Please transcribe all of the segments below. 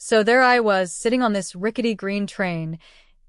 So there I was, sitting on this rickety green train,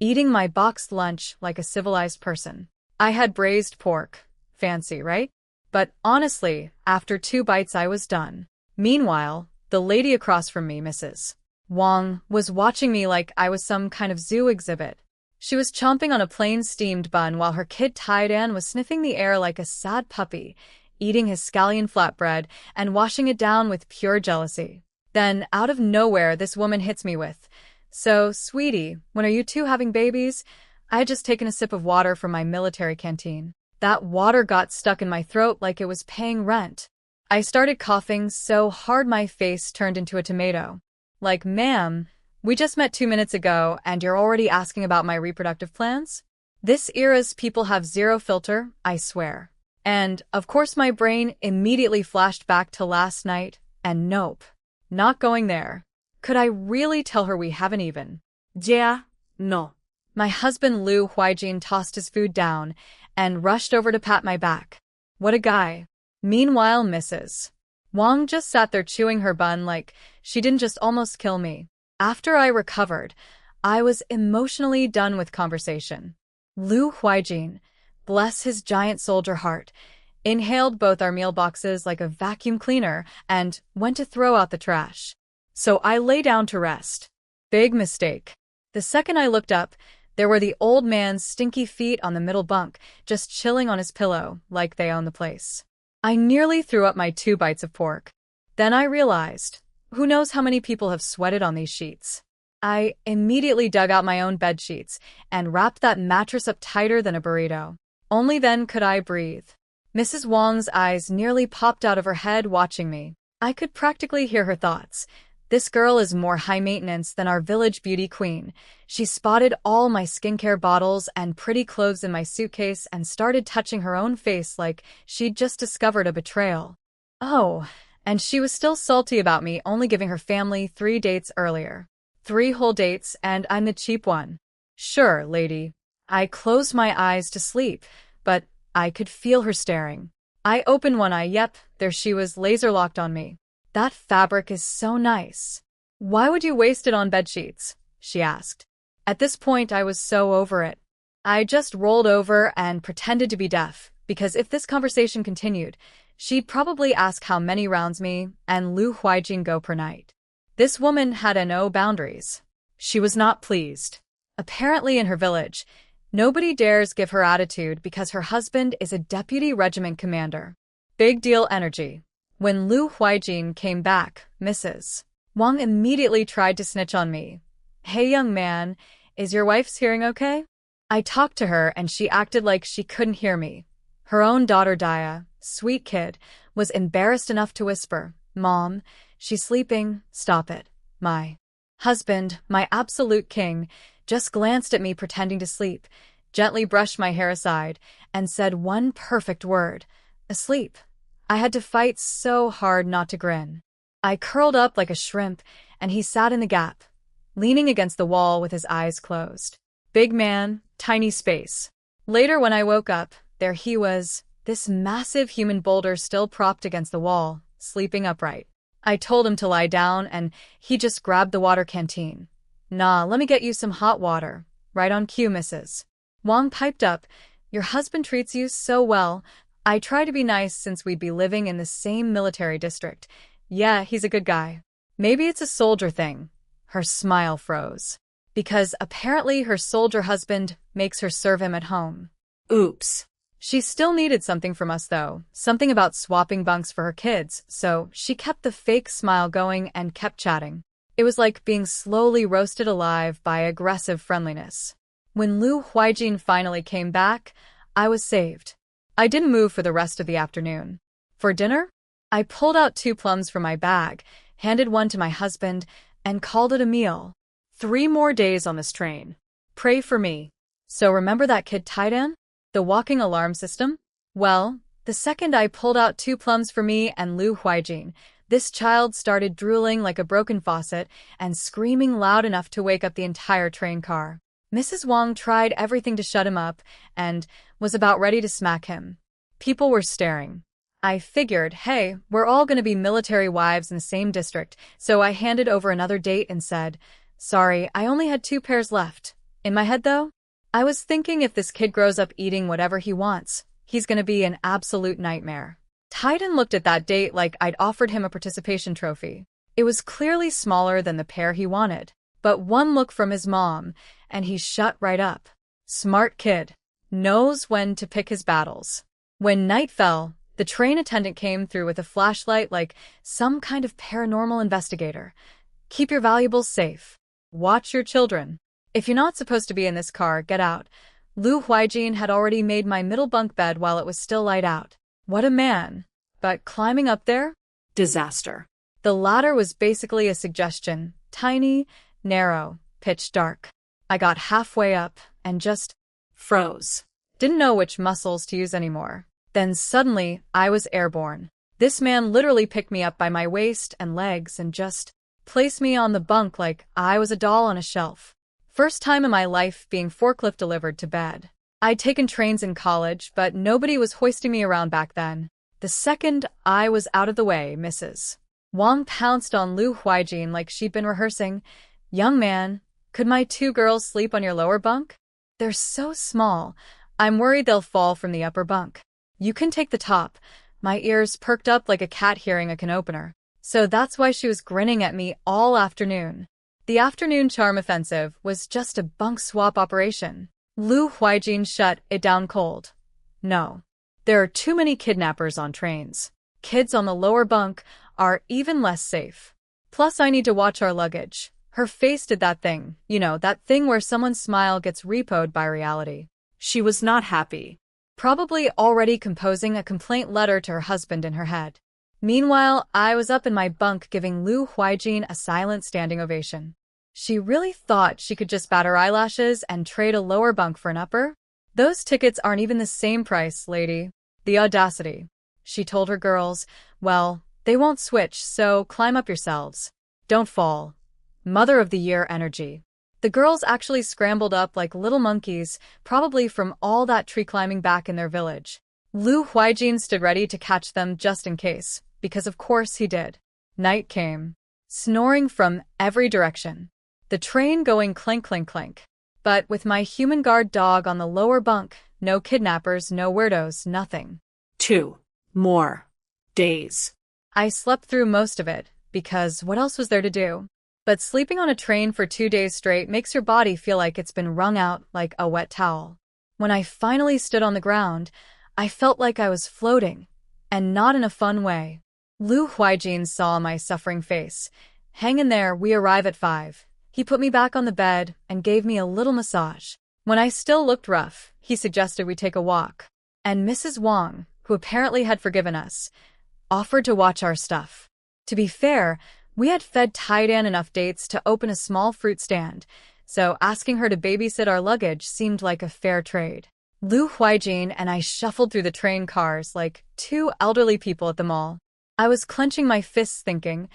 eating my boxed lunch like a civilized person. I had braised pork. Fancy, right? But honestly, after 2 bites I was done. Meanwhile, the lady across from me, Mrs. Wang, was watching me like I was some kind of zoo exhibit. She was chomping on a plain steamed bun while her kid Taidan was sniffing the air like a sad puppy, eating his scallion flatbread and washing it down with pure jealousy. Then, out of nowhere, this woman hits me with, "So, sweetie, when are you two having babies?" I had just taken a sip of water from my military canteen. That water got stuck in my throat like it was paying rent. I started coughing so hard my face turned into a tomato. Like, "Ma'am, we just met 2 minutes ago and you're already asking about my reproductive plans?" This era's people have zero filter, I swear. And, of course, my brain immediately flashed back to last night, and nope. Not going there. Could I really tell her we haven't even? Yeah, no. My husband Lu Huaijin tossed his food down and rushed over to pat my back. What a guy. Meanwhile, Mrs. Wang just sat there chewing her bun like she didn't just almost kill me. After I recovered, I was emotionally done with conversation. Lu Huaijin, bless his giant soldier heart, inhaled both our meal boxes like a vacuum cleaner and went to throw out the trash. So I lay down to rest. Big mistake. The second I looked up, there were the old man's stinky feet on the middle bunk, just chilling on his pillow like they own the place. I nearly threw up my 2 bites of pork. Then I realized, who knows how many people have sweated on these sheets. I immediately dug out my own bed sheets and wrapped that mattress up tighter than a burrito. Only then could I breathe. Mrs. Wang's eyes nearly popped out of her head watching me. I could practically hear her thoughts. This girl is more high maintenance than our village beauty queen. She spotted all my skincare bottles and pretty clothes in my suitcase and started touching her own face like she'd just discovered a betrayal. Oh, and she was still salty about me only giving her family 3 dates earlier. 3 whole dates, and I'm the cheap one. Sure, lady. I closed my eyes to sleep, but I could feel her staring. I opened one eye, yep, there she was, laser-locked on me. "That fabric is so nice. Why would you waste it on bedsheets?" she asked. At this point, I was so over it. I just rolled over and pretended to be deaf, because if this conversation continued, she'd probably ask how many rounds me and Lu Huaijin go per night. This woman had no boundaries. She was not pleased. Apparently in her village, nobody dares give her attitude because her husband is a deputy regiment commander. Big deal energy. When Lu Huaijin came back, Mrs. Wang immediately tried to snitch on me. "Hey, young man, is your wife's hearing okay?" I talked to her and she acted like she couldn't hear me. Her own daughter Dia, sweet kid, was embarrassed enough to whisper, "Mom, she's sleeping, stop it." My husband, my absolute king, just glanced at me pretending to sleep, gently brushed my hair aside, and said one perfect word, "Asleep." I had to fight so hard not to grin. I curled up like a shrimp, and he sat in the gap, leaning against the wall with his eyes closed. Big man, tiny space. Later when I woke up, there he was, this massive human boulder still propped against the wall, sleeping upright. I told him to lie down, and he just grabbed the water canteen. "Nah, let me get you some hot water. Right on cue, Mrs. Wang piped up. "Your husband treats you so well. I try to be nice since we'd be living in the same military district. Yeah, he's a good guy." Maybe it's a soldier thing. Her smile froze. Because apparently her soldier husband makes her serve him at home. Oops. She still needed something from us though, something about swapping bunks for her kids, so she kept the fake smile going and kept chatting. It was like being slowly roasted alive by aggressive friendliness. When Lu Huaijin finally came back, I was saved. I didn't move for the rest of the afternoon. For dinner, I pulled out 2 plums from my bag, handed one to my husband, and called it a meal. 3 more days on this train. Pray for me. So remember that kid Taidan? The walking alarm system? Well, the second I pulled out 2 plums for me and Lu Huaijin, this child started drooling like a broken faucet and screaming loud enough to wake up the entire train car. Mrs. Wang tried everything to shut him up and was about ready to smack him. People were staring. I figured, hey, we're all gonna be military wives in the same district, so I handed over another date and said, sorry, I only had 2 pairs left. In my head, though, I was thinking if this kid grows up eating whatever he wants, he's gonna be an absolute nightmare. Titan looked at that date like I'd offered him a participation trophy. It was clearly smaller than the pair he wanted, but one look from his mom, and he shut right up. Smart kid. Knows when to pick his battles. When night fell, the train attendant came through with a flashlight like some kind of paranormal investigator. Keep your valuables safe. Watch your children. If you're not supposed to be in this car, get out. Lu Huaijin had already made my middle bunk bed while it was still light out. What a man. But climbing up there? Disaster. The ladder was basically a suggestion. Tiny, narrow, pitch dark. I got halfway up and just Froze. didn't know which muscles to use anymore. Then suddenly, I was airborne. This man literally picked me up by my waist and legs and just placed me on the bunk like I was a doll on a shelf. First time in my life being forklift delivered to bed. I'd taken trains in college, but nobody was hoisting me around back then. The second I was out of the way, Mrs. Wang pounced on Lu Huaijin like she'd been rehearsing. Young man, could my 2 girls sleep on your lower bunk? They're so small. I'm worried they'll fall from the upper bunk. You can take the top. My ears perked up like a cat hearing a can opener. So that's why she was grinning at me all afternoon. The afternoon charm offensive was just a bunk swap operation. Lu Huaijin shut it down cold. No. There are too many kidnappers on trains. Kids on the lower bunk are even less safe. Plus, I need to watch our luggage. Her face did that thing. You know, that thing where someone's smile gets repoed by reality. She was not happy. Probably already composing a complaint letter to her husband in her head. Meanwhile, I was up in my bunk giving Lu Huaijin a silent standing ovation. She really thought she could just bat her eyelashes and trade a lower bunk for an upper? Those tickets aren't even the same price, lady. The audacity. She told her girls, well, they won't switch, so climb up yourselves. Don't fall. Mother of the Year energy. The girls actually scrambled up like little monkeys, probably from all that tree climbing back in their village. Lu Huaijin stood ready to catch them just in case, because of course he did. Night came. Snoring from every direction. The train going clink clink clink. But with my human guard dog on the lower bunk, no kidnappers, no weirdos, nothing. 2 more days. I slept through most of it, because what else was there to do? But sleeping on a train for 2 days straight makes your body feel like it's been wrung out like a wet towel. When I finally stood on the ground, I felt like I was floating, and not in a fun way. Lu Huaijin saw my suffering face. Hang in there, we arrive at 5. He put me back on the bed and gave me a little massage. When I still looked rough, he suggested we take a walk. And Mrs. Wang, who apparently had forgiven us, offered to watch our stuff. To be fair, we had fed Titan enough dates to open a small fruit stand, so asking her to babysit our luggage seemed like a fair trade. Lu Huaijin and I shuffled through the train cars like 2 elderly people at the mall. I was clenching my fists thinking,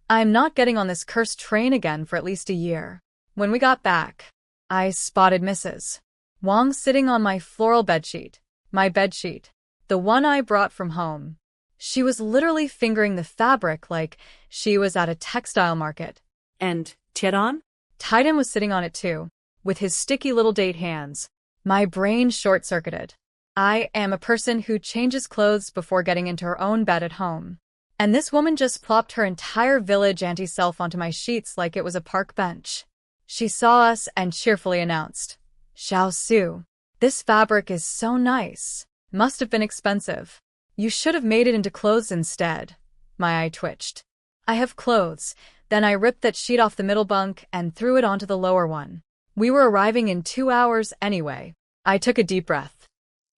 I'm not getting on this cursed train again for at least a year. When we got back, I spotted Mrs. Wang sitting on my floral bedsheet. My bedsheet. The one I brought from home. She was literally fingering the fabric like she was at a textile market. And Tian? Titan was sitting on it too, with his sticky little date hands. My brain short-circuited. I am a person who changes clothes before getting into her own bed at home. And this woman just plopped her entire village auntie self onto my sheets like it was a park bench. She saw us and cheerfully announced, Xiao Su, this fabric is so nice. Must have been expensive. You should have made it into clothes instead. My eye twitched. I have clothes. Then I ripped that sheet off the middle bunk and threw it onto the lower one. We were arriving in 2 hours anyway. I took a deep breath.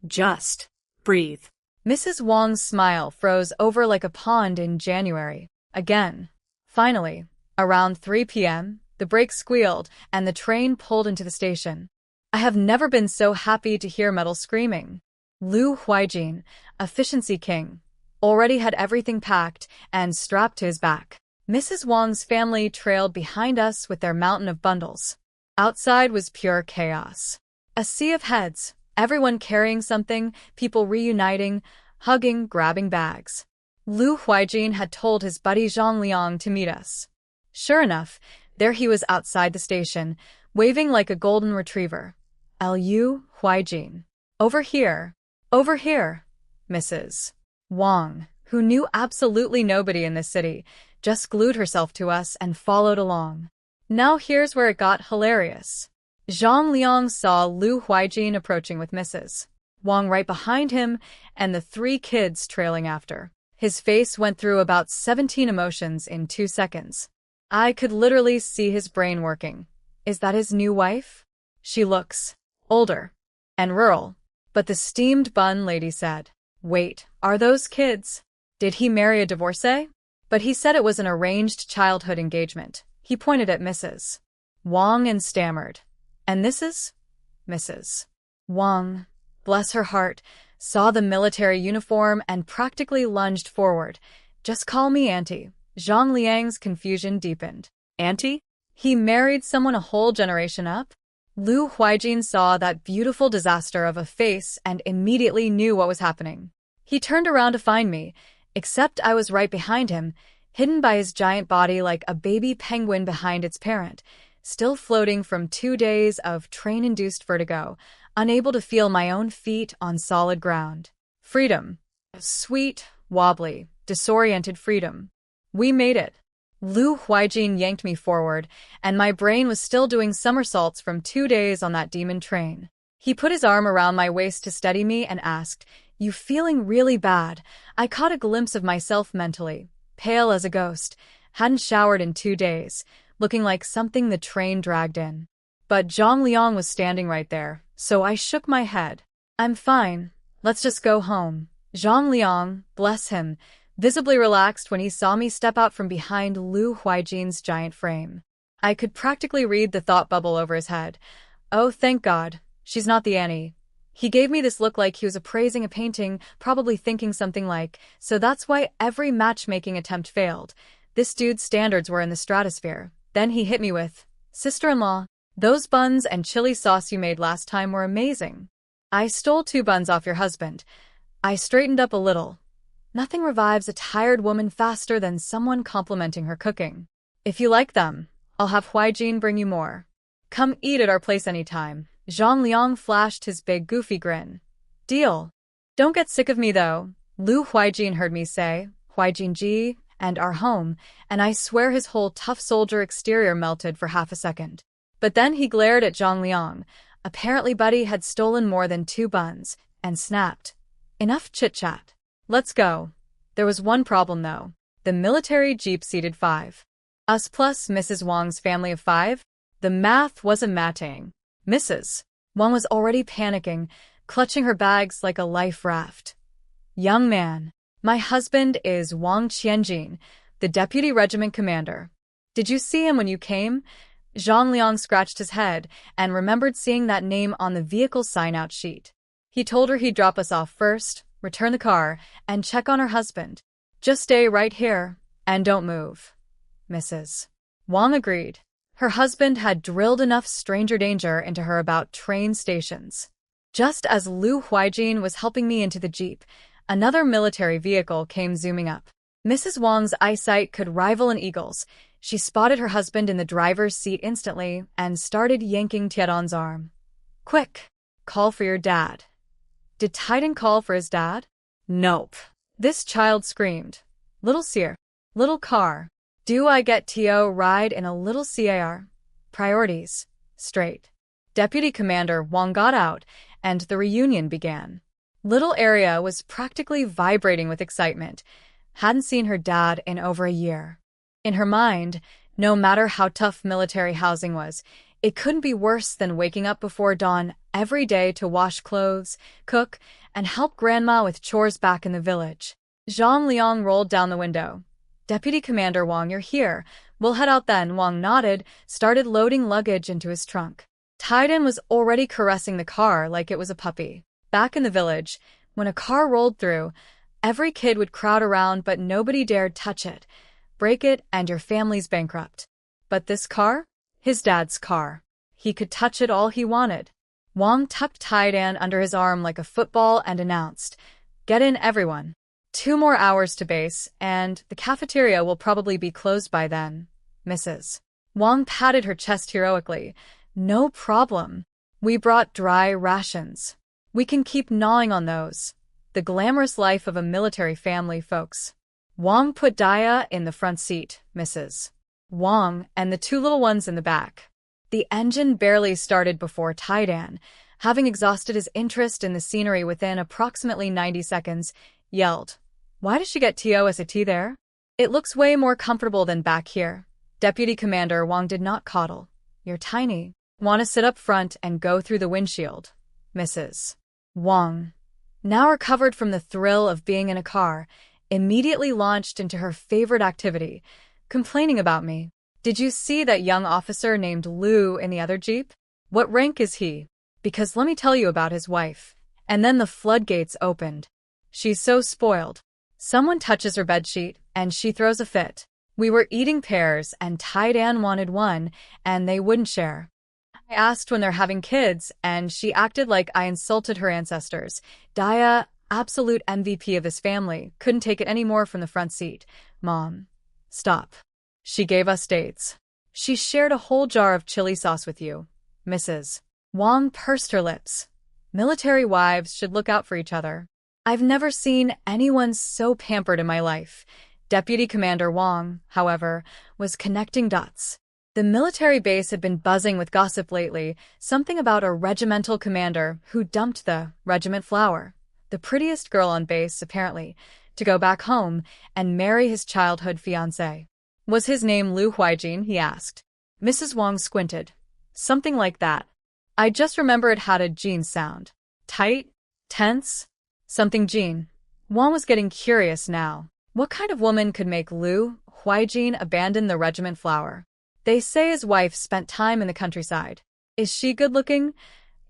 Just breathe. Mrs. Wang's smile froze over like a pond in January. Again. Finally, around 3 p.m., the brakes squealed and the train pulled into the station. I have never been so happy to hear metal screaming. Lu Huaijin, efficiency king, already had everything packed and strapped to his back. Mrs. Wang's family trailed behind us with their mountain of bundles. Outside was pure chaos. A sea of heads, everyone carrying something, people reuniting. hugging, grabbing bags. Lu Huaijin had told his buddy Zhang Liang to meet us. Sure enough, there he was outside the station, waving like a golden retriever. Lu Huaijin. Over here. Over here, Mrs. Wang, who knew absolutely nobody in this city, just glued herself to us and followed along. Now here's where it got hilarious. Zhang Liang saw Lu Huaijin approaching with Mrs. Wang right behind him and the 3 kids trailing after. His face went through about 17 emotions in 2 seconds. I could literally see his brain working. Is that his new wife? She looks older and rural. But the steamed bun lady said, wait, are those kids? Did he marry a divorcee? But he said it was an arranged childhood engagement. He pointed at Mrs. Wang and stammered. And this is? Mrs. Wang, bless her heart, saw the military uniform and practically lunged forward. Just call me auntie. Zhang Liang's confusion deepened. Auntie? He married someone a whole generation up? Lu Huaijin saw that beautiful disaster of a face and immediately knew what was happening. He turned around to find me, except I was right behind him, hidden by his giant body like a baby penguin behind its parent, still floating from 2 days of train-induced vertigo, unable to feel my own feet on solid ground. Freedom. Sweet, wobbly, disoriented freedom. We made it. Lu Huaijin yanked me forward, and my brain was still doing somersaults from 2 days on that demon train. He put his arm around my waist to steady me and asked, "You feeling really bad?" I caught a glimpse of myself mentally, pale as a ghost, hadn't showered in 2 days, looking like something the train dragged in. But Zhang Liang was standing right there, so I shook my head. I'm fine. Let's just go home. Zhang Liang, bless him, visibly relaxed when he saw me step out from behind Lu Huaijin's giant frame. I could practically read the thought bubble over his head. Oh, thank God, she's not the Annie. He gave me this look like he was appraising a painting, probably thinking something like, so that's why every matchmaking attempt failed. This dude's standards were in the stratosphere. Then he hit me with, sister-in-law, those buns and chili sauce you made last time were amazing. I stole 2 buns off your husband. I straightened up a little. Nothing revives a tired woman faster than someone complimenting her cooking. If you like them, I'll have Huaijin bring you more. Come eat at our place anytime. Zhang Liang flashed his big goofy grin. Deal. Don't get sick of me though. Lu Huaijin heard me say, Huaijin ji, and our home, and I swear his whole tough soldier exterior melted for half a second. But then he glared at Zhang Liang. Apparently Buddy had stolen more than 2 buns, and snapped. Enough chit-chat. Let's go. There was one problem though. The military jeep seated 5. Us plus Mrs. Wang's family of 5? The math wasn't matching. Mrs. Wang was already panicking, clutching her bags like a life raft. Young man, my husband is Wang Qianjin, the deputy regiment commander. Did you see him when you came? Zhang Liang scratched his head and remembered seeing that name on the vehicle sign-out sheet. He told her he'd drop us off first, return the car, and check on her husband. Just stay right here, and don't move. Mrs. Wang agreed. Her husband had drilled enough stranger danger into her about train stations. Just as Lu Huaijin was helping me into the jeep, another military vehicle came zooming up. Mrs. Wang's eyesight could rival an eagle's. She spotted her husband in the driver's seat instantly and started yanking Tiedon's arm. Quick, call for your dad. Did Titan call for his dad? Nope. This child screamed. Little seer. Little car. Do I get T.O. ride in a little car? Priorities. Straight. Deputy Commander Wang got out, and the reunion began. Little area was practically vibrating with excitement. Hadn't seen her dad in over a year. In her mind, no matter how tough military housing was, it couldn't be worse than waking up before dawn every day to wash clothes, cook, and help Grandma with chores back in the village. Zhang Liang rolled down the window. Deputy Commander Wang, you're here. We'll head out then. Wang nodded, started loading luggage into his trunk. Titan was already caressing the car like it was a puppy. Back in the village, when a car rolled through, every kid would crowd around but nobody dared touch it. Break it and your family's bankrupt. But this car? His dad's car. He could touch it all he wanted. Wang tucked Titan under his arm like a football and announced, Get in, everyone. 2 more hours to base, and the cafeteria will probably be closed by then, Mrs. Wang patted her chest heroically. No problem. We brought dry rations. We can keep gnawing on those. The glamorous life of a military family, folks. Wang put Daya in the front seat, Mrs. Wang, and the 2 little ones in the back. The engine barely started before Taidan, having exhausted his interest in the scenery within approximately 90 seconds, yelled, "Why does she get TOSAT there? It looks way more comfortable than back here." Deputy Commander Wang did not coddle. "You're tiny. Want to sit up front and go through the windshield?" Mrs. Wang, now recovered from the thrill of being in a car, immediately launched into her favorite activity, complaining about me. "Did you see that young officer named Lu in the other Jeep? What rank is he? Because let me tell you about his wife." And then the floodgates opened. "She's so spoiled. Someone touches her bedsheet, and she throws a fit. We were eating pears, and Taidan wanted one, and they wouldn't share. I asked when they're having kids, and she acted like I insulted her ancestors. Daya, absolute MVP of this family, couldn't take it anymore from the front seat. Mom, stop." She gave us dates. "She shared a whole jar of chili sauce with you." Mrs. Wang pursed her lips. Military wives should look out for each other. I've never seen anyone so pampered in my life. Deputy Commander Wang, however, was connecting dots. The military base had been buzzing with gossip lately, something about a regimental commander who dumped the regiment flower, the prettiest girl on base apparently, to go back home and marry his childhood fiancé. "Was his name Lu Huaijin?" he asked. Mrs. Wang squinted. "Something like that. I just remember it had a Jean sound. Tight? Tense? Something Jean." Wang was getting curious now. What kind of woman could make Lu Huaijin abandon the regiment flower? They say his wife spent time in the countryside. Is she good-looking?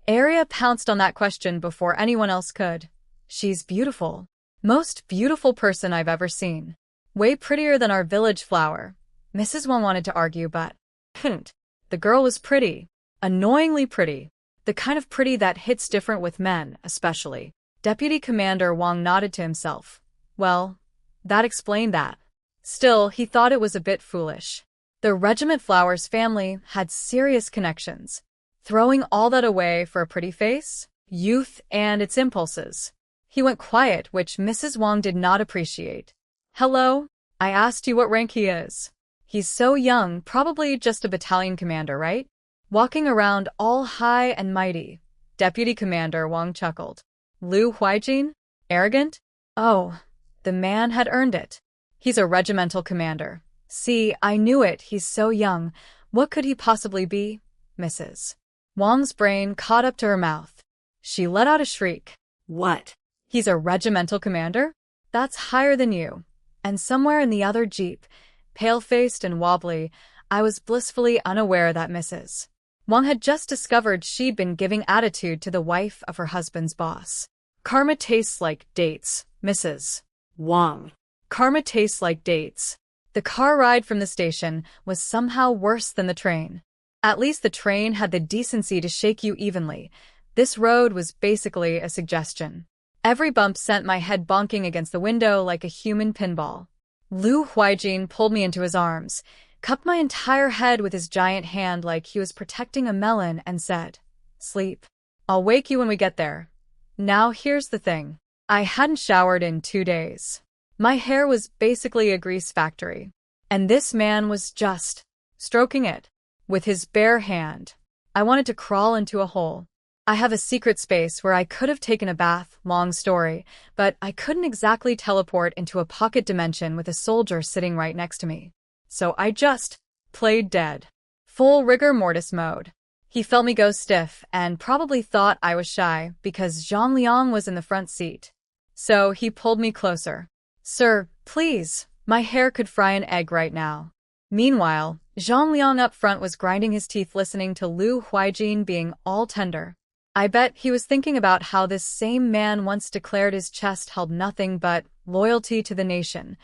Arya pounced on that question before anyone else could. "She's beautiful. Most beautiful person I've ever seen. Way prettier than our village flower." Mrs. Wang wanted to argue, but the girl was pretty. Annoyingly pretty. The kind of pretty that hits different with men, especially. Deputy Commander Wang nodded to himself. Well, that explained that. Still, he thought it was a bit foolish. The regiment flower's family had serious connections. Throwing all that away for a pretty face? Youth and its impulses. He went quiet, which Mrs. Wang did not appreciate. "Hello? I asked you what rank he is." "He's so young, probably just a battalion commander, right? Walking around all high and mighty." Deputy Commander Wang chuckled. "Lu Huaijin? Arrogant? Oh, the man had earned it. He's a regimental commander. See, I knew it, he's so young. What could he possibly be?" Mrs. Wang's brain caught up to her mouth. She let out a shriek. "What?" "He's a regimental commander? That's higher than you." And somewhere in the other Jeep, pale-faced and wobbly, I was blissfully unaware that Mrs. Wang had just discovered she'd been giving attitude to the wife of her husband's boss. "Karma tastes like dates, Mrs. Wang." Karma tastes like dates. The car ride from the station was somehow worse than the train. At least the train had the decency to shake you evenly. This road was basically a suggestion. Every bump sent my head bonking against the window like a human pinball. Lu Huaijin pulled me into his arms, cupped my entire head with his giant hand like he was protecting a melon, and said, "Sleep. I'll wake you when we get there." Now here's the thing. I hadn't showered in 2 days. My hair was basically a grease factory. And this man was just stroking it with his bare hand. I wanted to crawl into a hole. I have a secret space where I could have taken a bath, long story, but I couldn't exactly teleport into a pocket dimension with a soldier sitting right next to me. So I just played dead. Full rigor mortis mode. He felt me go stiff and probably thought I was shy because Zhang Liang was in the front seat. So he pulled me closer. "Sir, please, my hair could fry an egg right now." Meanwhile, Zhang Liang up front was grinding his teeth listening to Lu Huaijin being all tender. I bet he was thinking about how this same man once declared his chest held nothing but loyalty to the nation.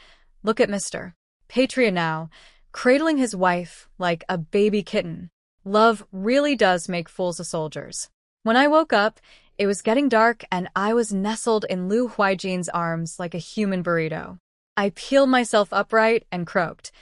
Look at Mr. Patria now, cradling his wife like a baby kitten. Love really does make fools of soldiers. When I woke up, It was getting dark, and I was nestled in Lu Huaijin's arms like a human burrito. I peeled myself upright and croaked,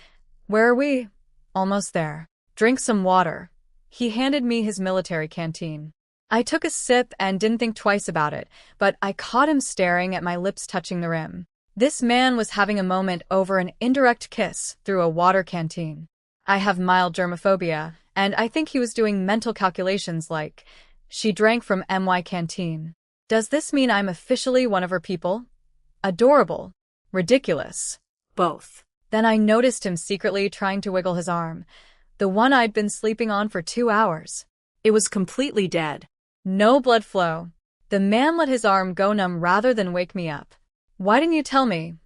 "Where are we?" "Almost there. Drink some water." He handed me his military canteen. I took a sip and didn't think twice about it, but I caught him staring at my lips touching the rim. This man was having a moment over an indirect kiss through a water canteen. I have mild germophobia, and I think he was doing mental calculations like, she drank from my canteen. Does this mean I'm officially one of her people? Adorable. Ridiculous. Both. Then I noticed him secretly trying to wiggle his arm, the one I'd been sleeping on for 2 hours. It was completely dead. No blood flow. The man let his arm go numb rather than wake me up. "Why didn't you tell me?"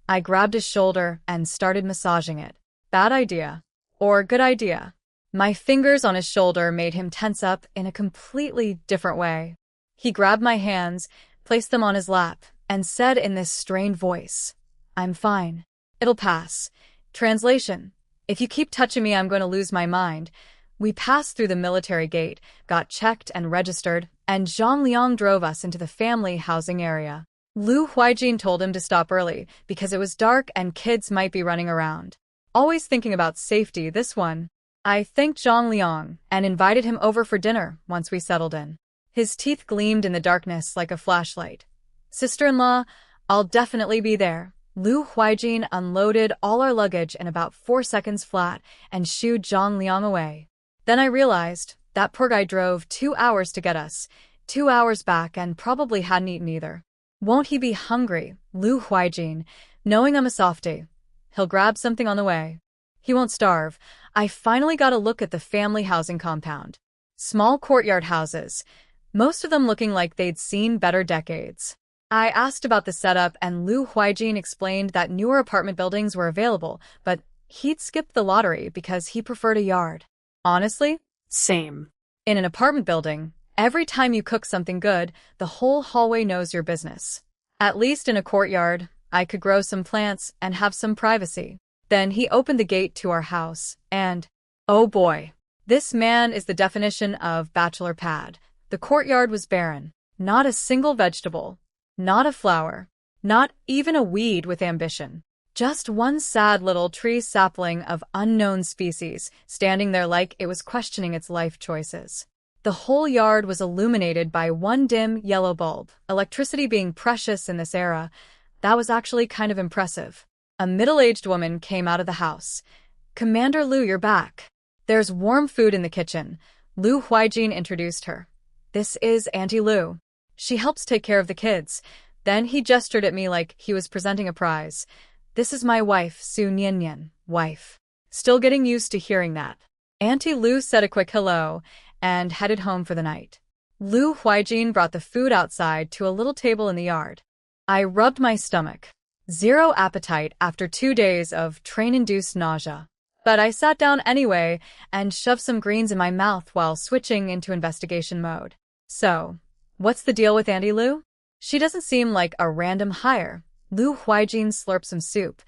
I grabbed his shoulder and started massaging it. Bad idea. Or good idea. My fingers on his shoulder made him tense up in a completely different way. He grabbed my hands, placed them on his lap, and said in this strained voice, "I'm fine. It'll pass." Translation: "If you keep touching me, I'm going to lose my mind." We passed through the military gate, got checked and registered, and Zhang Liang drove us into the family housing area. Lu Huaijin told him to stop early because it was dark and kids might be running around. Always thinking about safety, this one. I thanked Zhang Liang and invited him over for dinner once we settled in. His teeth gleamed in the darkness like a flashlight. "Sister-in-law, I'll definitely be there." Lu Huaijin unloaded all our luggage in about 4 seconds flat and shooed Zhang Liang away. Then I realized that poor guy drove 2 hours to get us, 2 hours back, and probably hadn't eaten either. Won't he be hungry? Lu Huaijin, knowing I'm a softie. He'll grab something on the way. He won't starve. I finally got a look at the family housing compound. Small courtyard houses, most of them looking like they'd seen better decades. I asked about the setup, and Lu Huaijin explained that newer apartment buildings were available, but he'd skipped the lottery because he preferred a yard. Honestly? Same. In an apartment building, every time you cook something good, the whole hallway knows your business. At least in a courtyard, I could grow some plants and have some privacy. Then he opened the gate to our house, and, oh boy, this man is the definition of bachelor pad. The courtyard was barren. Not a single vegetable. Not a flower. Not even a weed with ambition. Just one sad little tree sapling of unknown species, standing there like it was questioning its life choices. The whole yard was illuminated by one dim yellow bulb. Electricity being precious in this era, that was actually kind of impressive. A middle-aged woman came out of the house. "Commander Lu, you're back. There's warm food in the kitchen." Lu Huaijin introduced her. "This is Auntie Lu. She helps take care of the kids." Then he gestured at me like he was presenting a prize. "This is my wife, Su Niannian." Wife. Still getting used to hearing that. Auntie Lu said a quick hello and headed home for the night. Lu Huaijin brought the food outside to a little table in the yard. I rubbed my stomach. Zero appetite after 2 days of train-induced nausea. But I sat down anyway and shoved some greens in my mouth while switching into investigation mode. "So, what's the deal with Auntie Lu? She doesn't seem like a random hire." Lu Huaijin slurped some soup.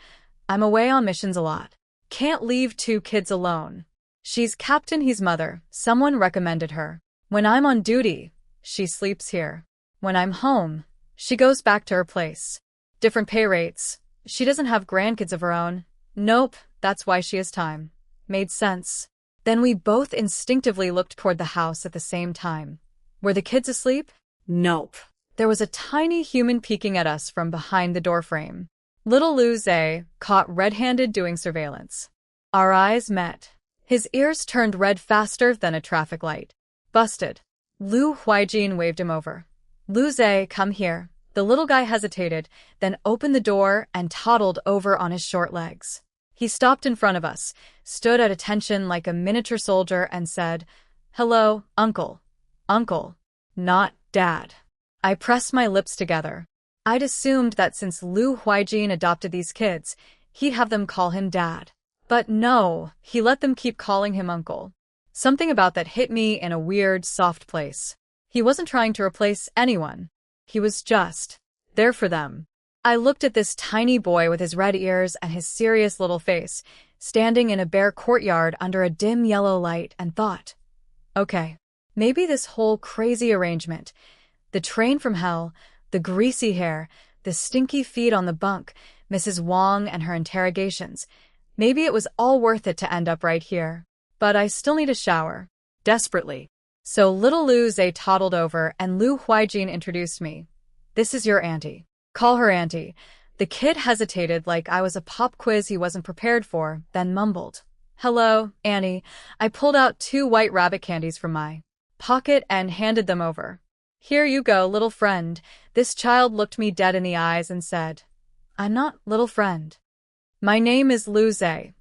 "I'm away on missions a lot. Can't leave 2 kids alone. She's captain, he's mother. Someone recommended her. When I'm on duty, she sleeps here. When I'm home, she goes back to her place. Different pay rates. She doesn't have grandkids of her own. Nope, that's why she has time." Made sense. Then we both instinctively looked toward the house at the same time. Were the kids asleep? Nope. There was a tiny human peeking at us from behind the doorframe. Little Lu Zhe, caught red-handed doing surveillance. Our eyes met. His ears turned red faster than a traffic light. "Busted." Lu Huaijin waved him over. "Lu Zhe, come here." The little guy hesitated, then opened the door and toddled over on his short legs. He stopped in front of us, stood at attention like a miniature soldier, and said, "Hello, Uncle." Uncle. Not Dad. I pressed my lips together. I'd assumed that since Lu Huaijin adopted these kids, he'd have them call him Dad. But no, he let them keep calling him Uncle. Something about that hit me in a weird, soft place. He wasn't trying to replace anyone. He was just there for them. I looked at this tiny boy with his red ears and his serious little face, standing in a bare courtyard under a dim yellow light, and thought, okay, maybe this whole crazy arrangement, The train from hell, the greasy hair, the stinky feet on the bunk, Mrs. Wang and her interrogations. Maybe it was all worth it to end up right here. But I still need a shower. Desperately. So little Lu Zhe toddled over and Lu Huaijin introduced me. This is your auntie. Call her auntie. The kid hesitated like I was a pop quiz he wasn't prepared for, then mumbled. Hello, Annie. I pulled out 2 white rabbit candies from my pocket and handed them over. Here you go, little friend. This child looked me dead in the eyes and said, I'm not little friend. My name is Lu Zhe.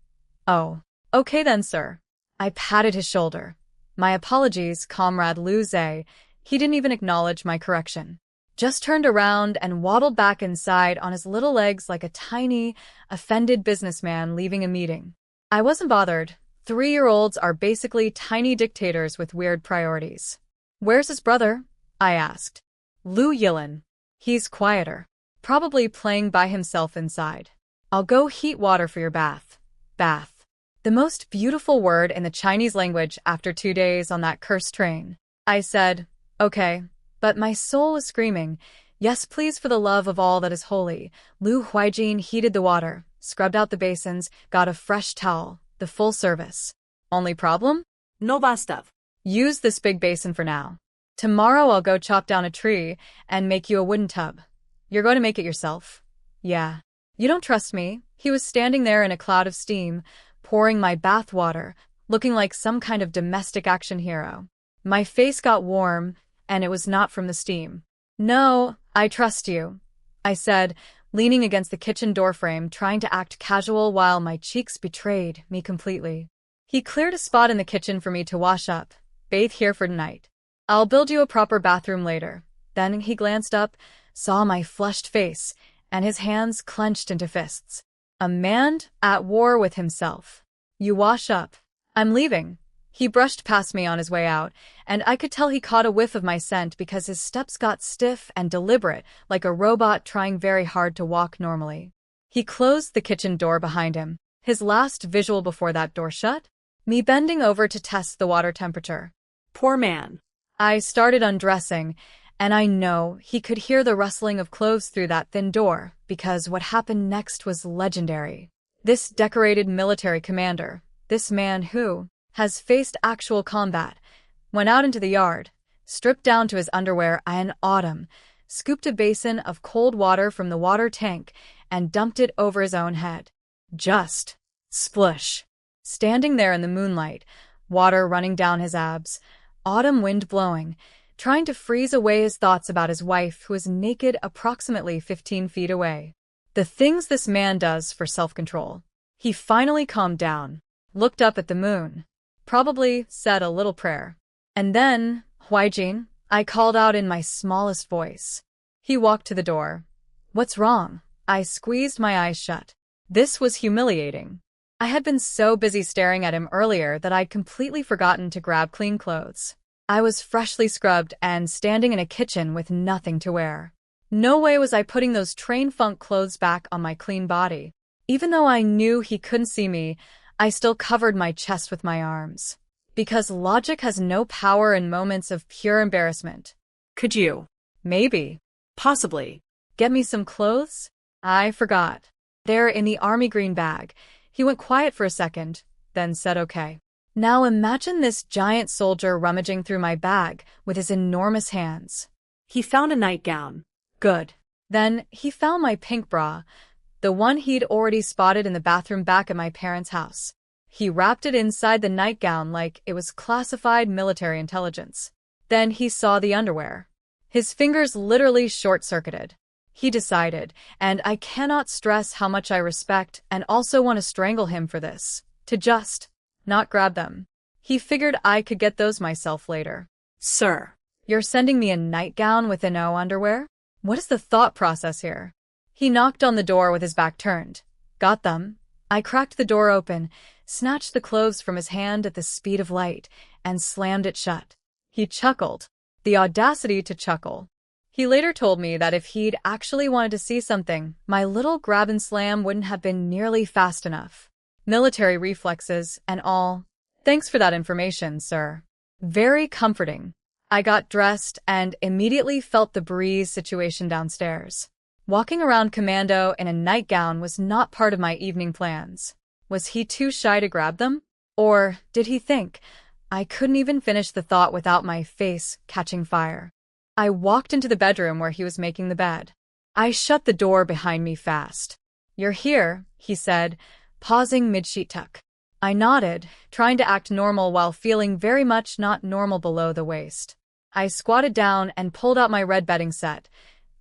Oh, okay then, sir. I patted his shoulder. My apologies, comrade Lu Zhe. He didn't even acknowledge my correction. Just turned around and waddled back inside on his little legs like a tiny, offended businessman leaving a meeting. I wasn't bothered. 3-year-olds are basically tiny dictators with weird priorities. Where's his brother? I asked. Lu Yilin. He's quieter. Probably playing by himself inside. I'll go heat water for your bath. Bath. The most beautiful word in the Chinese language after 2 days on that cursed train. I said, okay, but my soul was screaming, yes please for the love of all that is holy. Lu Huaijin heated the water, scrubbed out the basins, got a fresh towel, the full service. Only problem? No basta. Use this big basin for now. Tomorrow I'll go chop down a tree and make you a wooden tub. You're going to make it yourself? Yeah. You don't trust me? He was standing there in a cloud of steam, pouring my bath water, looking like some kind of domestic action hero. My face got warm, and it was not from the steam. No, I trust you, I said, leaning against the kitchen doorframe, trying to act casual while my cheeks betrayed me completely. He cleared a spot in the kitchen for me to wash up. Bathe here for tonight. I'll build you a proper bathroom later. Then he glanced up, saw my flushed face, and his hands clenched into fists. A man at war with himself. You wash up. I'm leaving. He brushed past me on his way out, and I could tell he caught a whiff of my scent because his steps got stiff and deliberate, like a robot trying very hard to walk normally. He closed the kitchen door behind him. His last visual before that door shut? Me bending over to test the water temperature. Poor man. I started undressing, and I know he could hear the rustling of clothes through that thin door, because what happened next was legendary. This decorated military commander, this man who has faced actual combat, went out into the yard, stripped down to his underwear in autumn, scooped a basin of cold water from the water tank, and dumped it over his own head. Just splush. Standing there in the moonlight, water running down his abs, autumn wind blowing, trying to freeze away his thoughts about his wife who is naked approximately 15 feet away. The things this man does for self-control. He finally calmed down, looked up at the moon, probably said a little prayer. And then, Huaijin, I called out in my smallest voice. He walked to the door. What's wrong? I squeezed my eyes shut. This was humiliating. I had been so busy staring at him earlier that I'd completely forgotten to grab clean clothes. I was freshly scrubbed and standing in a kitchen with nothing to wear. No way was I putting those train funk clothes back on my clean body. Even though I knew he couldn't see me, I still covered my chest with my arms. Because logic has no power in moments of pure embarrassment. Could you? Maybe. Possibly. Get me some clothes? I forgot. They're in the army green bag. He went quiet for a second, then said okay. Now imagine this giant soldier rummaging through my bag with his enormous hands. He found a nightgown. Good. Then he found my pink bra, the one he'd already spotted in the bathroom back at my parents' house. He wrapped it inside the nightgown like it was classified military intelligence. Then he saw the underwear. His fingers literally short-circuited. He decided, and I cannot stress how much I respect and also want to strangle him for this, to just not grab them. He figured I could get those myself later. Sir. You're sending me a nightgown with no underwear? What is the thought process here? He knocked on the door with his back turned. Got them. I cracked the door open, snatched the clothes from his hand at the speed of light, and slammed it shut. He chuckled. The audacity to chuckle. He later told me that if he'd actually wanted to see something, my little grab and slam wouldn't have been nearly fast enough. Military reflexes and all. Thanks for that information, sir. Very comforting. I got dressed and immediately felt the breeze situation downstairs. Walking around commando in a nightgown was not part of my evening plans. Was he too shy to grab them? Or did he think? I couldn't even finish the thought without my face catching fire. I walked into the bedroom where he was making the bed. I shut the door behind me fast. "You're here," he said, pausing mid-sheet tuck. I nodded, trying to act normal while feeling very much not normal below the waist. I squatted down and pulled out my red bedding set.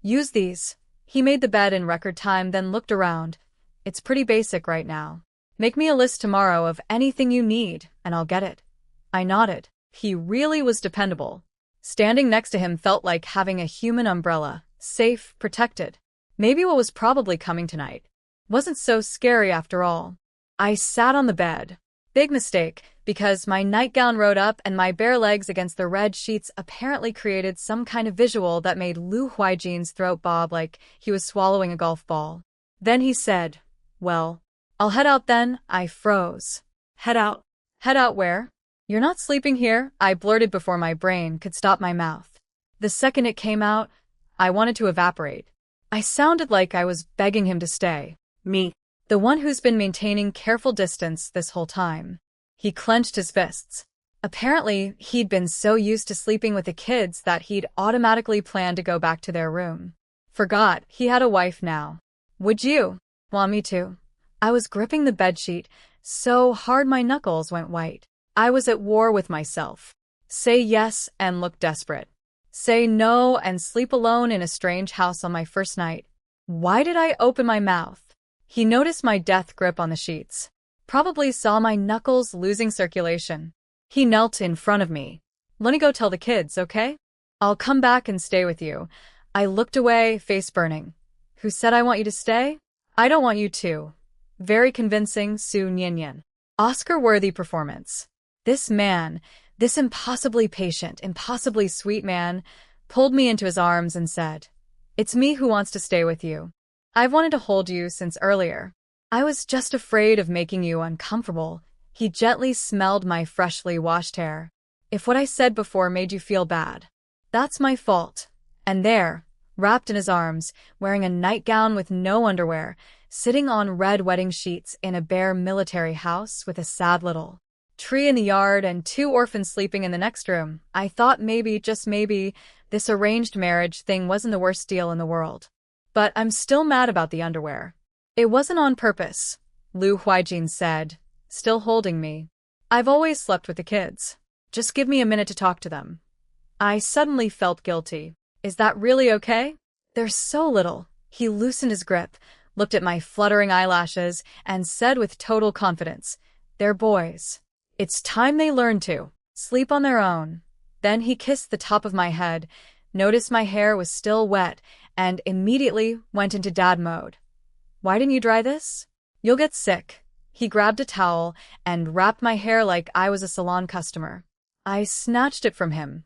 "Use these." He made the bed in record time, then looked around. "It's pretty basic right now. Make me a list tomorrow of anything you need, and I'll get it." I nodded. He really was dependable. Standing next to him felt like having a human umbrella, safe, protected. Maybe what was probably coming tonight wasn't so scary after all. I sat on the bed. Big mistake, because my nightgown rode up and my bare legs against the red sheets apparently created some kind of visual that made Lu Huaijin's throat bob like he was swallowing a golf ball. Then he said, "Well, I'll head out then." I froze. Head out. Head out where? "You're not sleeping here," I blurted before my brain could stop my mouth. The second it came out, I wanted to evaporate. I sounded like I was begging him to stay. Me. The one who's been maintaining careful distance this whole time. He clenched his fists. Apparently, he'd been so used to sleeping with the kids that he'd automatically planned to go back to their room. Forgot he had a wife now. "Would you want me to?" I was gripping the bedsheet so hard my knuckles went white. I was at war with myself. Say yes and look desperate. Say no and sleep alone in a strange house on my first night. Why did I open my mouth? He noticed my death grip on the sheets. Probably saw my knuckles losing circulation. He knelt in front of me. "Let me go tell the kids, okay? I'll come back and stay with you." I looked away, face burning. "Who said I want you to stay?" "I don't want you to." Very convincing, Su Nyenyen. Oscar-worthy performance. This man, this impossibly patient, impossibly sweet man, pulled me into his arms and said, "It's me who wants to stay with you. I've wanted to hold you since earlier. I was just afraid of making you uncomfortable." He gently smelled my freshly washed hair. "If what I said before made you feel bad, that's my fault." And there, wrapped in his arms, wearing a nightgown with no underwear, sitting on red wedding sheets in a bare military house with a sad little tree in the yard and 2 orphans sleeping in the next room, I thought maybe, just maybe, this arranged marriage thing wasn't the worst deal in the world. But I'm still mad about the underwear. "It wasn't on purpose," Lu Huaijin said, still holding me. "I've always slept with the kids. Just give me a minute to talk to them." I suddenly felt guilty. Is that really okay? They're so little. He loosened his grip, looked at my fluttering eyelashes, and said with total confidence, "They're boys. It's time they learn to sleep on their own." Then he kissed the top of my head, noticed my hair was still wet, and immediately went into dad mode. "Why didn't you dry this? You'll get sick." He grabbed a towel and wrapped my hair like I was a salon customer. I snatched it from him.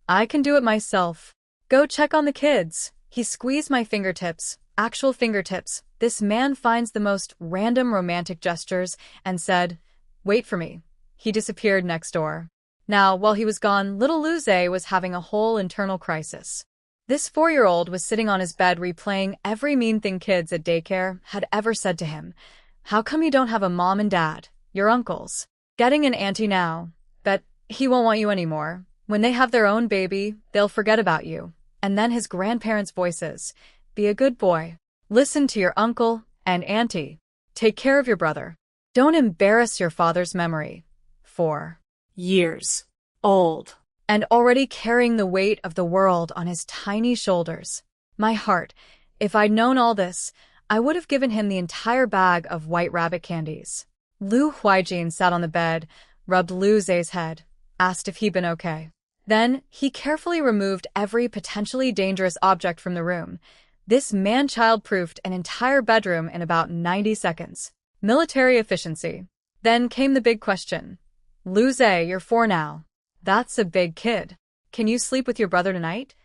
"I can do it myself. Go check on the kids." He squeezed my fingertips, actual fingertips. This man finds the most random romantic gestures, and said, "Wait for me." He disappeared next door. Now, while he was gone, little Luze was having a whole internal crisis. This 4-year-old was sitting on his bed replaying every mean thing kids at daycare had ever said to him. "How come you don't have a mom and dad? Your uncles. Getting an auntie now. Bet he won't want you anymore. When they have their own baby, they'll forget about you." And then his grandparents' voices. "Be a good boy. Listen to your uncle and auntie. Take care of your brother. Don't embarrass your father's memory." 4 Years old. And already carrying the weight of the world on his tiny shoulders. My heart, if I'd known all this, I would have given him the entire bag of white rabbit candies. Lu Huaijin sat on the bed, rubbed Lu Ze's head, asked if he'd been okay. Then, he carefully removed every potentially dangerous object from the room. This man child-proofed an entire bedroom in about 90 seconds. Military efficiency. Then came the big question. "Lu Ze, you're 4 now. That's a big kid. Can you sleep with your brother tonight?"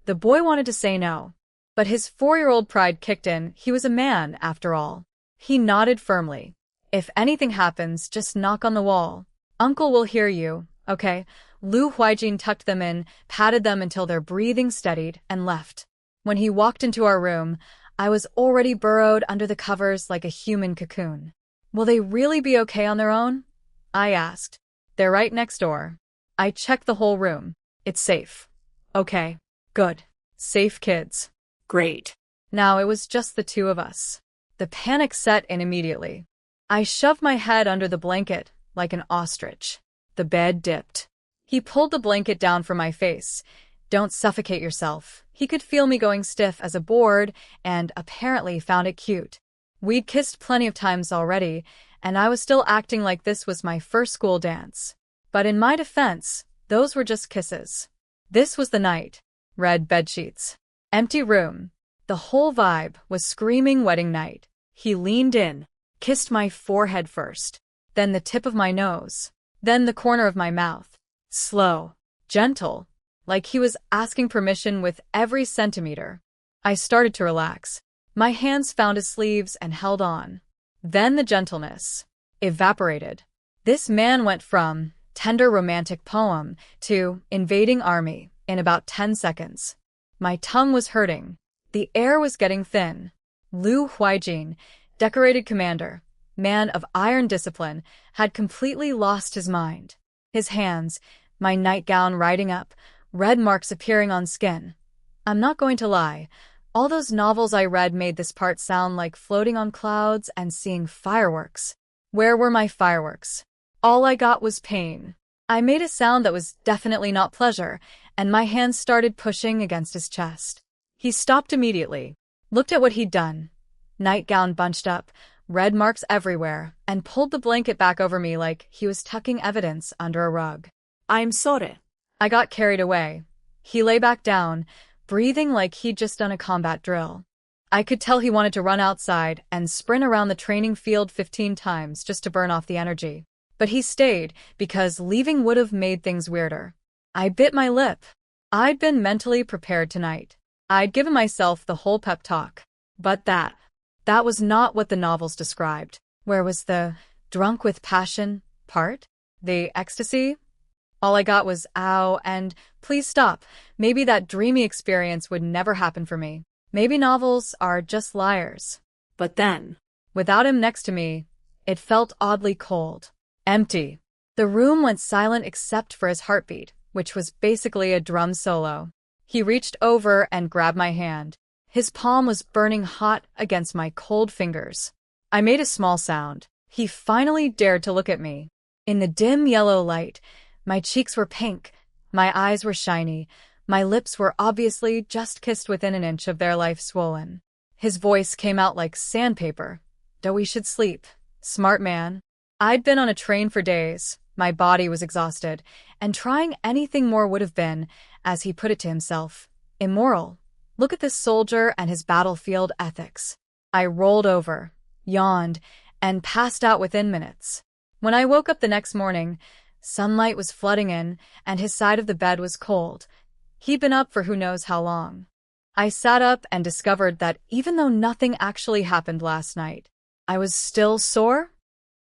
The boy wanted to say no. But his 4-year-old pride kicked in. He was a man, after all. He nodded firmly. "If anything happens, just knock on the wall. Uncle will hear you. Okay. Lu Huaijin tucked them in, patted them until their breathing steadied, and left. When he walked into our room, I was already burrowed under the covers like a human cocoon. Will they really be okay on their own? I asked. They're right next door. I checked the whole room. It's safe. Okay. Good. Safe kids. Great. Now it was just the two of us. The panic set in immediately. I shoved my head under the blanket like an ostrich. The bed dipped. He pulled the blanket down from my face. Don't suffocate yourself. He could feel me going stiff as a board and apparently found it cute. We'd kissed plenty of times already, and I was still acting like this was my first school dance. But in my defense, those were just kisses. This was the night. Red bedsheets. Empty room. The whole vibe was screaming wedding night. He leaned in, kissed my forehead first, then the tip of my nose, then the corner of my mouth. Slow, gentle, like he was asking permission with every centimeter. I started to relax. My hands found his sleeves and held on. Then the gentleness evaporated. This man went from tender romantic poem to invading army in about 10 seconds. My tongue was hurting. The air was getting thin. Lu Huaijin, decorated commander, man of iron discipline, had completely lost his mind. His hands, my nightgown riding up, red marks appearing on skin. I'm not going to lie. All those novels I read made this part sound like floating on clouds and seeing fireworks. Where were my fireworks? All I got was pain. I made a sound that was definitely not pleasure, and my hands started pushing against his chest. He stopped immediately, looked at what he'd done. Nightgown bunched up, red marks everywhere, and pulled the blanket back over me like he was tucking evidence under a rug. I'm sorry. I got carried away. He lay back down, breathing like he'd just done a combat drill. I could tell he wanted to run outside and sprint around the training field 15 times just to burn off the energy. But he stayed, because leaving would have made things weirder. I bit my lip. I'd been mentally prepared tonight. I'd given myself the whole pep talk. But that was not what the novels described. Where was the drunk with passion part? The ecstasy? All I got was ow and please stop. Maybe that dreamy experience would never happen for me. Maybe novels are just liars. But then, without him next to me, it felt oddly cold. Empty. The room went silent except for his heartbeat, which was basically a drum solo. He reached over and grabbed my hand. His palm was burning hot against my cold fingers. I made a small sound. He finally dared to look at me. In the dim yellow light, my cheeks were pink, my eyes were shiny, my lips were obviously just kissed within an inch of their life swollen. His voice came out like sandpaper. "Though we should sleep. Smart man." I'd been on a train for days. My body was exhausted, and trying anything more would have been, as he put it to himself, immoral. Look at this soldier and his battlefield ethics. I rolled over, yawned, and passed out within minutes. When I woke up the next morning, sunlight was flooding in, and his side of the bed was cold. He'd been up for who knows how long. I sat up and discovered that even though nothing actually happened last night, I was still sore.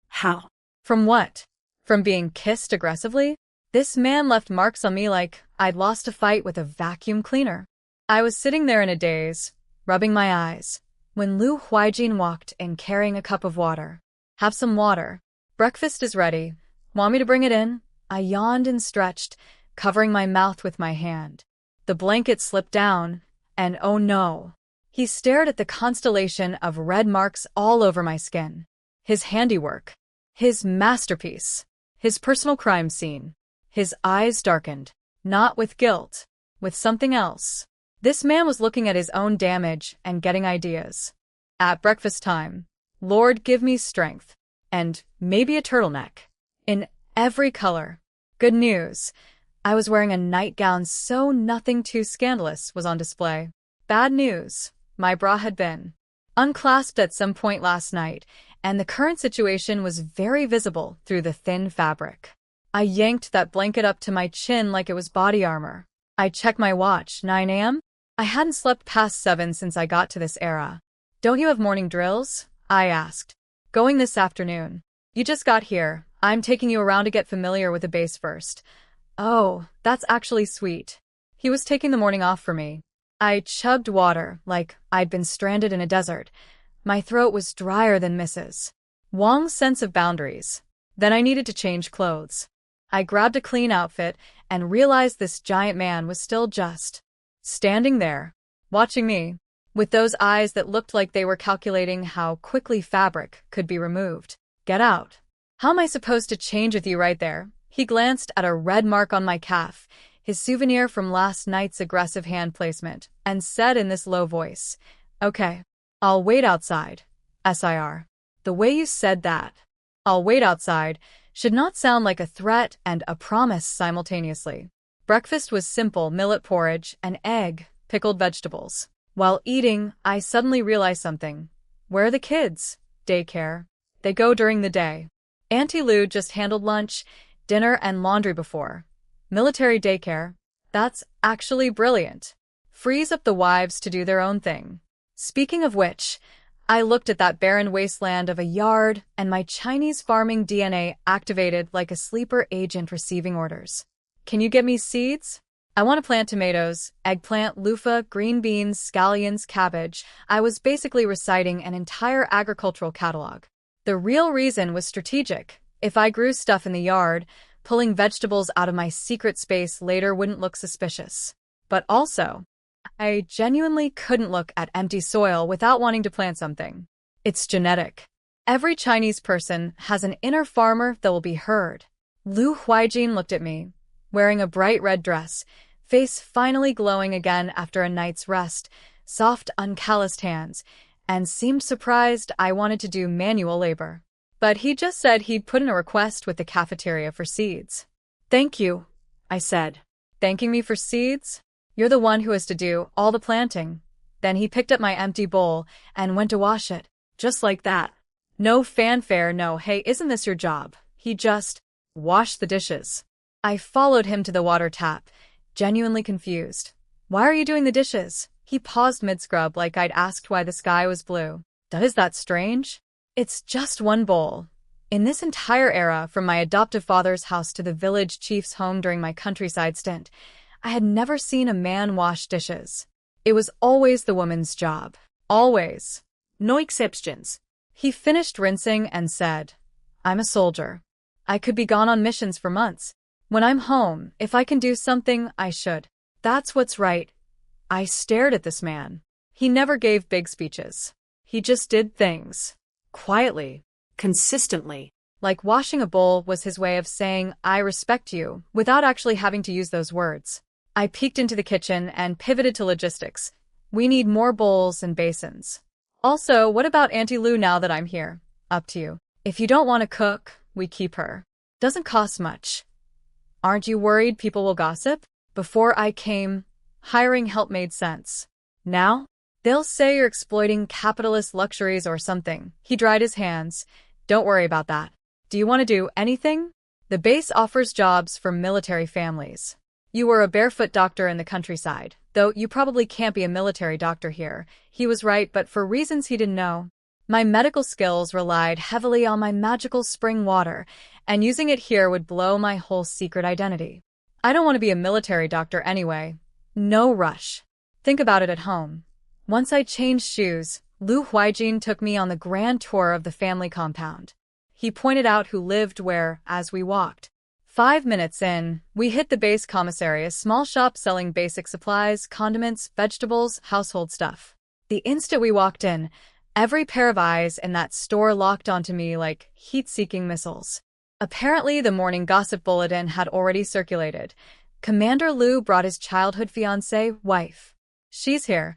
How? From what? From being kissed aggressively? This man left marks on me like I'd lost a fight with a vacuum cleaner. I was sitting there in a daze, rubbing my eyes, when Lu Huaijin walked in carrying a cup of water. "Have some water. Breakfast is ready. Want me to bring it in?" I yawned and stretched, covering my mouth with my hand. The blanket slipped down, and oh no. He stared at the constellation of red marks all over my skin. His handiwork. His masterpiece. His personal crime scene. His eyes darkened. Not with guilt. With something else. This man was looking at his own damage and getting ideas. At breakfast time, "Lord, give me strength. And maybe a turtleneck. In every color." Good news. I was wearing a nightgown so nothing too scandalous was on display. Bad news. My bra had been unclasped at some point last night, and the current situation was very visible through the thin fabric. I yanked that blanket up to my chin like it was body armor. I checked my watch. 9 a.m.? I hadn't slept past 7 since I got to this era. "Don't you have morning drills?" I asked. "Going this afternoon." "You just got here. I'm taking you around to get familiar with the base first. Oh, that's actually sweet. He was taking the morning off for me. I chugged water like I'd been stranded in a desert. My throat was drier than Mrs. Wang's sense of boundaries. Then I needed to change clothes. I grabbed a clean outfit and realized this giant man was still just standing there, watching me, with those eyes that looked like they were calculating how quickly fabric could be removed. Get out. How am I supposed to change with you right there? He glanced at a red mark on my calf, his souvenir from last night's aggressive hand placement, and said in this low voice, "Okay, I'll wait outside. SIR. The way you said that, I'll wait outside, should not sound like a threat and a promise simultaneously. Breakfast was simple millet porridge, an egg, pickled vegetables. While eating, I suddenly realized something. Where are the kids? Daycare. They go during the day. Auntie Lu just handled lunch, dinner, and laundry before. Military daycare. That's actually brilliant. Frees up the wives to do their own thing. Speaking of which, I looked at that barren wasteland of a yard, and my Chinese farming DNA activated like a sleeper agent receiving orders. Can you get me seeds? I want to plant tomatoes, eggplant, loofah, green beans, scallions, cabbage. I was basically reciting an entire agricultural catalog. The real reason was strategic. If I grew stuff in the yard, pulling vegetables out of my secret space later wouldn't look suspicious. But also, I genuinely couldn't look at empty soil without wanting to plant something. It's genetic. Every Chinese person has an inner farmer that will be heard. Lu Huaijin looked at me, wearing a bright red dress, face finally glowing again after a night's rest, soft, uncalloused hands, and seemed surprised I wanted to do manual labor. But he just said he'd put in a request with the cafeteria for seeds. Thank you, I said. Thanking me for seeds? You're the one who has to do all the planting. Then he picked up my empty bowl and went to wash it, just like that. No fanfare, no, hey, isn't this your job? He just washed the dishes. I followed him to the water tap, genuinely confused. Why are you doing the dishes? He paused mid-scrub like I'd asked why the sky was blue. Is that strange? It's just one bowl. In this entire era, from my adoptive father's house to the village chief's home during my countryside stint, I had never seen a man wash dishes. It was always the woman's job. Always. No exceptions. He finished rinsing and said, I'm a soldier. I could be gone on missions for months. When I'm home, if I can do something, I should. That's what's right. I stared at this man. He never gave big speeches. He just did things. Quietly. Consistently. Like washing a bowl was his way of saying, I respect you, without actually having to use those words. I peeked into the kitchen and pivoted to logistics. We need more bowls and basins. Also, what about Auntie Lu now that I'm here? Up to you. If you don't want to cook, we keep her. Doesn't cost much. Aren't you worried people will gossip? Before I came, hiring help made sense. Now? They'll say you're exploiting capitalist luxuries or something. He dried his hands. Don't worry about that. Do you want to do anything? The base offers jobs for military families. You were a barefoot doctor in the countryside, though you probably can't be a military doctor here. He was right, but for reasons he didn't know. My medical skills relied heavily on my magical spring water, and using it here would blow my whole secret identity. I don't want to be a military doctor anyway. No rush. Think about it at home. Once I changed shoes, Lu Huaijin took me on the grand tour of the family compound. He pointed out who lived where as we walked. 5 minutes in, we hit the base commissary, a small shop selling basic supplies, condiments, vegetables, household stuff. The instant we walked in, every pair of eyes in that store locked onto me like heat-seeking missiles. Apparently, the morning gossip bulletin had already circulated. Commander Lu brought his childhood fiancée, wife. She's here.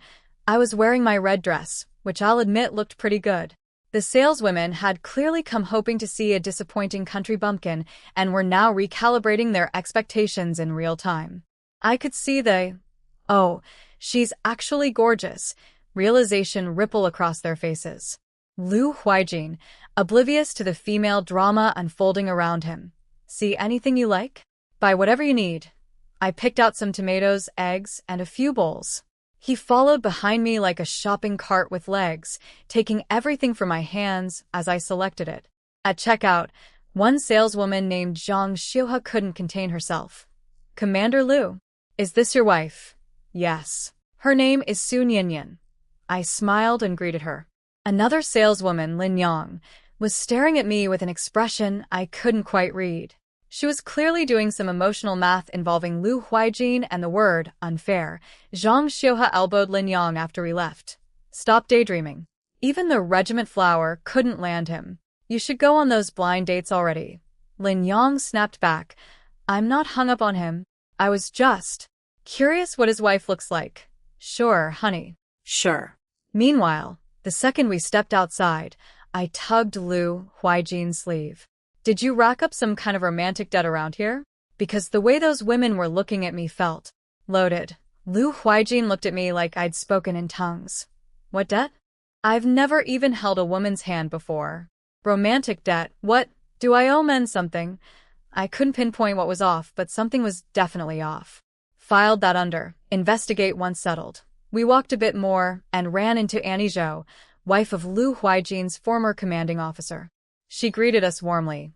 I was wearing my red dress, which I'll admit looked pretty good. The saleswomen had clearly come hoping to see a disappointing country bumpkin and were now recalibrating their expectations in real time. I could see oh, she's actually gorgeous, realization ripple across their faces. Lu Huaijin, oblivious to the female drama unfolding around him. See anything you like? Buy whatever you need. I picked out some tomatoes, eggs, and a few bowls. He followed behind me like a shopping cart with legs, taking everything from my hands as I selected it. At checkout, One saleswoman named Zhang Xiuha couldn't contain herself. Commander Lu, is this your wife? Yes. Her name is Su Nyanyan. I smiled and greeted her. Another saleswoman, Lin Yang, was staring at me with an expression I couldn't quite read. She was clearly doing some emotional math involving Lu Huaijin and the word unfair. Zhang Xiuha elbowed Lin Yang after we left. Stop daydreaming. Even the regiment flower couldn't land him. You should go on those blind dates already. Lin Yang snapped back. I'm not hung up on him. I was just curious what his wife looks like. Sure, honey. Sure. Meanwhile, the second we stepped outside, I tugged Lu Huaijin's sleeve. Did you rack up some kind of romantic debt around here? Because the way those women were looking at me felt loaded. Lu Huaijin looked at me like I'd spoken in tongues. What debt? I've never even held a woman's hand before. Romantic debt? What? Do I owe men something? I couldn't pinpoint what was off, but something was definitely off. Filed that under. Investigate once settled. We walked a bit more and ran into Annie Zhou, wife of Lu Huaijin's former commanding officer. She greeted us warmly.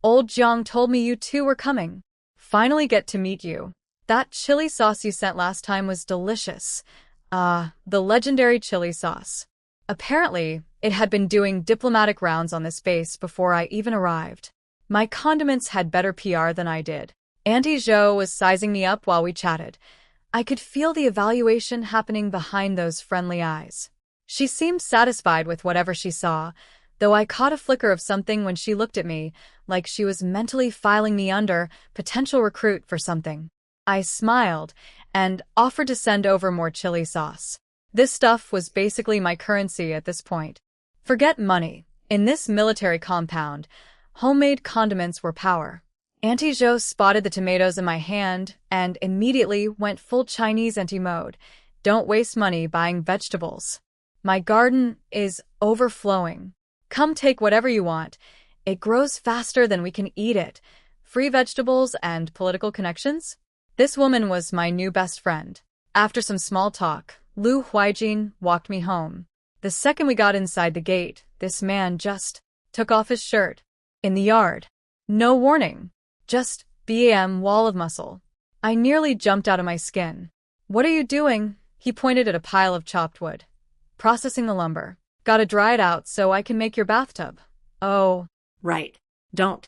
Old Jiang told me you two were coming. Finally get to meet you. That chili sauce you sent last time was delicious. The legendary chili sauce. Apparently, it had been doing diplomatic rounds on this base before I even arrived. My condiments had better PR than I did. Auntie Zhou was sizing me up while we chatted. I could feel the evaluation happening behind those friendly eyes. She seemed satisfied with whatever she saw, though I caught a flicker of something when she looked at me, like she was mentally filing me under potential recruit for something. I smiled and offered to send over more chili sauce. This stuff was basically my currency at this point. Forget money. In this military compound, homemade condiments were power. Auntie Zhou spotted the tomatoes in my hand and immediately went full Chinese auntie mode. Don't waste money buying vegetables. My garden is overflowing. Come take whatever you want. It grows faster than we can eat it. Free vegetables and political connections? This woman was my new best friend. After some small talk, Lu Huaijin walked me home. The second we got inside the gate, this man just took off his shirt. In the yard. No warning. Just BAM wall of muscle. I nearly jumped out of my skin. What are you doing? He pointed at a pile of chopped wood. Processing the lumber. Gotta dry it out so I can make your bathtub. Oh. Right. Don't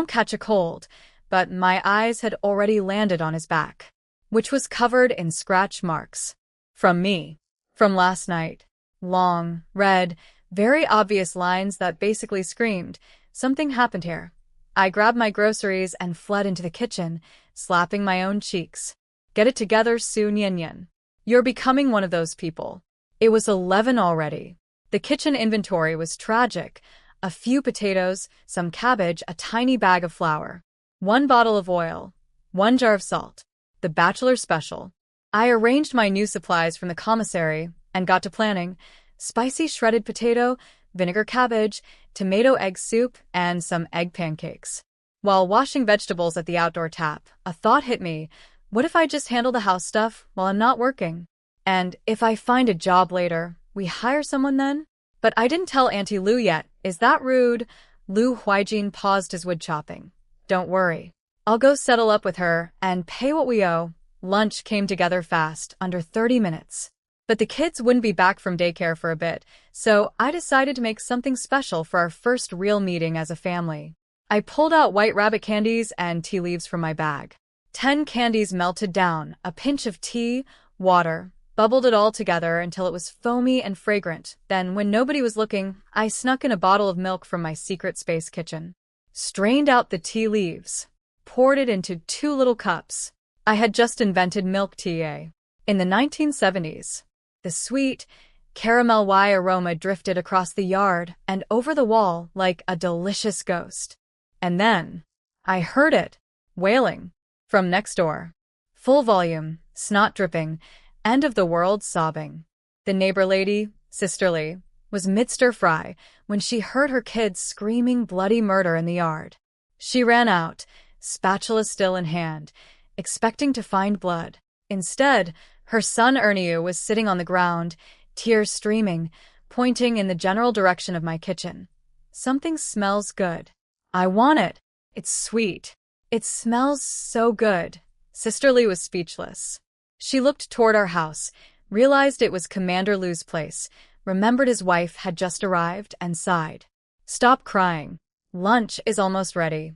catch a cold. But my eyes had already landed on his back, which was covered in scratch marks. From me. From last night. Long, red, very obvious lines that basically screamed, something happened here. I grabbed my groceries and fled into the kitchen, slapping my own cheeks. Get it together, Su Nyanyan. You're becoming one of those people. It was 11 already. The kitchen inventory was tragic. A few potatoes, some cabbage, a tiny bag of flour. 1 bottle of oil. 1 jar of salt. The bachelor special. I arranged my new supplies from the commissary and got to planning. Spicy shredded potato, vinegar cabbage, tomato egg soup, and some egg pancakes. While washing vegetables at the outdoor tap, a thought hit me. What if I just handle the house stuff while I'm not working? And if I find a job later, we hire someone then? But I didn't tell Auntie Lu yet. Is that rude? Lu Huaijin paused his wood chopping. Don't worry. I'll go settle up with her and pay what we owe. Lunch came together fast, under 30 minutes. But the kids wouldn't be back from daycare for a bit, so I decided to make something special for our first real meeting as a family. I pulled out white rabbit candies and tea leaves from my bag. 10 candies melted down, a pinch of tea, water, bubbled it all together until it was foamy and fragrant. Then, when nobody was looking, I snuck in a bottle of milk from my secret space kitchen. Strained out the tea leaves. Poured it into 2 little cups. I had just invented milk tea. In the 1970s. The sweet, caramel-y aroma drifted across the yard and over the wall like a delicious ghost. And then, I heard it, wailing, from next door. Full volume, snot dripping, end of the world sobbing. The neighbor lady, sisterly, was mid-stir-fry when she heard her kids screaming bloody murder in the yard. She ran out, spatula still in hand, expecting to find blood. Instead, her son Qiuqiu was sitting on the ground, tears streaming, pointing in the general direction of my kitchen. Something smells good. I want it. It's sweet. It smells so good. Sister Lee was speechless. She looked toward our house, realized it was Commander Lu's place, remembered his wife had just arrived, and sighed. Stop crying. Lunch is almost ready.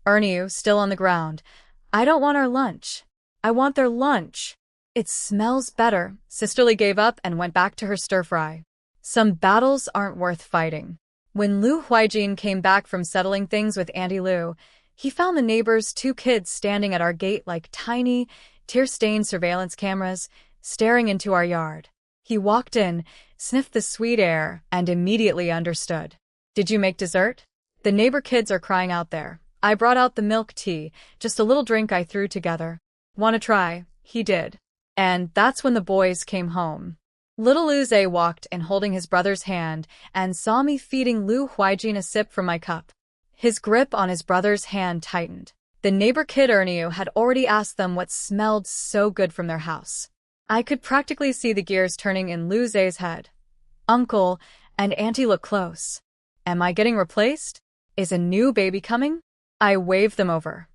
Qiuqiu, still on the ground. I don't want our lunch. I want their lunch. It smells better. Sister Lee gave up and went back to her stir-fry. Some battles aren't worth fighting. When Lu Huaijin came back from settling things with Auntie Lu, he found the neighbor's 2 kids standing at our gate like tiny, tear-stained surveillance cameras, staring into our yard. He walked in, sniffed the sweet air, and immediately understood. Did you make dessert? The neighbor kids are crying out there. I brought out the milk tea, just a little drink I threw together. Want to try? He did. And that's when the boys came home. Little Lu walked in holding his brother's hand and saw me feeding Lu Huaijin a sip from my cup. His grip on his brother's hand tightened. The neighbor kid Qiuqiu had already asked them what smelled so good from their house. I could practically see the gears turning in Lu's head. Uncle and Auntie look close. Am I getting replaced? Is a new baby coming? I waved them over.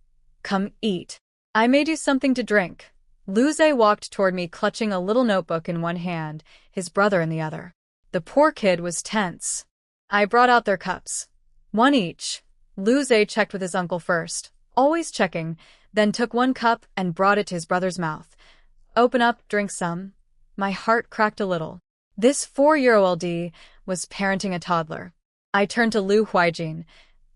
Come eat. I made you something to drink. Lu walked toward me clutching a little notebook in one hand, his brother in the other. The poor kid was tense. I brought out their cups. 1 each. Lu checked with his uncle first, always checking, then took 1 cup and brought it to his brother's mouth. Open up, drink some. My heart cracked a little. This 4-year-old was parenting a toddler. I turned to Lu Huaijin.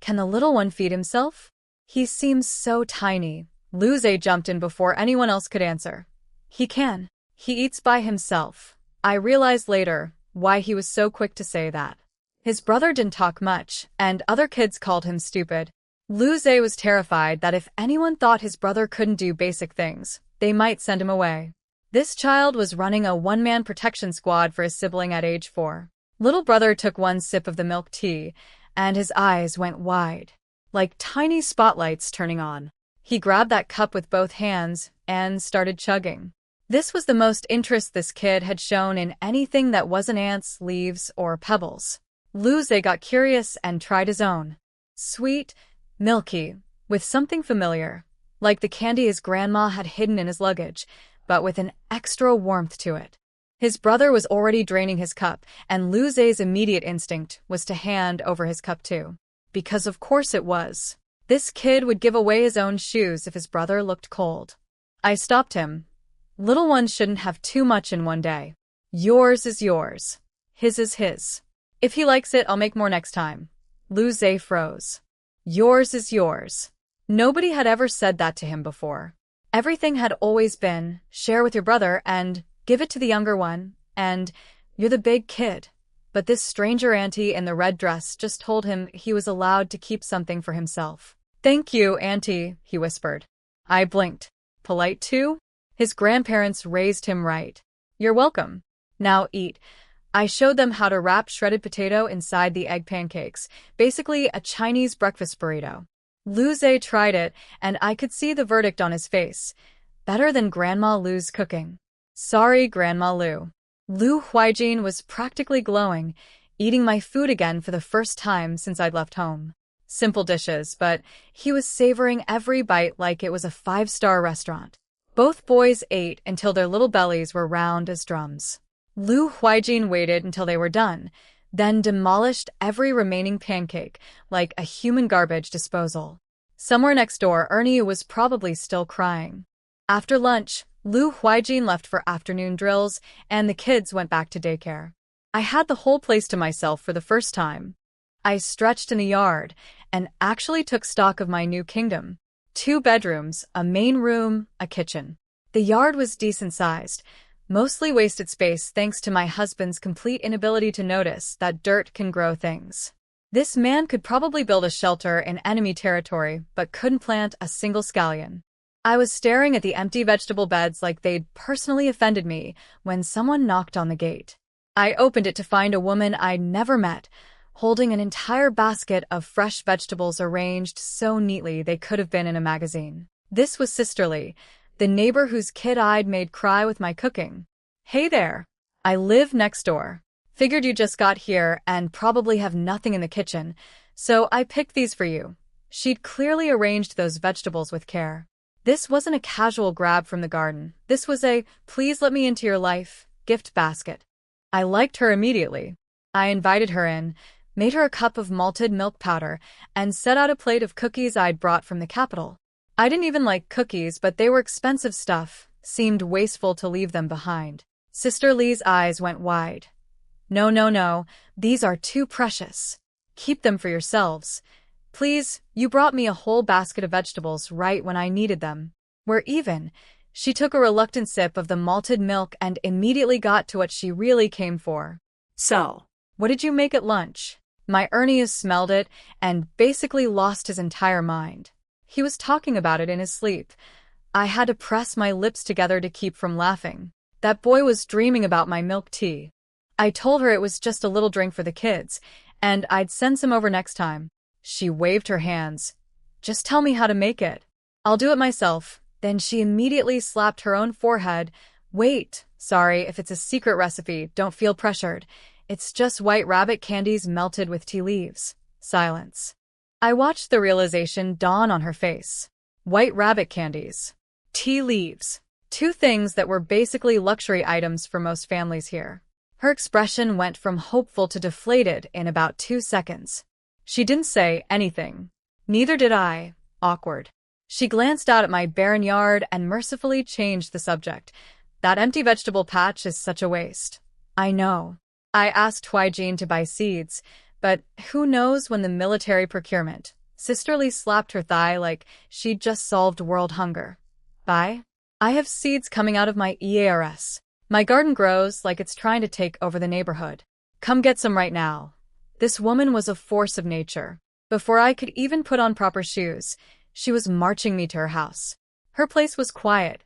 Can the little one feed himself? He seems so tiny. Lu jumped in before anyone else could answer. He can. He eats by himself. I realized later why he was so quick to say that. His brother didn't talk much, and other kids called him stupid. Lu was terrified that if anyone thought his brother couldn't do basic things, they might send him away. This child was running a one-man protection squad for his sibling at age 4. Little brother took 1 sip of the milk tea, and his eyes went wide, like tiny spotlights turning on. He grabbed that cup with both hands and started chugging. This was the most interest this kid had shown in anything that wasn't ants, leaves, or pebbles. Lu got curious and tried his own. Sweet, milky, with something familiar, like the candy his grandma had hidden in his luggage, but with an extra warmth to it. His brother was already draining his cup, and Lu's immediate instinct was to hand over his cup too. Because of course it was. This kid would give away his own shoes if his brother looked cold. I stopped him. Little ones shouldn't have too much in one day. Yours is yours. His is his. If he likes it, I'll make more next time. Lu froze. Yours is yours. Nobody had ever said that to him before. Everything had always been, share with your brother and give it to the younger one, and you're the big kid. But this stranger auntie in the red dress just told him he was allowed to keep something for himself. Thank you, auntie, he whispered. I blinked. Polite too? His grandparents raised him right. You're welcome. Now eat. I showed them how to wrap shredded potato inside the egg pancakes, basically a Chinese breakfast burrito. Lu tried it, and I could see the verdict on his face. Better than Grandma Lu's cooking. Sorry, Grandma Lu. Lu Huaijin was practically glowing, eating my food again for the first time since I'd left home. Simple dishes, but he was savoring every bite like it was a 5-star restaurant. Both boys ate until their little bellies were round as drums. Lu Huaijin waited until they were done, then demolished every remaining pancake like a human garbage disposal. Somewhere next door, Qiuqiu was probably still crying. After lunch, Lu Huaijin left for afternoon drills, and the kids went back to daycare. I had the whole place to myself for the first time. I stretched in the yard and actually took stock of my new kingdom. 2 bedrooms, a main room, a kitchen. The yard was decent-sized, mostly wasted space thanks to my husband's complete inability to notice that dirt can grow things. This man could probably build a shelter in enemy territory, but couldn't plant a single scallion. I was staring at the empty vegetable beds like they'd personally offended me when someone knocked on the gate. I opened it to find a woman I'd never met, holding an entire basket of fresh vegetables arranged so neatly they could have been in a magazine. This was Sister Lee, the neighbor whose kid I'd made cry with my cooking. Hey there. I live next door. Figured you just got here and probably have nothing in the kitchen, so I picked these for you. She'd clearly arranged those vegetables with care. This wasn't a casual grab from the garden. This was a, please let me into your life, gift basket. I liked her immediately. I invited her in, made her a cup of malted milk powder, and set out a plate of cookies I'd brought from the capital. I didn't even like cookies, but they were expensive stuff. Seemed wasteful to leave them behind. Sister Lee's eyes went wide. No, no, no, these are too precious. Keep them for yourselves. Please, you brought me a whole basket of vegetables right when I needed them. We're even. She took a reluctant sip of the malted milk and immediately got to what she really came for. So, What did you make at lunch? My Ernie smelled it and basically lost his entire mind. He was talking about it in his sleep. I had to press my lips together to keep from laughing. That boy was dreaming about my milk tea. I told her it was just a little drink for the kids, and I'd send some over next time. She waved her hands. Just tell me how to make it. I'll do it myself. Then she immediately slapped her own forehead. Wait, sorry, if it's a secret recipe, don't feel pressured. It's just white rabbit candies melted with tea leaves. Silence. I watched the realization dawn on her face. White rabbit candies. Tea leaves. Two things that were basically luxury items for most families here. Her expression went from hopeful to deflated in about 2 seconds. She didn't say anything. Neither did I. Awkward. She glanced out at my barren yard and mercifully changed the subject. That empty vegetable patch is such a waste. I know. I asked Huaijin to buy seeds, but who knows when the military procurement. Sister Lee slapped her thigh like she'd just solved world hunger. Buy? I have seeds coming out of my EARS. My garden grows like it's trying to take over the neighborhood. Come get some right now. This woman was a force of nature. Before I could even put on proper shoes, she was marching me to her house. Her place was quiet.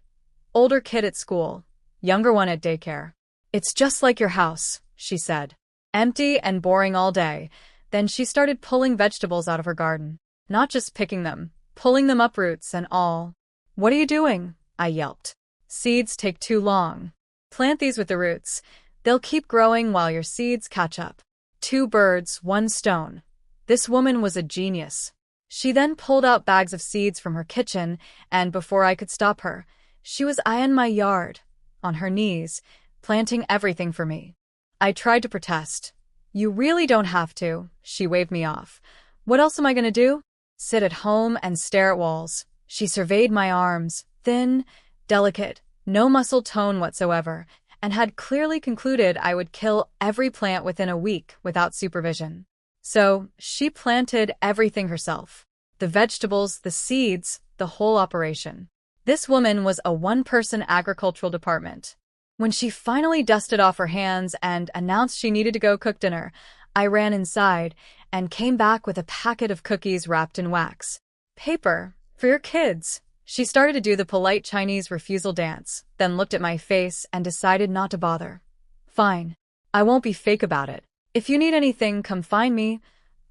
Older kid at school, younger one at daycare. It's just like your house, she said. Empty and boring all day. Then she started pulling vegetables out of her garden. Not just picking them, pulling them up roots and all. What are you doing? I yelped. Seeds take too long. Plant these with the roots. They'll keep growing while your seeds catch up. 2 birds, 1 stone. This woman was a genius. She then pulled out bags of seeds from her kitchen, and before I could stop her, she was eyeing my yard, on her knees, planting everything for me. I tried to protest. You really don't have to, she waved me off. What else am I going to do? Sit at home and stare at walls. She surveyed my arms, thin, delicate, no muscle tone whatsoever, and had clearly concluded I would kill every plant within a week without supervision. So, she planted everything herself. The vegetables, the seeds, the whole operation. This woman was a one-person agricultural department. When she finally dusted off her hands and announced she needed to go cook dinner, I ran inside and came back with a packet of cookies wrapped in wax. Paper, for your kids. She started to do the polite Chinese refusal dance, then looked at my face and decided not to bother. Fine. I won't be fake about it. If you need anything, come find me.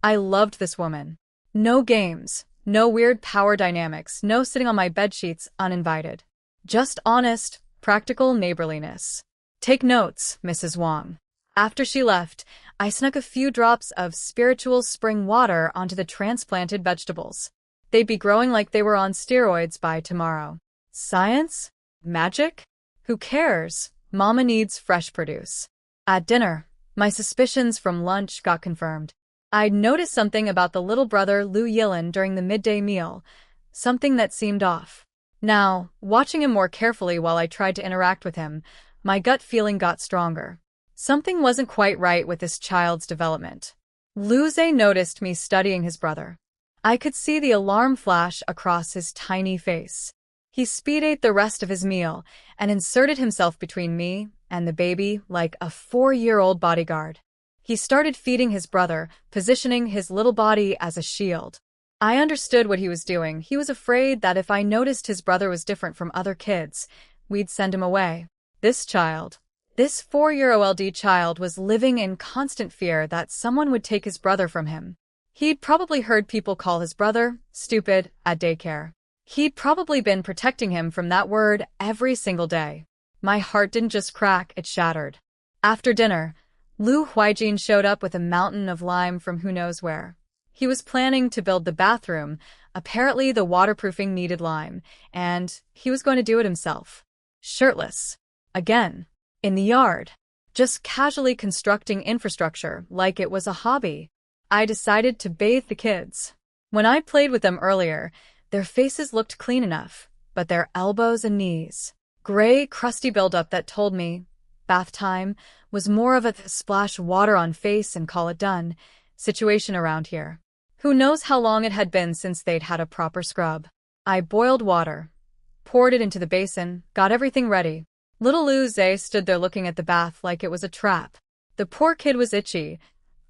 I loved this woman. No games, no weird power dynamics, no sitting on my bedsheets uninvited. Just honest, practical neighborliness. Take notes, Mrs. Wang. After she left, I snuck a few drops of spiritual spring water onto the transplanted vegetables. They'd be growing like they were on steroids by tomorrow. Science? Magic? Who cares? Mama needs fresh produce. At dinner, my suspicions from lunch got confirmed. I'd noticed something about the little brother Lu Huaijin during the midday meal, something that seemed off. Now, watching him more carefully while I tried to interact with him, my gut feeling got stronger. Something wasn't quite right with this child's development. Lu Huaijin noticed me studying his brother. I could see the alarm flash across his tiny face. He speed-ate the rest of his meal and inserted himself between me and the baby like a 4-year-old bodyguard. He started feeding his brother, positioning his little body as a shield. I understood what he was doing. He was afraid that if I noticed his brother was different from other kids, we'd send him away. This 4-year-old child was living in constant fear that someone would take his brother from him. He'd probably heard people call his brother stupid at daycare. He'd probably been protecting him from that word every single day. My heart didn't just crack, it shattered. After dinner, Lu Huaijin showed up with a mountain of lime from who knows where. He was planning to build the bathroom. Apparently the waterproofing needed lime, and he was going to do it himself. Shirtless. Again. In the yard. Just casually constructing infrastructure like it was a hobby. I decided to bathe the kids. When I played with them earlier, their faces looked clean enough, but their elbows and knees. Gray, crusty buildup that told me bath time was more of a splash water on face and call it done situation around here. Who knows how long it had been since they'd had a proper scrub. I boiled water, poured it into the basin, got everything ready. Little Lu Zhe stood there looking at the bath like it was a trap. The poor kid was itchy.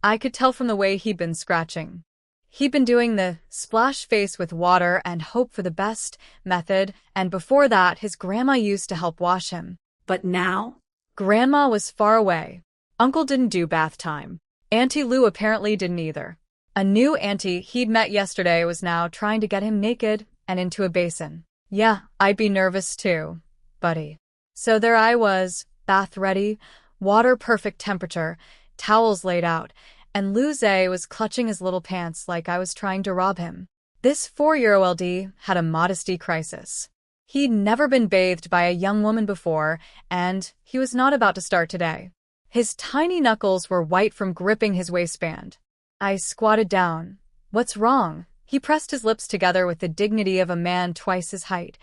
I could tell from the way he'd been scratching. He'd been doing the splash face with water and hope for the best method, and before that his grandma used to help wash him. But now? Grandma was far away. Uncle didn't do bath time. Auntie Lu apparently didn't either. A new auntie he'd met yesterday was now trying to get him naked and into a basin. Yeah, I'd be nervous too, buddy. So there I was, bath ready, water perfect temperature, towels laid out, and Lu Zhe was clutching his little pants like I was trying to rob him. This 4-year-old had a modesty crisis. He'd never been bathed by a young woman before, and he was not about to start today. His tiny knuckles were white from gripping his waistband. I squatted down. What's wrong? He pressed his lips together with the dignity of a man twice his height.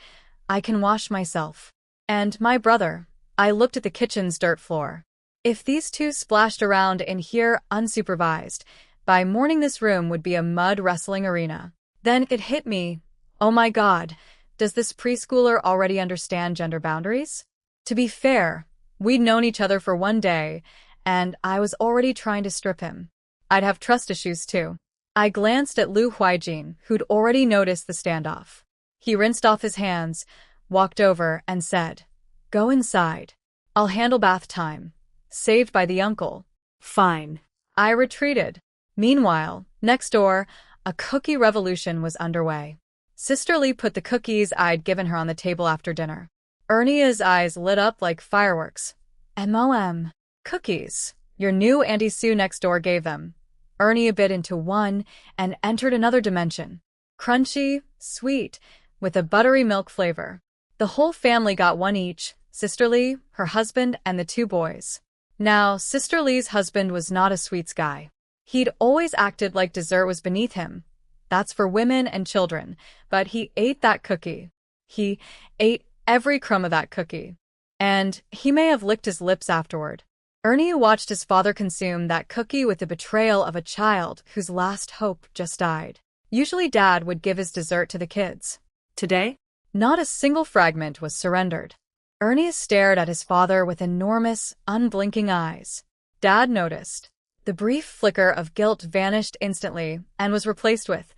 I can wash myself. And my brother. I looked at the kitchen's dirt floor. If these two splashed around in here unsupervised, by morning this room would be a mud wrestling arena. Then it hit me. Oh my God, does this preschooler already understand gender boundaries? To be fair, we'd known each other for 1 day, and I was already trying to strip him. I'd have trust issues too. I glanced at Lu Huaijin, who'd already noticed the standoff. He rinsed off his hands, walked over, and said, "Go inside. I'll handle bath time." Saved by the uncle. Fine. I retreated. Meanwhile, next door, a cookie revolution was underway. Sister Lee put the cookies I'd given her on the table after dinner. Ernia's eyes lit up like fireworks. "MOM. Cookies. Your new Auntie Sue next door gave them." Ernia bit into one and entered another dimension. Crunchy, sweet, with a buttery milk flavor. The whole family got one each, Sister Lee, her husband, and the 2 boys. Now, Sister Lee's husband was not a sweets guy. He'd always acted like dessert was beneath him. That's for women and children, but he ate that cookie. He ate every crumb of that cookie. And he may have licked his lips afterward. Ernie watched his father consume that cookie with the betrayal of a child whose last hope just died. Usually Dad would give his dessert to the kids. Today, not a single fragment was surrendered. Ernie stared at his father with enormous, unblinking eyes. Dad noticed. The brief flicker of guilt vanished instantly and was replaced with,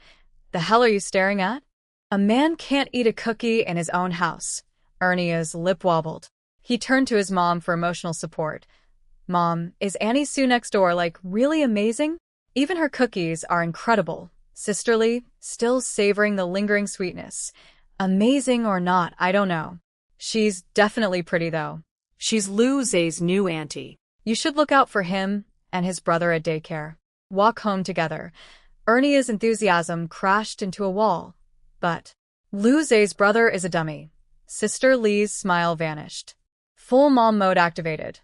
"The hell are you staring at?" A man can't eat a cookie in his own house. Ernie's lip wobbled. He turned to his mom for emotional support. "Mom, is Auntie Sue next door, like, really amazing? Even her cookies are incredible." Sister Lee, still savoring the lingering sweetness. "Amazing or not, I don't know. She's definitely pretty, though." She's Lu Zhe's new auntie. "You should look out for him and his brother at daycare. Walk home together." Ernia's enthusiasm crashed into a wall. "But Lu Zhe's brother is a dummy." Sister Lee's smile vanished. Full mom mode activated.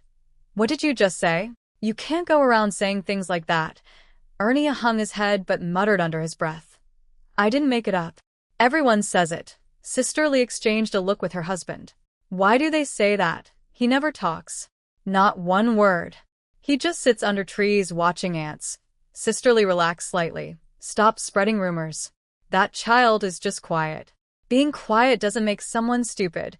"What did you just say? You can't go around saying things like that." Ernia hung his head but muttered under his breath. "I didn't make it up. Everyone says it." Sister Lee exchanged a look with her husband. "Why do they say that? He never talks. Not one word. He just sits under trees watching ants." Sister Lee relaxed slightly. "Stop spreading rumors. That child is just quiet." "Being quiet doesn't make someone stupid."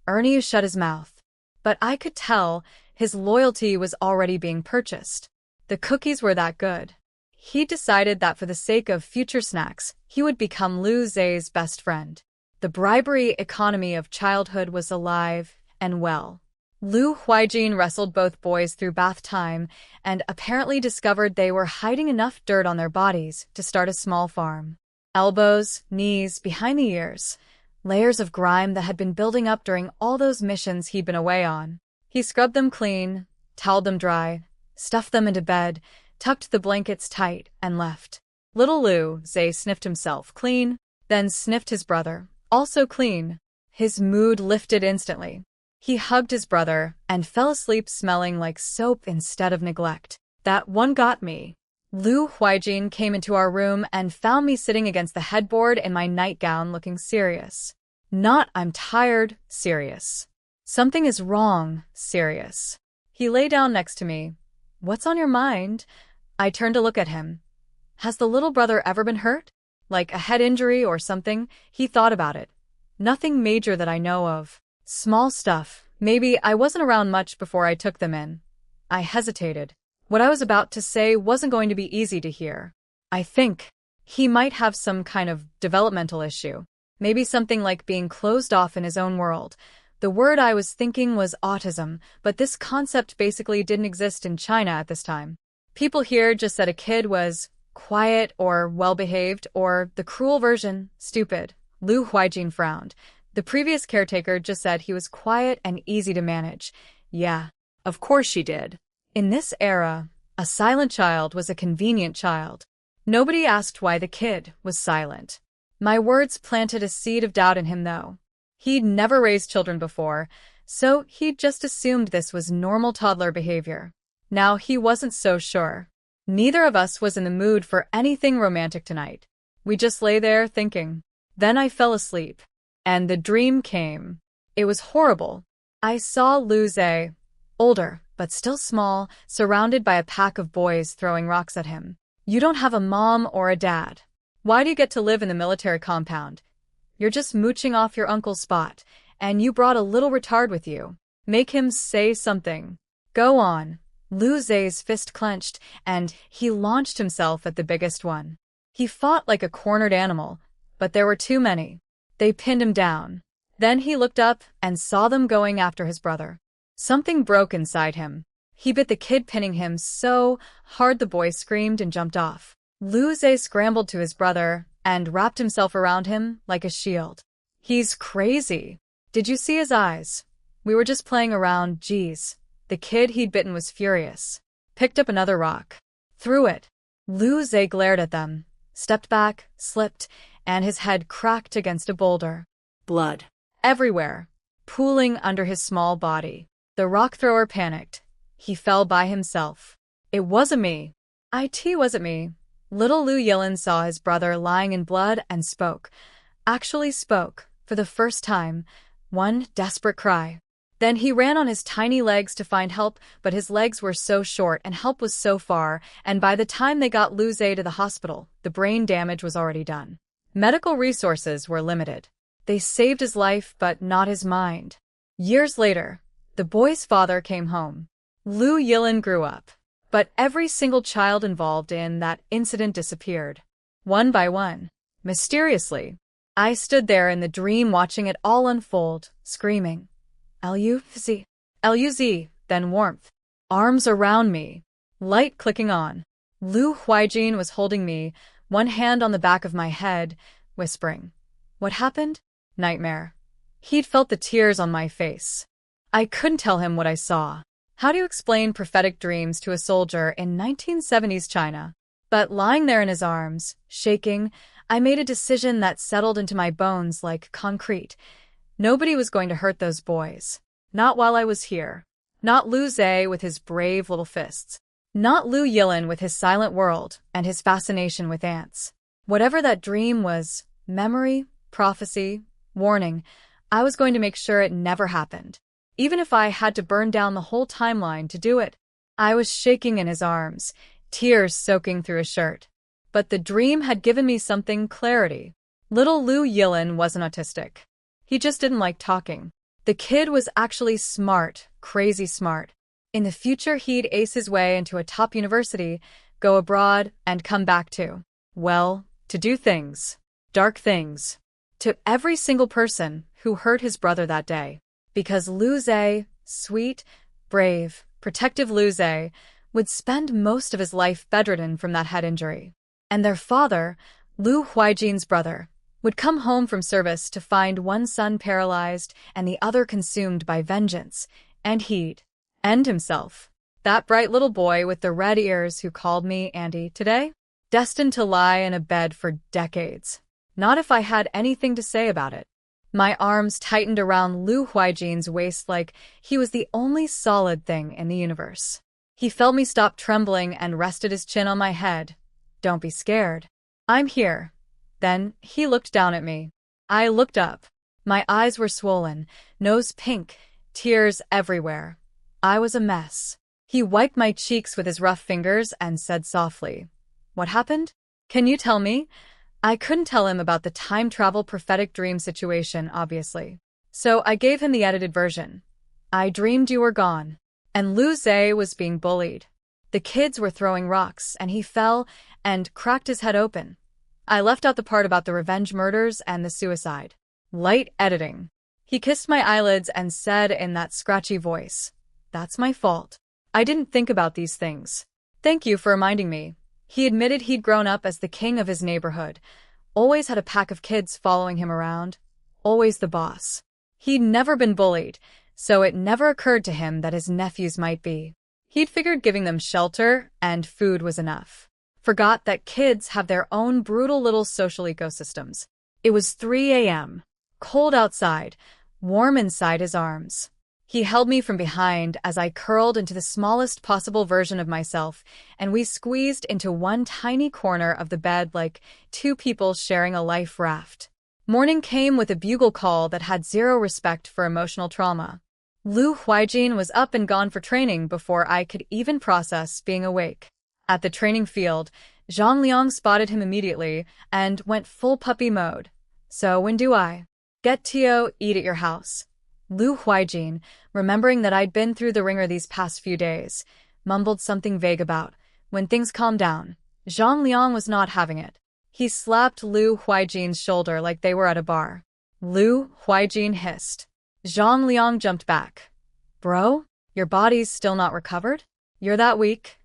Ernie shut his mouth. But I could tell his loyalty was already being purchased. The cookies were that good. He decided that for the sake of future snacks, he would become Lu Zhe's best friend. The bribery economy of childhood was alive and well. Lu Huaijin wrestled both boys through bath time and apparently discovered they were hiding enough dirt on their bodies to start a small farm. Elbows, knees, behind the ears. Layers of grime that had been building up during all those missions he'd been away on. He scrubbed them clean, toweled them dry, stuffed them into bed, tucked the blankets tight, and left. Little Lu Zay sniffed himself clean, then sniffed his brother, also clean. His mood lifted instantly. He hugged his brother and fell asleep smelling like soap instead of neglect. That one got me. Lu Huaijin came into our room and found me sitting against the headboard in my nightgown looking serious. Not "I'm tired" serious. Something is wrong serious. He lay down next to me. What's on your mind? I turned to look at him. Has the little brother ever been hurt? Like a head injury or something? He thought about it. Nothing major that I know of. Small stuff. Maybe I wasn't around much before I took them in. I hesitated. What I was about to say wasn't going to be easy to hear. I think he might have some kind of developmental issue. Maybe something like being closed off in his own world. The word I was thinking was autism, but this concept basically didn't exist in China at this time. People here just said a kid was quiet or well-behaved or the cruel version, stupid. Lu Huaijin frowned. The previous caretaker just said he was quiet and easy to manage. Yeah, Of course she did. in this era, a silent child was a convenient child. Nobody asked why the kid was silent. My words planted a seed of doubt in him though. He'd never raised children before, so he'd just assumed this was normal toddler behavior. Now he wasn't so sure. Neither of us was in the mood for anything romantic tonight. We just lay there thinking. Then I fell asleep. And the dream came. It was horrible. I saw Lu Zay, older, but still small, surrounded by a pack of boys throwing rocks at him. You don't have a mom or a dad. Why do you get to live in the military compound? You're just mooching off your uncle's spot, and you brought a little retard with you. Make him say something. Go on. Lu Zay's fist clenched, and he launched himself at the biggest one. He fought like a cornered animal, but there were too many. They pinned him down. Then he looked up and saw them going after his brother. Something broke inside him. He bit the kid pinning him so hard the boy screamed and jumped off. Lu Zay scrambled to his brother and wrapped himself around him like a shield. He's crazy. Did you see his eyes? We were just playing around, geez. The kid he'd bitten was furious. Picked up another rock. Threw it. Lu Zay glared at them, stepped back, slipped, and his head cracked against a boulder. Blood. Everywhere, pooling under his small body. The rock thrower panicked. He fell by himself. It wasn't me. It wasn't me. Little Lu Yilin saw his brother lying in blood and spoke. Actually spoke, for the first time, one desperate cry. Then he ran on his tiny legs to find help, but his legs were so short and help was so far, and by the time they got Lu Zay to the hospital, the brain damage was already done. Medical resources were limited. They saved his life, but not his mind. Years later, the boy's father came home. Lu Yilin grew up, but every single child involved in that incident disappeared. One by one. Mysteriously. I stood there in the dream watching it all unfold, screaming. Luz. Luz, then warmth. Arms around me. Light clicking on. Lu Huaijin was holding me, one hand on the back of my head, whispering. What happened? Nightmare. He'd felt the tears on my face. I couldn't tell him what I saw. How do you explain prophetic dreams to a soldier in 1970s China? But lying there in his arms, shaking, I made a decision that settled into my bones like concrete. Nobody was going to hurt those boys. Not while I was here. Not Lu Zay with his brave little fists. Not Lu Yilin with his silent world and his fascination with ants. Whatever that dream was, memory, prophecy, warning, I was going to make sure it never happened. Even if I had to burn down the whole timeline to do it. I was shaking in his arms, tears soaking through his shirt. But the dream had given me something clarity. Little Lu Yilin wasn't autistic. He just didn't like talking. The kid was actually smart, crazy smart. In the future he'd ace his way into a top university, go abroad, and come back to, well, to do things. Dark things. To every single person who hurt his brother that day. Because Lu Zay, sweet, brave, protective Lu Zay, would spend most of his life bedridden from that head injury. And their father, Lu Huaijin's brother, would come home from service to find one son paralyzed and the other consumed by vengeance, and he'd end himself. That bright little boy with the red ears who called me Auntie today? destined to lie in a bed for decades. Not if I had anything to say about it. My arms tightened around Lu Huaijin's waist like he was the only solid thing in the universe. He felt me stop trembling and rested his chin on my head. Don't be scared. I'm here. Then he looked down at me. I looked up. My eyes were swollen, nose pink, tears everywhere. I was a mess. He wiped my cheeks with his rough fingers and said softly, "What happened? Can you tell me?" I couldn't tell him about the time travel prophetic dream situation, obviously. So I gave him the edited version. I dreamed you were gone, and Lu Zhe was being bullied. The kids were throwing rocks, and he fell and cracked his head open. I left out the part about the revenge murders and the suicide. Light editing. He kissed my eyelids and said in that scratchy voice, "That's my fault. I didn't think about these things. Thank you for reminding me." He admitted he'd grown up as the king of his neighborhood, always had a pack of kids following him around, always the boss. He'd never been bullied, so it never occurred to him that his nephews might be. He'd figured giving them shelter and food was enough. Forgot that kids have their own brutal little social ecosystems. It was 3 a.m. Cold outside, warm inside his arms. He held me from behind as I curled into the smallest possible version of myself, and we squeezed into one tiny corner of the bed like two people sharing a life raft. Morning came with a bugle call that had zero respect for emotional trauma. Lu Huaijin was up and gone for training before I could even process being awake. At the training field, Zhang Liang spotted him immediately and went full puppy mode. "So when do I get to eat at your house?" Lu Huaijin, remembering that I'd been through the ringer these past few days, mumbled something vague about when things calmed down. Zhang Liang was not having it. He slapped Lu Huaijin's shoulder like they were at a bar. Lu Huaijin hissed. Zhang Liang jumped back. "Bro, your body's still not recovered? You're that weak?"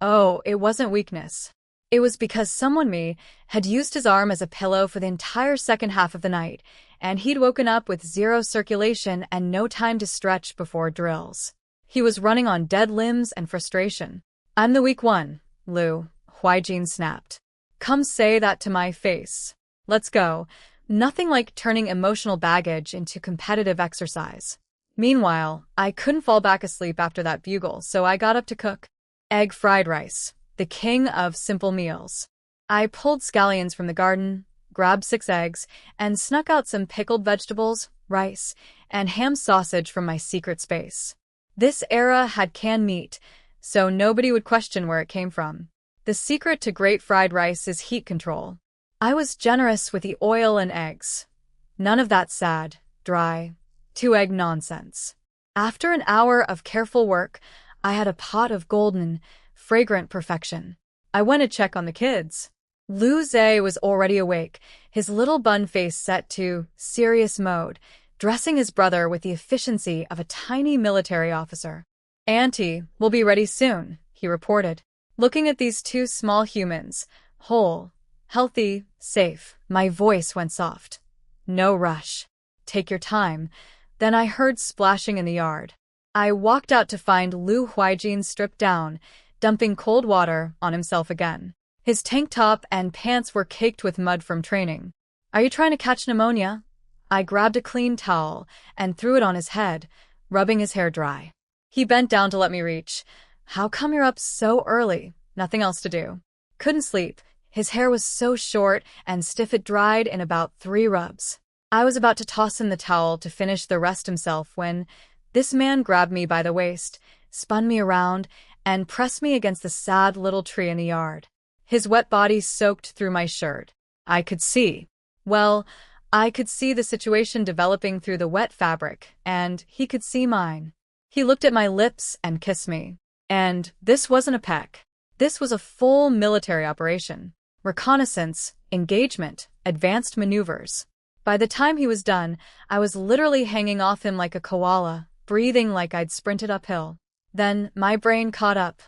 Oh, it wasn't weakness. It was because someone had used his arm as a pillow for the entire second half of the night, and he'd woken up with zero circulation and no time to stretch before drills. He was running on dead limbs and frustration. "I'm the weak one," Lu Huaijin snapped. "Come say that to my face. Let's go." Nothing like turning emotional baggage into competitive exercise. Meanwhile, I couldn't fall back asleep after that bugle, so I got up to cook egg fried rice, the king of simple meals. I pulled scallions from the garden, grabbed 6 eggs, and snuck out some pickled vegetables, rice, and ham sausage from my secret space. This era had canned meat, so nobody would question where it came from. The secret to great fried rice is heat control. I was generous with the oil and eggs. None of that sad, dry, 2-egg nonsense. After an hour of careful work, I had a pot of golden, fragrant perfection. I went to check on the kids. Lu Zhe was already awake, his little bun face set to serious mode, dressing his brother with the efficiency of a tiny military officer. "Auntie, we'll be ready soon," he reported. Looking at these two small humans, whole, healthy, safe, my voice went soft. "No rush. Take your time." Then I heard splashing in the yard. I walked out to find Lu Huaijin stripped down, dumping cold water on himself again. His tank top and pants were caked with mud from training. "Are you trying to catch pneumonia?" I grabbed a clean towel and threw it on his head, rubbing his hair dry. He bent down to let me reach. "How come you're up so early? Nothing else to do?" Couldn't sleep. His hair was so short and stiff it dried in about 3 rubs. I was about to toss him the towel to finish the rest himself when this man grabbed me by the waist, spun me around, and pressed me against the sad little tree in the yard. His wet body soaked through my shirt. I could see the situation developing through the wet fabric, and he could see mine. He looked at my lips and kissed me. And this wasn't a peck. This was a full military operation. Reconnaissance, engagement, advanced maneuvers. By the time he was done, I was literally hanging off him like a koala, breathing like I'd sprinted uphill. Then my brain caught up.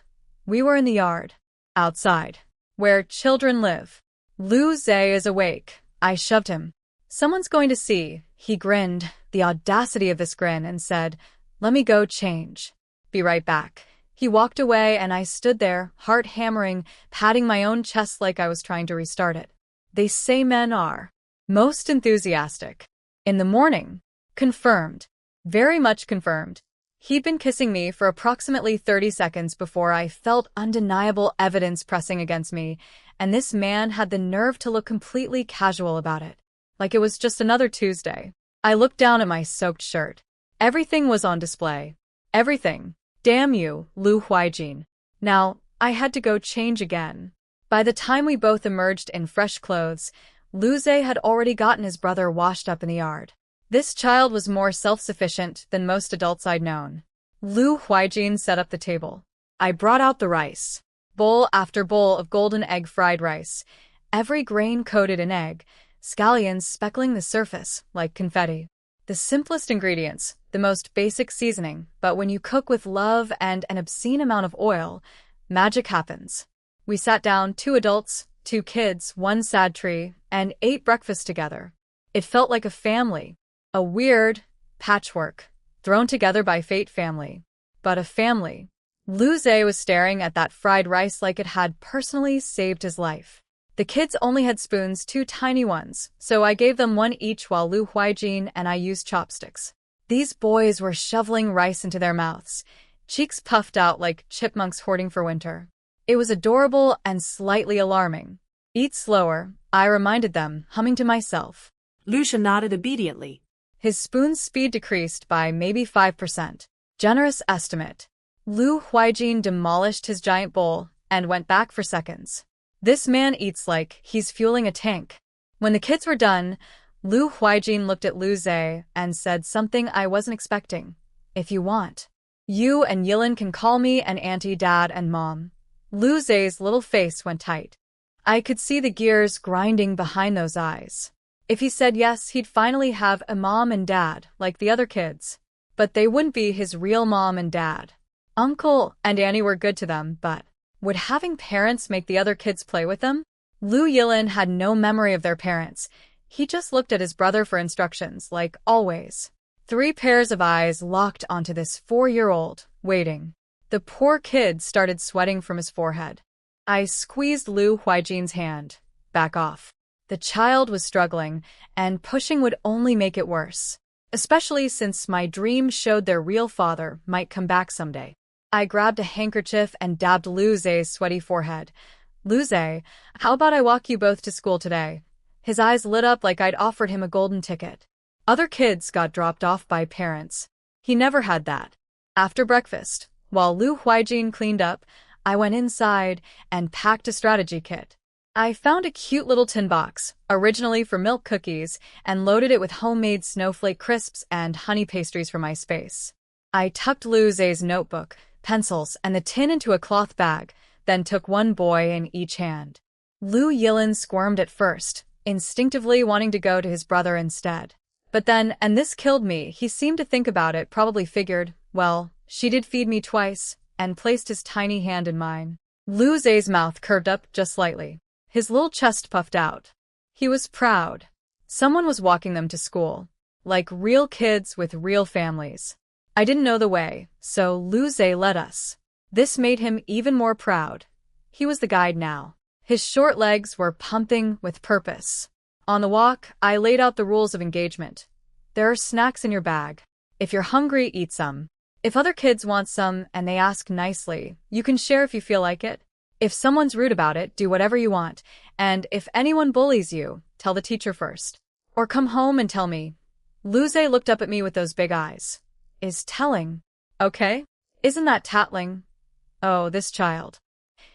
We were in the yard. Outside. Where children live. Lu Zhe is awake. I shoved him. "Someone's going to see." He grinned, the audacity of this grin, and said, "Let me go change. Be right back." He walked away and I stood there, heart hammering, patting my own chest like I was trying to restart it. They say men are most enthusiastic in the morning. Confirmed. Very much confirmed. He'd been kissing me for approximately 30 seconds before I felt undeniable evidence pressing against me, and this man had the nerve to look completely casual about it, like it was just another Tuesday. I looked down at my soaked shirt. Everything was on display. Everything. Damn you, Lu Huaijin. Now, I had to go change again. By the time we both emerged in fresh clothes, Lu Zhe had already gotten his brother washed up in the yard. This child was more self-sufficient than most adults I'd known. Lu Huaijin set up the table. I brought out the rice. Bowl after bowl of golden egg fried rice, every grain coated in egg, scallions speckling the surface like confetti. The simplest ingredients, the most basic seasoning, but when you cook with love and an obscene amount of oil, magic happens. We sat down, 2 adults, 2 kids, 1 sad tree, and ate breakfast together. It felt like a family. A weird patchwork, thrown together by fate family. But a family. Lu Zhe was staring at that fried rice like it had personally saved his life. The kids only had spoons, 2 tiny ones, so I gave them 1 each while Lu Huaijin and I used chopsticks. These boys were shoveling rice into their mouths, cheeks puffed out like chipmunks hoarding for winter. It was adorable and slightly alarming. Eat slower, I reminded them, humming to myself. Lucia nodded obediently. His spoon's speed decreased by maybe 5%. Generous estimate. Lu Huaijin demolished his giant bowl and went back for seconds. This man eats like he's fueling a tank. When the kids were done, Lu Huaijin looked at Lu Zhe and said something I wasn't expecting. If you want, you and Yilin can call me an auntie, dad, and mom. Lu Zhe's little face went tight. I could see the gears grinding behind those eyes. If he said yes, he'd finally have a mom and dad, like the other kids. But they wouldn't be his real mom and dad. Uncle and Annie were good to them, but would having parents make the other kids play with them? Lu Yilin had no memory of their parents. He just looked at his brother for instructions, like always. 3 pairs of eyes locked onto this 4-year-old, waiting. The poor kid started sweating from his forehead. I squeezed Lu Huaijin's hand. Back off. The child was struggling, and pushing would only make it worse, especially since my dream showed their real father might come back someday. I grabbed a handkerchief and dabbed Lu Zhe's sweaty forehead. Lu Zhe, how about I walk you both to school today? His eyes lit up like I'd offered him a golden ticket. Other kids got dropped off by parents. He never had that. After breakfast, while Lu Huaijin cleaned up, I went inside and packed a strategy kit. I found a cute little tin box, originally for milk cookies, and loaded it with homemade snowflake crisps and honey pastries for my space. I tucked Lu Zhe's notebook, pencils, and the tin into a cloth bag, then took 1 boy in each hand. Lu Yilin squirmed at first, instinctively wanting to go to his brother instead. But then, and this killed me, he seemed to think about it, probably figured, well, she did feed me twice, and placed his tiny hand in mine. Lu Zhe's mouth curved up just slightly. His little chest puffed out. He was proud. Someone was walking them to school. Like real kids with real families. I didn't know the way, so Lu Zhe led us. This made him even more proud. He was the guide now. His short legs were pumping with purpose. On the walk, I laid out the rules of engagement. There are snacks in your bag. If you're hungry, eat some. If other kids want some and they ask nicely, you can share if you feel like it. If someone's rude about it, do whatever you want, and if anyone bullies you, tell the teacher first. Or come home and tell me. Lu Zhe looked up at me with those big eyes. Is telling okay? Isn't that tattling? Oh, this child.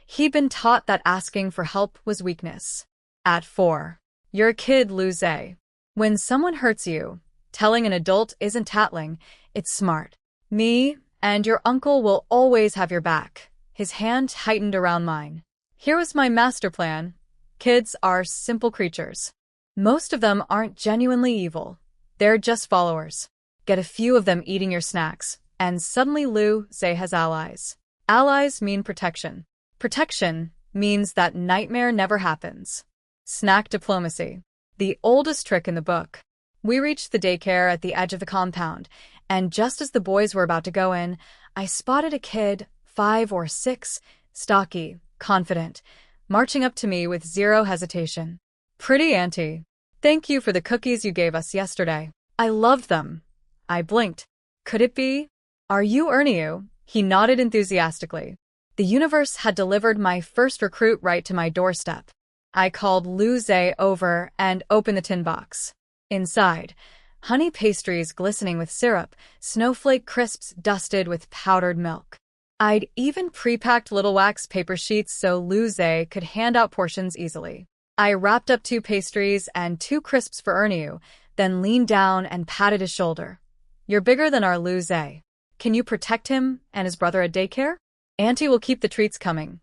He'd been taught that asking for help was weakness. At 4. You're a kid, Lu Zhe. When someone hurts you, telling an adult isn't tattling, it's smart. Me and your uncle will always have your back. His hand tightened around mine. Here was my master plan. Kids are simple creatures. Most of them aren't genuinely evil. They're just followers. Get a few of them eating your snacks, and suddenly Lu Zhe has allies. Allies mean protection. Protection means that nightmare never happens. Snack diplomacy. The oldest trick in the book. We reached the daycare at the edge of the compound, and just as the boys were about to go in, I spotted a kid 5 or 6, stocky, confident, marching up to me with zero hesitation. Pretty auntie. Thank you for the cookies you gave us yesterday. I loved them. I blinked. Could it be? Are you Qiuqiu? He nodded enthusiastically. The universe had delivered my first recruit right to my doorstep. I called Lu Huaijin over and opened the tin box. Inside, honey pastries glistening with syrup, snowflake crisps dusted with powdered milk. I'd even pre-packed little wax paper sheets so Lu Huaijin could hand out portions easily. I wrapped up 2 pastries and 2 crisps for Qiuqiu, then leaned down and patted his shoulder. You're bigger than our Lu Huaijin. Can you protect him and his brother at daycare? Auntie will keep the treats coming.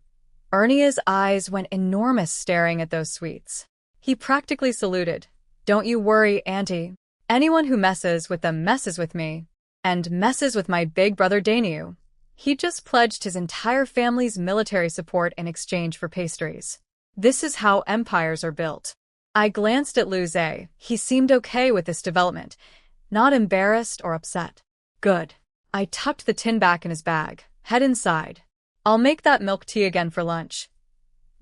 Qiuqiu's eyes went enormous staring at those sweets. He practically saluted. Don't you worry, auntie. Anyone who messes with them messes with me. And messes with my big brother Qiuqiu. He just pledged his entire family's military support in exchange for pastries. This is how empires are built. I glanced at Lu Huaijin. He seemed okay with this development, not embarrassed or upset. Good. I tucked the tin back in his bag. Head inside. I'll make that milk tea again for lunch.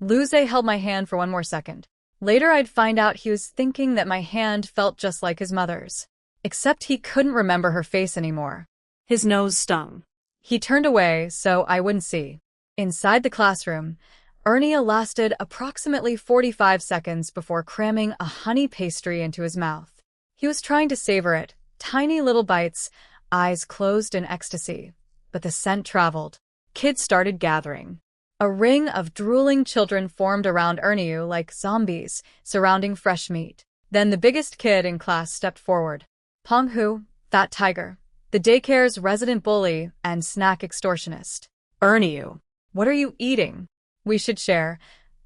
Lu Huaijin held my hand for one more second. Later I'd find out he was thinking that my hand felt just like his mother's. Except he couldn't remember her face anymore. His nose stung. He turned away so I wouldn't see. Inside the classroom, Qiuqiu lasted approximately 45 seconds before cramming a honey pastry into his mouth. He was trying to savor it, tiny little bites, eyes closed in ecstasy. But the scent traveled. Kids started gathering. A ring of drooling children formed around Qiuqiu like zombies, surrounding fresh meat. Then the biggest kid in class stepped forward. Penghu, Fat Tiger, the daycare's resident bully and snack extortionist. Qiuqiu. What are you eating? We should share.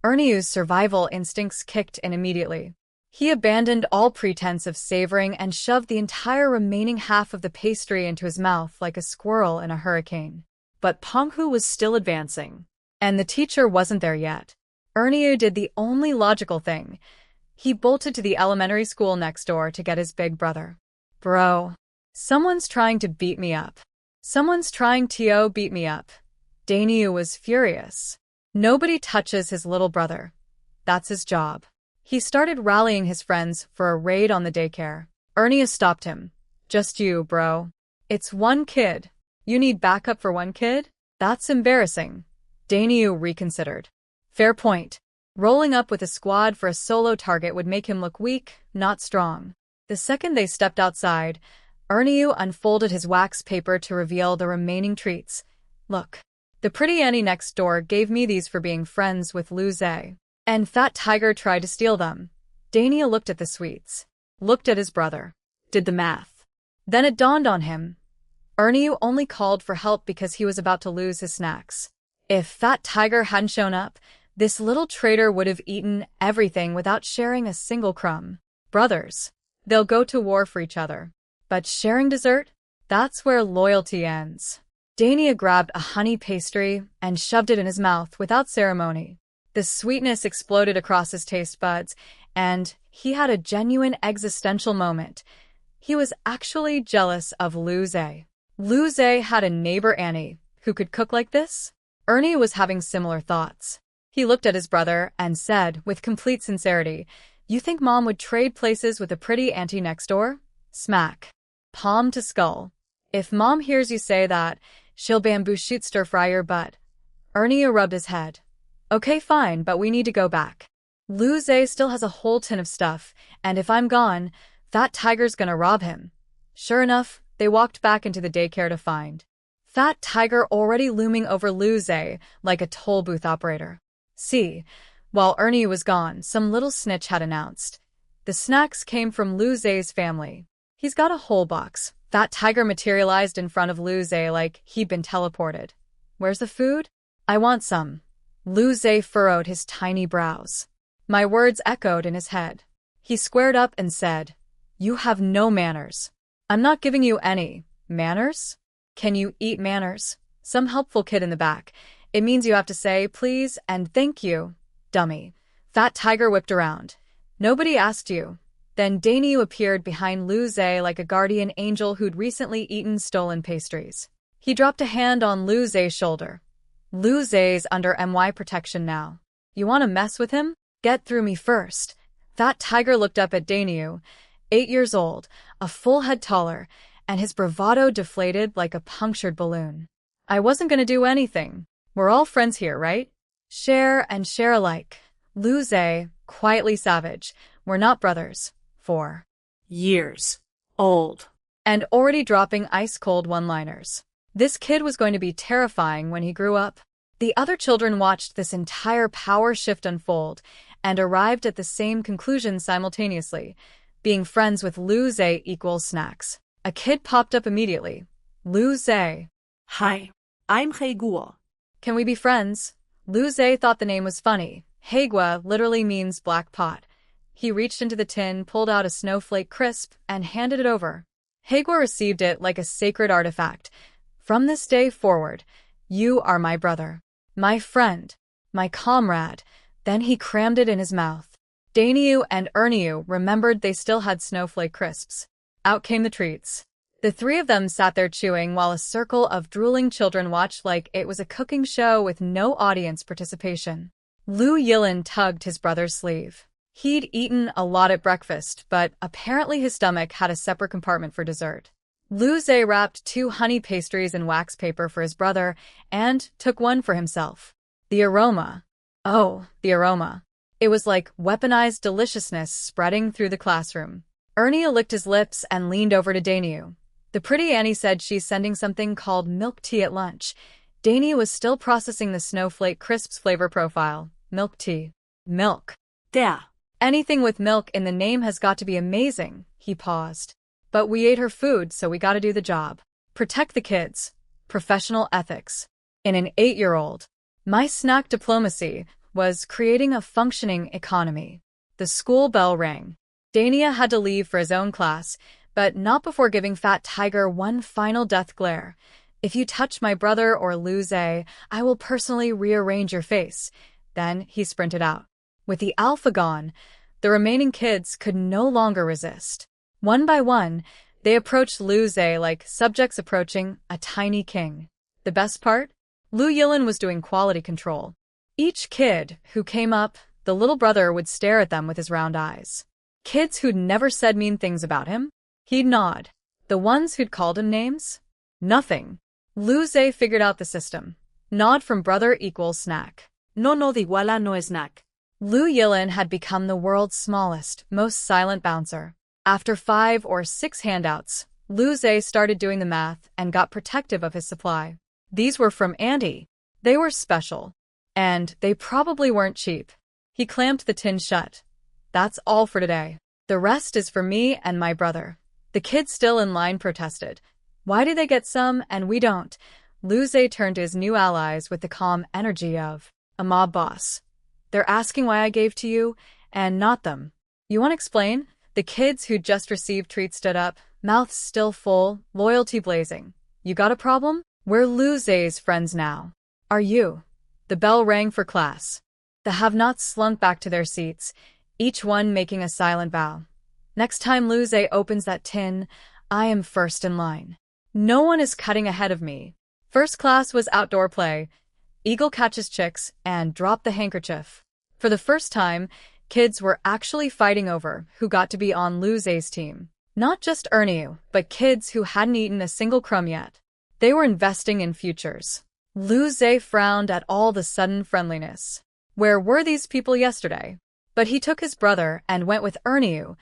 Qiuqiu's survival instincts kicked in immediately. He abandoned all pretense of savoring and shoved the entire remaining half of the pastry into his mouth like a squirrel in a hurricane. But Penghu was still advancing. And the teacher wasn't there yet. Qiuqiu did the only logical thing. He bolted to the elementary school next door to get his big brother. Bro. Someone's trying to beat me up. Someone's trying to beat me up. Qiuqiu was furious. Nobody touches his little brother. That's his job. He started rallying his friends for a raid on the daycare. Qiuqiu stopped him. Just you, bro. It's one kid. You need backup for one kid? That's embarrassing. Qiuqiu reconsidered. Fair point. Rolling up with a squad for a solo target would make him look weak, not strong. The second they stepped outside, Qiuqiu unfolded his wax paper to reveal the remaining treats. Look. The pretty Annie next door gave me these for being friends with Lu Huaijin. And Fat Tiger tried to steal them. Qiuqiu looked at the sweets. Looked at his brother. Did the math. Then it dawned on him. Qiuqiu only called for help because he was about to lose his snacks. If Fat Tiger hadn't shown up, this little traitor would have eaten everything without sharing a single crumb. Brothers. They'll go to war for each other. But sharing dessert? That's where loyalty ends. Qiuqiu grabbed a honey pastry and shoved it in his mouth without ceremony. The sweetness exploded across his taste buds, and he had a genuine existential moment. He was actually jealous of Lu Huaijin. Lu Huaijin had a neighbor Annie who could cook like this. Qiuqiu was having similar thoughts. He looked at his brother and said, with complete sincerity, "You think Mom would trade places with a pretty auntie next door?" Smack. Palm to skull. If Mom hears you say that, she'll bamboo shoot stir-fry your butt. Qiuqiu rubbed his head. Okay, fine, but we need to go back. Lu Huaijin still has a whole tin of stuff, and if I'm gone, Fat Tiger's gonna rob him. Sure enough, they walked back into the daycare to find Fat Tiger already looming over Lu Huaijin like a toll booth operator. See, while Qiuqiu was gone, some little snitch had announced. The snacks came from Lu Huaijin's family. He's got a whole box. Fat Tiger materialized in front of Lu Huaijin like he'd been teleported. Where's the food? I want some. Lu Huaijin furrowed his tiny brows. My words echoed in his head. He squared up and said, "You have no manners. I'm not giving you any. Manners? Can you eat manners?" Some helpful kid in the back. It means you have to say please and thank you, dummy. Fat Tiger whipped around. Nobody asked you. Then Qiuqiu appeared behind Lu Huaijin like a guardian angel who'd recently eaten stolen pastries. He dropped a hand on Lu Huaijin's shoulder. Lu Zay's under MY protection now. You want to mess with him? Get through me first. That tiger looked up at Qiuqiu, 8 years old, a full head taller, and his bravado deflated like a punctured balloon. I wasn't gonna do anything. We're all friends here, right? Share and share alike. Lu Zay, quietly savage. We're not brothers. 4 Years old. And already dropping ice-cold one-liners. This kid was going to be terrifying when he grew up. The other children watched this entire power shift unfold and arrived at the same conclusion simultaneously. Being friends with Lu Zay equals snacks. A kid popped up immediately. Lu Zay. Hi, I'm Qiuqiu. Can we be friends? Lu Zay thought the name was funny. Qiuqiu literally means black pot. He reached into the tin, pulled out a snowflake crisp, and handed it over. Qiuqiu received it like a sacred artifact. From this day forward, you are my brother, my friend, my comrade. Then he crammed it in his mouth. Qiuqiu and Qiuqiu remembered they still had snowflake crisps. Out came the treats. The three of them sat there chewing while a circle of drooling children watched like it was a cooking show with no audience participation. Lu Huaijin tugged his brother's sleeve. He'd eaten a lot at breakfast, but apparently his stomach had a separate compartment for dessert. Lu Zay wrapped 2 honey pastries in wax paper for his brother and took one for himself. The aroma. Oh, the aroma. It was like weaponized deliciousness spreading through the classroom. Qiuqiu licked his lips and leaned over to Qiuqiu. The pretty Annie said she's sending something called milk tea at lunch. Qiuqiu was still processing the snowflake crisps flavor profile. Milk tea. Milk. There. Anything with milk in the name has got to be amazing. He paused. But we ate her food, so we gotta do the job. Protect the kids. Professional ethics. In an 8-year-old. My snack diplomacy was creating a functioning economy. The school bell rang. Qiuqiu had to leave for his own class, but not before giving Fat Tiger one final death glare. If you touch my brother or Lu Zay, I will personally rearrange your face. Then he sprinted out. With the alpha gone, the remaining kids could no longer resist. One by one, they approached Lu Zay like subjects approaching a tiny king. The best part? Lu Huaijin was doing quality control. Each kid who came up, the little brother would stare at them with his round eyes. Kids who'd never said mean things about him? He'd nod. The ones who'd called him names? Nothing. Lu Zay figured out the system. Nod from brother equals snack. No iguala no es snack. Lu Huaijin had become the world's smallest, most silent bouncer. After 5 or 6 handouts, Lu Zay started doing the math and got protective of his supply. These were from Auntie. They were special. And they probably weren't cheap. He clamped the tin shut. That's all for today. The rest is for me and my brother. The kids still in line protested. Why do they get some and we don't? Lu Zay turned to his new allies with the calm energy of a mob boss. They're asking why I gave to you, and not them. You want to explain? The kids who'd just received treats stood up, mouths still full, loyalty blazing. You got a problem? We're Lu Zay's friends now. Are you? The bell rang for class. The have-nots slunk back to their seats, each one making a silent bow. Next time Lu Zay opens that tin, I am first in line. No one is cutting ahead of me. First class was outdoor play. Eagle catches chicks and drop the handkerchief. For the first time, kids were actually fighting over who got to be on Lu Zay's team. Not just Qiuqiu, but kids who hadn't eaten a single crumb yet. They were investing in futures. Lu Zay frowned at all the sudden friendliness. Where were these people yesterday? But he took his brother and went with Qiuqiu,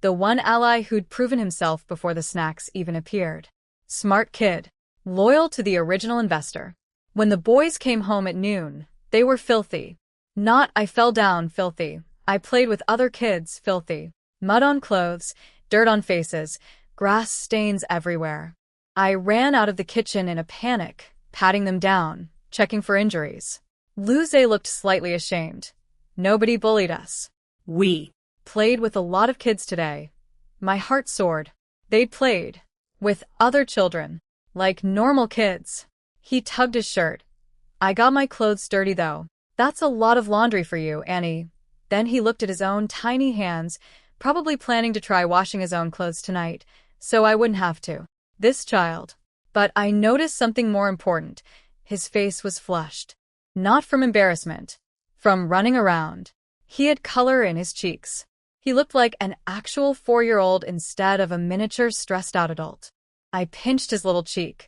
the one ally who'd proven himself before the snacks even appeared. Smart kid. Loyal to the original investor. When the boys came home at noon, they were filthy. Not I fell down filthy. I played with other kids filthy. Mud on clothes, dirt on faces, grass stains everywhere. I ran out of the kitchen in a panic, patting them down, checking for injuries. Lu Zay looked slightly ashamed. Nobody bullied us. We played with a lot of kids today. My heart soared. They'd played with other children, like normal kids. He tugged his shirt. I got my clothes dirty though. That's a lot of laundry for you, Annie. Then he looked at his own tiny hands, probably planning to try washing his own clothes tonight, so I wouldn't have to. This child. But I noticed something more important. His face was flushed. Not from embarrassment. From running around. He had color in his cheeks. He looked like an actual 4-year-old instead of a miniature stressed-out adult. I pinched his little cheek.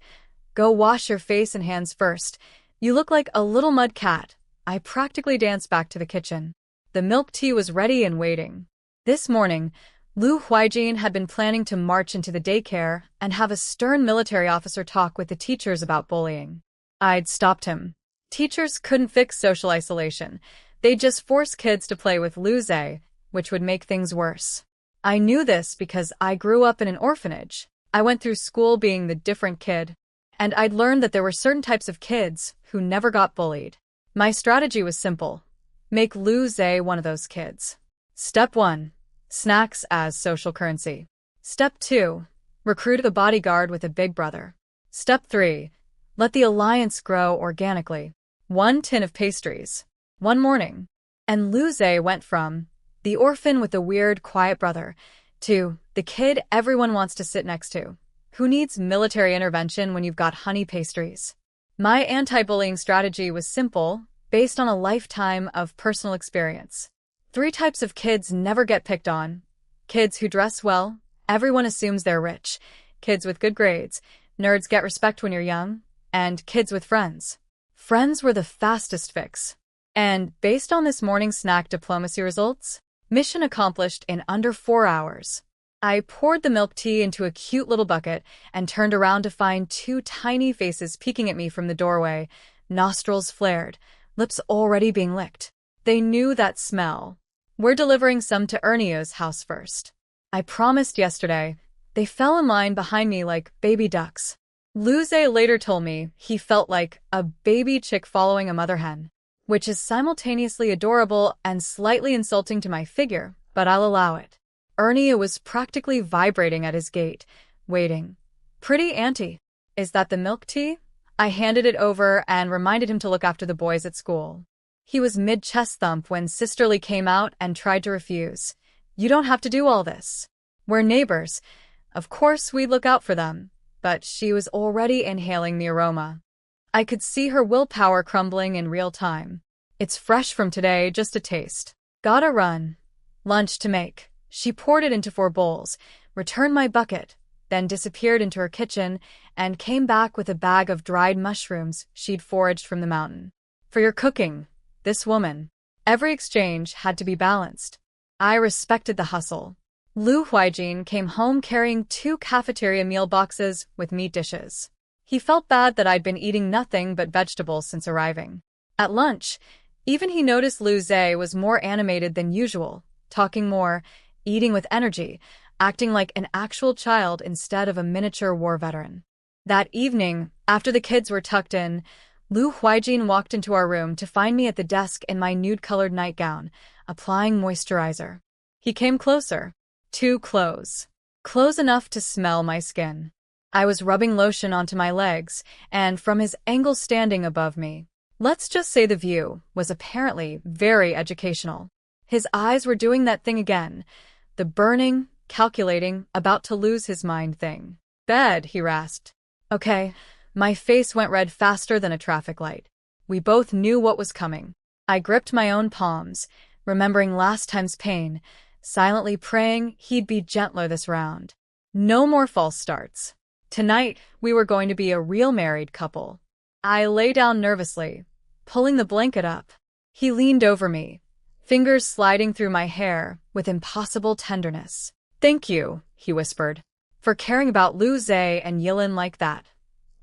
Go wash your face and hands first. You look like a little mud cat. I practically danced back to the kitchen. The milk tea was ready and waiting. This morning, Lu Huaijin had been planning to march into the daycare and have a stern military officer talk with the teachers about bullying. I'd stopped him. Teachers couldn't fix social isolation. They'd just force kids to play with Lu Zhe, which would make things worse. I knew this because I grew up in an orphanage. I went through school being the different kid, and I'd learned that there were certain types of kids who never got bullied. My strategy was simple. Make Lu Zhe one of those kids. Step 1. Snacks as social currency. Step 2. Recruit a bodyguard with a big brother. Step 3. Let the alliance grow organically. 1 tin of pastries. One morning. And Lu Zhe went from the orphan with the weird, quiet brother to the kid everyone wants to sit next to. Who needs military intervention when you've got honey pastries? My anti-bullying strategy was simple, based on a lifetime of personal experience. 3 types of kids never get picked on. Kids who dress well, everyone assumes they're rich. Kids with good grades, nerds get respect when you're young. And kids with friends. Friends were the fastest fix. And based on this morning's snack diplomacy results, mission accomplished in under 4 hours. I poured the milk tea into a cute little bucket and turned around to find 2 tiny faces peeking at me from the doorway, nostrils flared, lips already being licked. They knew that smell. We're delivering some to Ernie's house first. I promised yesterday. They fell in line behind me like baby ducks. Lu Zhe later told me he felt like a baby chick following a mother hen, which is simultaneously adorable and slightly insulting to my figure, but I'll allow it. Ernie was practically vibrating at his gate, waiting. Pretty auntie. Is that the milk tea? I handed it over and reminded him to look after the boys at school. He was mid-chest thump when Sisterly came out and tried to refuse. You don't have to do all this. We're neighbors. Of course we'd look out for them. But she was already inhaling the aroma. I could see her willpower crumbling in real time. It's fresh from today, just a taste. Gotta run. Lunch to make. She poured it into 4 bowls, returned my bucket, then disappeared into her kitchen and came back with a bag of dried mushrooms she'd foraged from the mountain. For your cooking, this woman. Every exchange had to be balanced. I respected the hustle. Lu Huaijin came home carrying 2 cafeteria meal boxes with meat dishes. He felt bad that I'd been eating nothing but vegetables since arriving. At lunch, even he noticed Lu Zhe was more animated than usual, talking more, eating with energy, acting like an actual child instead of a miniature war veteran. That evening, after the kids were tucked in, Lu Huaijin walked into our room to find me at the desk in my nude-colored nightgown, applying moisturizer. He came closer. Too close. Close enough to smell my skin. I was rubbing lotion onto my legs, and from his angle standing above me. Let's just say the view was apparently very educational. His eyes were doing that thing again. The burning, calculating, about to lose his mind thing. Bed, he rasped. Okay. My face went red faster than a traffic light. We both knew what was coming. I gripped my own palms, remembering last time's pain, silently praying he'd be gentler this round. No more false starts. Tonight, we were going to be a real married couple. I lay down nervously, pulling the blanket up. He leaned over me, fingers sliding through my hair with impossible tenderness. Thank you, he whispered, for caring about Lu Zhe and Yilin like that.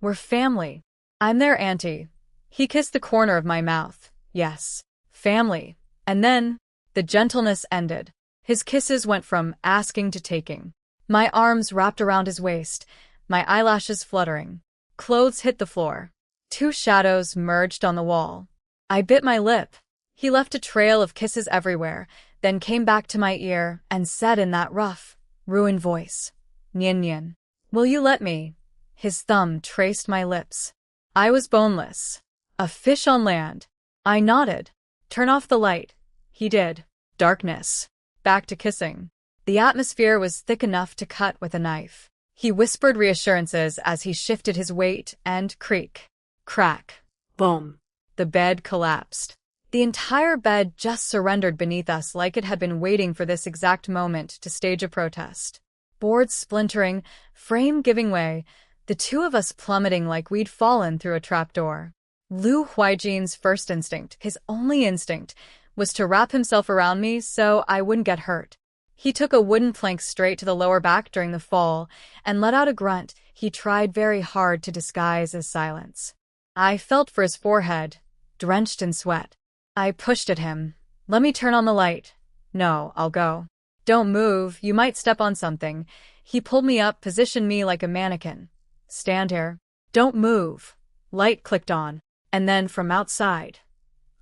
We're family. I'm their auntie. He kissed the corner of my mouth. Yes, family. And then, the gentleness ended. His kisses went from asking to taking. My arms wrapped around his waist, my eyelashes fluttering. Clothes hit the floor. 2 shadows merged on the wall. I bit my lip. He left a trail of kisses everywhere, then came back to my ear and said in that rough, ruined voice, Nian Nian, will you let me? His thumb traced my lips. I was boneless. A fish on land. I nodded. Turn off the light. He did. Darkness. Back to kissing. The atmosphere was thick enough to cut with a knife. He whispered reassurances as he shifted his weight and creak, crack, Boom. the bed collapsed. The entire bed just surrendered beneath us like it had been waiting for this exact moment to stage a protest. Boards splintering, frame giving way, the two of us plummeting like we'd fallen through a trapdoor. Lu Huaijin's first instinct, his only instinct, was to wrap himself around me so I wouldn't get hurt. He took a wooden plank straight to the lower back during the fall and let out a grunt he tried very hard to disguise as silence. I felt for his forehead, drenched in sweat. I pushed at him. Let me turn on the light. No, I'll go. Don't move, you might step on something. He pulled me up, positioned me like a mannequin. Stand here. Don't move. Light clicked on. And then from outside.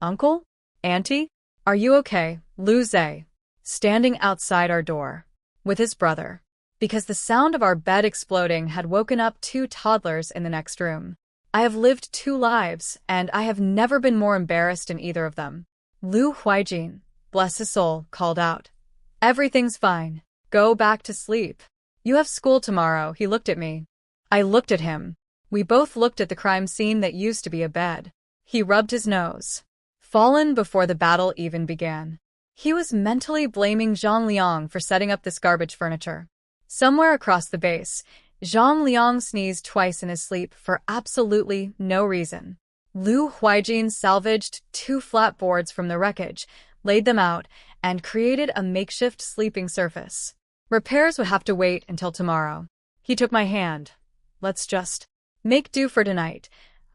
Uncle? Auntie? Are you okay? Lu Zhe. Standing outside our door. With his brother. Because the sound of our bed exploding had woken up two toddlers in the next room. I have lived 2 lives, and I have never been more embarrassed in either of them. Lu Huaijin, bless his soul, called out. Everything's fine. Go back to sleep. You have school tomorrow, he looked at me. I looked at him. We both looked at the crime scene that used to be a bed. He rubbed his nose. Fallen before the battle even began. He was mentally blaming Zhang Liang for setting up this garbage furniture. Somewhere across the base, Zhang Liang sneezed twice in his sleep for absolutely no reason. Lu Huaijin salvaged 2 flat boards from the wreckage, laid them out, and created a makeshift sleeping surface. Repairs would have to wait until tomorrow. He took my hand. Let's just make do for tonight.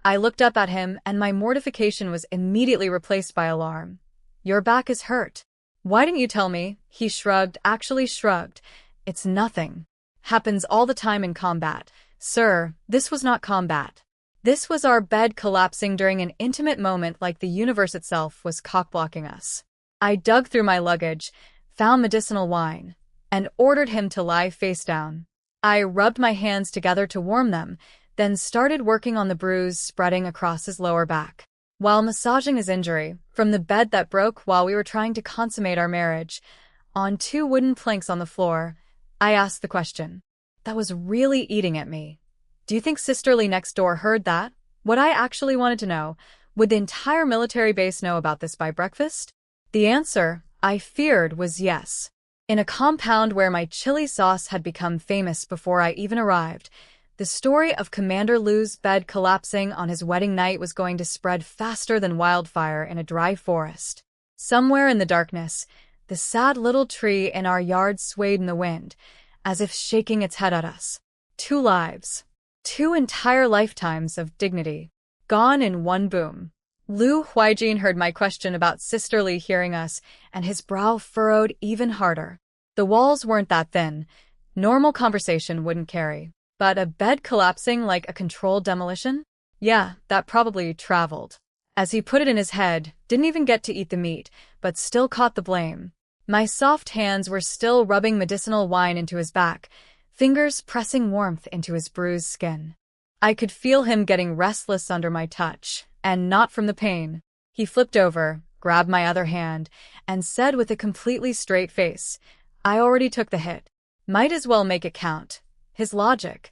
I looked up at him, and my mortification was immediately replaced by alarm. Your back is hurt. Why didn't you tell me? He shrugged, actually shrugged. It's nothing. Happens all the time in combat. Sir, this was not combat. This was our bed collapsing during an intimate moment like the universe itself was cock-blocking us. I dug through my luggage, found medicinal wine, and ordered him to lie face down. I rubbed my hands together to warm them, then started working on the bruise spreading across his lower back. While massaging his injury, from the bed that broke while we were trying to consummate our marriage, on 2 wooden planks on the floor, I asked the question. That was really eating at me. Do you think Sisterly next door heard that? What I actually wanted to know, would the entire military base know about this by breakfast? The answer, I feared, was yes. In a compound where my chili sauce had become famous before I even arrived, the story of Commander Lu's bed collapsing on his wedding night was going to spread faster than wildfire in a dry forest. Somewhere in the darkness, the sad little tree in our yard swayed in the wind, as if shaking its head at us. 2 lives. 2 entire lifetimes of dignity. Gone in one boom. Lu Huaijin heard my question about Sisterly hearing us, and his brow furrowed even harder. The walls weren't that thin. Normal conversation wouldn't carry. But a bed collapsing like a controlled demolition? Yeah, that probably traveled. As he put it in his head, didn't even get to eat the meat, but still caught the blame. My soft hands were still rubbing medicinal wine into his back, fingers pressing warmth into his bruised skin. I could feel him getting restless under my touch, and not from the pain. He flipped over, grabbed my other hand, and said with a completely straight face, I already took the hit. Might as well make it count. His logic.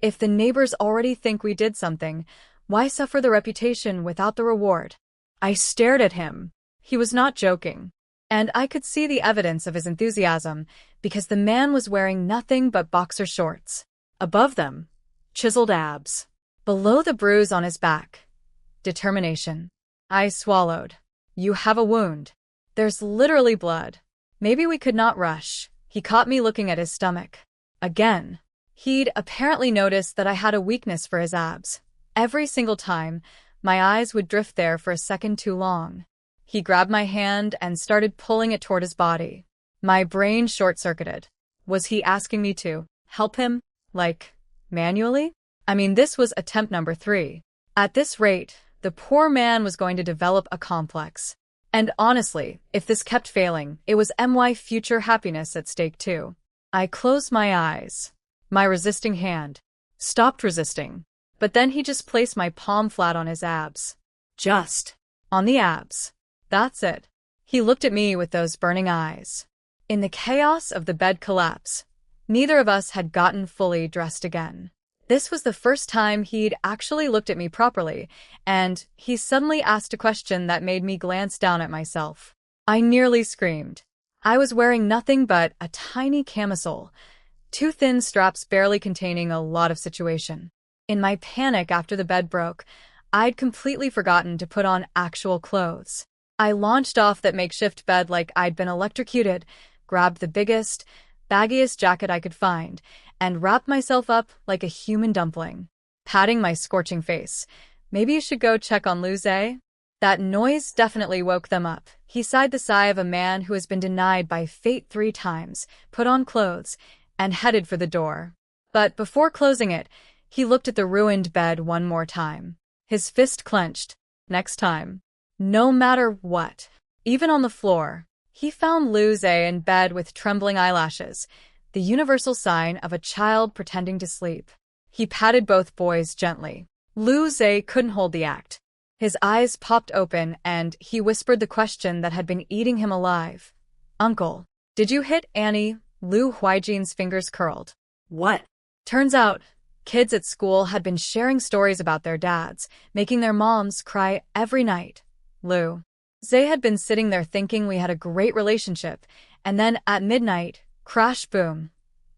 If the neighbors already think we did something, why suffer the reputation without the reward? I stared at him. He was not joking. And I could see the evidence of his enthusiasm, because the man was wearing nothing but boxer shorts. Above them, chiseled abs. Below the bruise on his back, determination. I swallowed. You have a wound. There's literally blood. Maybe we could not rush. He caught me looking at his stomach. Again. He'd apparently noticed that I had a weakness for his abs. Every single time, my eyes would drift there for a second too long. He grabbed my hand and started pulling it toward his body. My brain short-circuited. Was he asking me to help him? Like, manually? I mean, this was attempt number 3. At this rate, the poor man was going to develop a complex. And honestly, if this kept failing, it was my future happiness at stake too. I closed my eyes. My resisting hand stopped resisting. But then he just placed my palm flat on his abs. Just on the abs. That's it. He looked at me with those burning eyes. In the chaos of the bed collapse, neither of us had gotten fully dressed again. This was the first time he'd actually looked at me properly, and he suddenly asked a question that made me glance down at myself. I nearly screamed. I was wearing nothing but a tiny camisole, two thin straps barely containing a lot of situation. In my panic after the bed broke, I'd completely forgotten to put on actual clothes. I launched off that makeshift bed like I'd been electrocuted, grabbed the biggest, baggiest jacket I could find, and wrapped myself up like a human dumpling, patting my scorching face. Maybe you should go check on Lu. That noise definitely woke them up. He sighed the sigh of a man who has been denied by fate 3 times, put on clothes, and headed for the door. But before closing it, he looked at the ruined bed one more time. His fist clenched. Next time. No matter what. Even on the floor. He found Lu in bed with trembling eyelashes, the universal sign of a child pretending to sleep. He patted both boys gently. Lu couldn't hold the act. His eyes popped open and he whispered the question that had been eating him alive. Uncle, did you hit Annie? Lu Huaijin's fingers curled. What? Turns out, kids at school had been sharing stories about their dads, making their moms cry every night. Lu had been sitting there thinking we had a great relationship, and then at midnight, crash boom.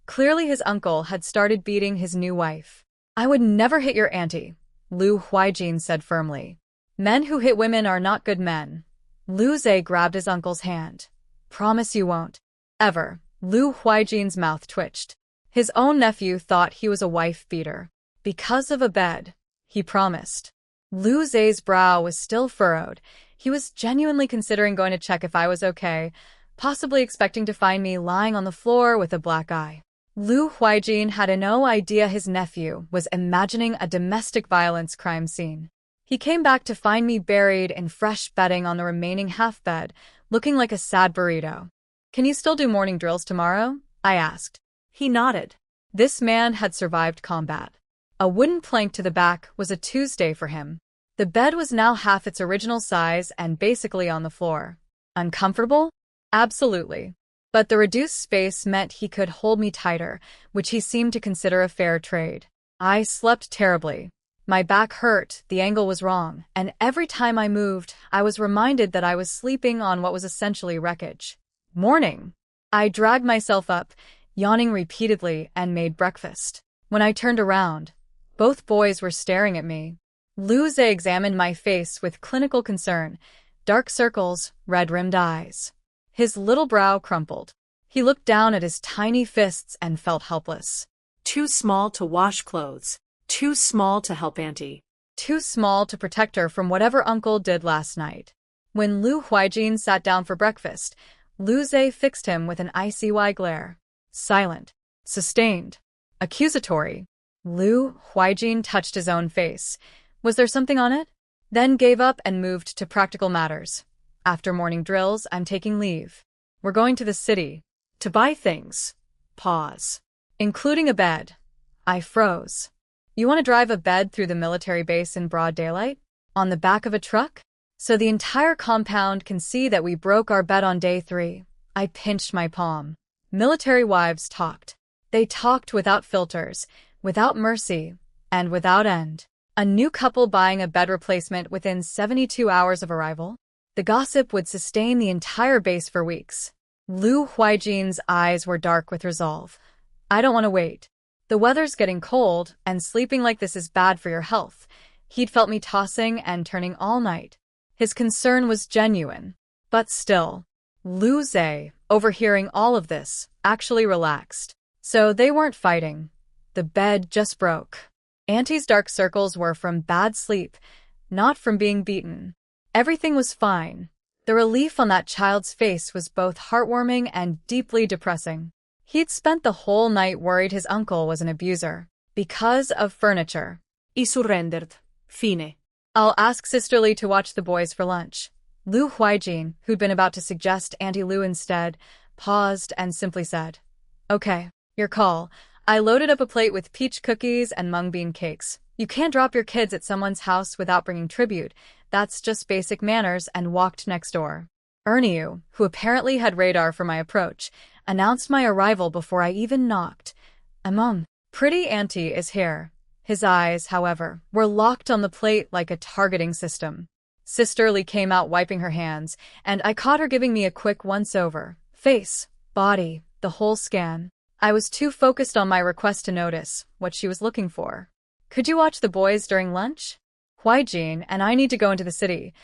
Clearly his uncle had started beating his new wife. I would never hit your auntie, Lu Huaijin said firmly. Men who hit women are not good men. Lu grabbed his uncle's hand. Promise you won't. Ever. Lu Huaijin's mouth twitched. His own nephew thought he was a wife-beater. Because of a bed. He promised. Lu's brow was still furrowed. He was genuinely considering going to check if I was okay, possibly expecting to find me lying on the floor with a black eye. Lu Huaijin had no idea his nephew was imagining a domestic violence crime scene. He came back to find me buried in fresh bedding on the remaining half bed, looking like a sad burrito. Can you still do morning drills tomorrow? I asked. He nodded. This man had survived combat. A wooden plank to the back was a Tuesday for him. The bed was now half its original size and basically on the floor. Uncomfortable? Absolutely. But the reduced space meant he could hold me tighter, which he seemed to consider a fair trade. I slept terribly. My back hurt, the angle was wrong, and every time I moved, I was reminded that I was sleeping on what was essentially wreckage. Morning. I dragged myself up, yawning repeatedly, and made breakfast. When I turned around, both boys were staring at me. Lu examined my face with clinical concern, dark circles, red-rimmed eyes. His little brow crumpled. He looked down at his tiny fists and felt helpless. Too small to wash clothes. Too small to help Auntie. Too small to protect her from whatever Uncle did last night. When Lu Huaijin sat down for breakfast, Lu fixed him with an icy glare. Silent. Sustained. Accusatory. Lu Huaijin touched his own face. Was there something on it? Then gave up and moved to practical matters. After morning drills, I'm taking leave. We're going to the city. To buy things. Pause. Including a bed. I froze. You want to drive a bed through the military base in broad daylight? On the back of a truck? So the entire compound can see that we broke our bed on day 3. I pinched my palm. Military wives talked. They talked without filters, without mercy, and without end. A new couple buying a bed replacement within 72 hours of arrival? The gossip would sustain the entire base for weeks. Lu Huaijin's eyes were dark with resolve. I don't want to wait. The weather's getting cold, and sleeping like this is bad for your health. He'd felt me tossing and turning all night. His concern was genuine. But still, Lu overhearing all of this, actually relaxed. So they weren't fighting. The bed just broke. Auntie's dark circles were from bad sleep, not from being beaten. Everything was fine. The relief on that child's face was both heartwarming and deeply depressing. He'd spent the whole night worried his uncle was an abuser. Because of furniture. I surrendered. Fine. I'll ask Sisterly to watch the boys for lunch. Lu Huaijin, who'd been about to suggest Auntie Lu instead, paused and simply said, Okay, your call. I loaded up a plate with peach cookies and mung bean cakes. You can't drop your kids at someone's house without bringing tribute. That's just basic manners, and walked next door. Qiuqiu, who apparently had radar for my approach, announced my arrival before I even knocked. Pretty auntie is here. His eyes, however, were locked on the plate like a targeting system. Sister Lee came out wiping her hands, and I caught her giving me a quick once-over. Face, body, the whole scan. I was too focused on my request to notice what she was looking for. Could you watch the boys during lunch? Huaijin and I need to go into the city.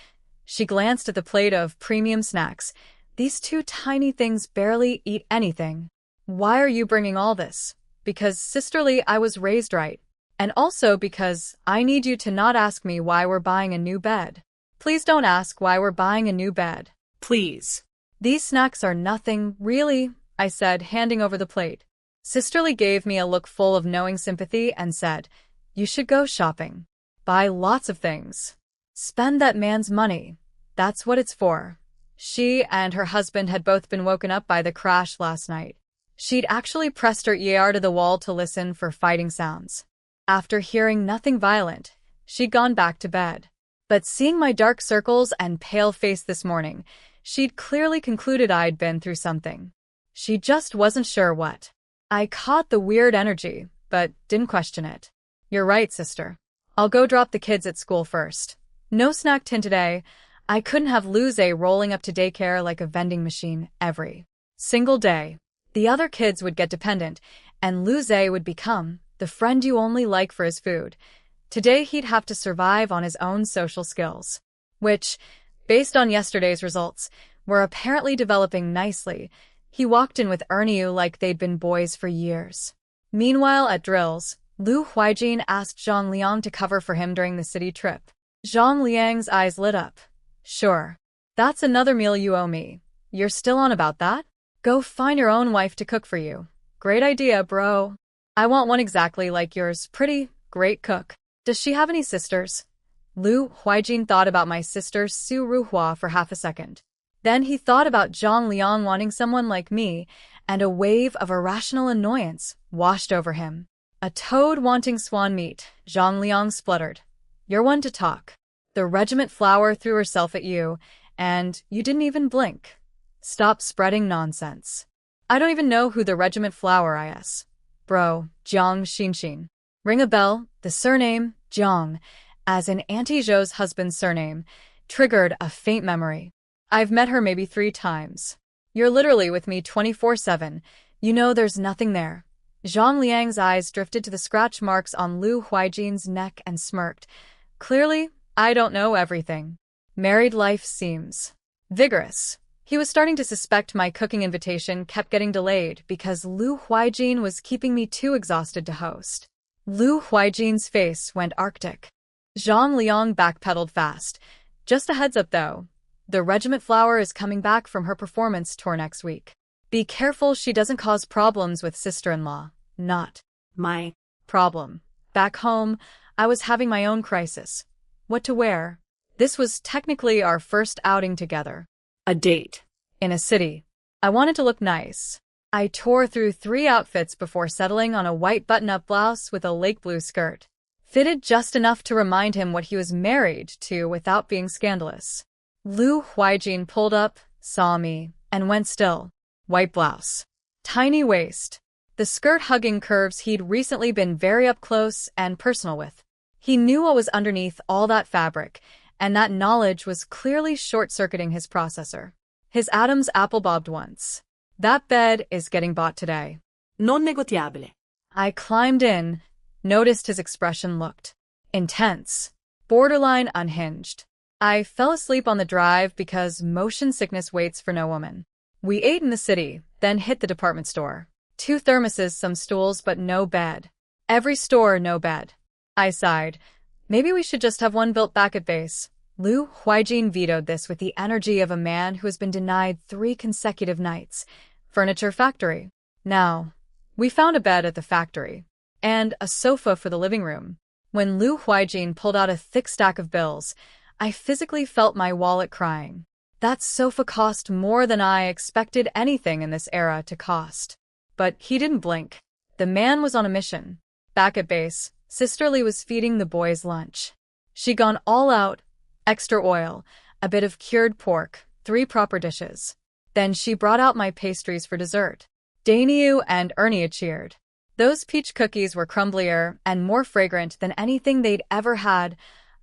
She glanced at the plate of premium snacks. These two tiny things barely eat anything. Why are you bringing all this? Because, sisterly, I was raised right. And also because I need you to not ask me why we're buying a new bed. Please don't ask why we're buying a new bed. Please. These snacks are nothing, really, I said, handing over the plate. Sisterly gave me a look full of knowing sympathy and said, you should go shopping. Buy lots of things. Spend that man's money. That's what it's for. She and her husband had both been woken up by the crash last night. She'd actually pressed her ear to the wall to listen for fighting sounds. After hearing nothing violent, she'd gone back to bed. But seeing my dark circles and pale face this morning, she'd clearly concluded I'd been through something. She just wasn't sure what. I caught the weird energy, but didn't question it. You're right, sister. I'll go drop the kids at school first. No snack tin today. I couldn't have Lu rolling up to daycare like a vending machine every single day. The other kids would get dependent, and Lu would become the friend you only like for his food. Today he'd have to survive on his own social skills, which, based on yesterday's results, were apparently developing nicely. He walked in with Qiuqiu like they'd been boys for years. Meanwhile, at drills, Lu Huaijin asked Zhang Liang to cover for him during the city trip. Zhang Liang's eyes lit up. Sure. That's another meal you owe me. You're still on about that? Go find your own wife to cook for you. Great idea, bro. I want one exactly like yours. Pretty, great cook. Does she have any sisters? Lu Huaijin thought about my sister Su Ruhua for half a second. Then he thought about Zhang Liang wanting someone like me, and a wave of irrational annoyance washed over him. A toad wanting swan meat, Zhang Liang spluttered. You're one to talk. The regiment flower threw herself at you, and you didn't even blink. Stop spreading nonsense. I don't even know who the regiment flower is. Bro, Jiang Xinxin. Ring a bell. The surname, Jiang, as in Auntie Zhou's husband's surname, triggered a faint memory. I've met her maybe 3 times. You're literally with me 24/7. You know there's nothing there. Zhang Liang's eyes drifted to the scratch marks on Lu Huaijin's neck and smirked. Clearly, I don't know everything. Married life seems vigorous. He was starting to suspect my cooking invitation kept getting delayed because Lu Huaijin was keeping me too exhausted to host. Lu Huaijin's face went arctic. Zhang Liang backpedaled fast. Just a heads up though, the regiment flower is coming back from her performance tour next week. Be careful she doesn't cause problems with sister-in-law. Not my problem. Back home, I was having my own crisis. What to wear? This was technically our first outing together. A date. In a city. I wanted to look nice. I tore through 3 outfits before settling on a white button-up blouse with a lake blue skirt. Fitted just enough to remind him what he was married to without being scandalous. Lu Huaijin pulled up, saw me, and went still. White blouse. Tiny waist. The skirt hugging curves he'd recently been very up close and personal with. He knew what was underneath all that fabric, and that knowledge was clearly short-circuiting his processor. His atoms apple-bobbed once. That bed is getting bought today. Non negotiable. I climbed in, noticed his expression looked intense, borderline unhinged. I fell asleep on the drive because motion sickness waits for no woman. We ate in the city, then hit the department store. 2 thermoses, some stools, but no bed. Every store, no bed. I sighed. Maybe we should just have one built back at base. Lu Huaijin vetoed this with the energy of a man who has been denied 3 consecutive nights. Furniture factory. Now, we found a bed at the factory. And a sofa for the living room. When Lu Huaijin pulled out a thick stack of bills, I physically felt my wallet crying. That sofa cost more than I expected anything in this era to cost. But he didn't blink. The man was on a mission. Back at base, Sister Lee was feeding the boys lunch. She'd gone all out. Extra oil, a bit of cured pork, 3 proper dishes. Then she brought out my pastries for dessert. Dainiu and Ernia cheered. Those peach cookies were crumblier and more fragrant than anything they'd ever had.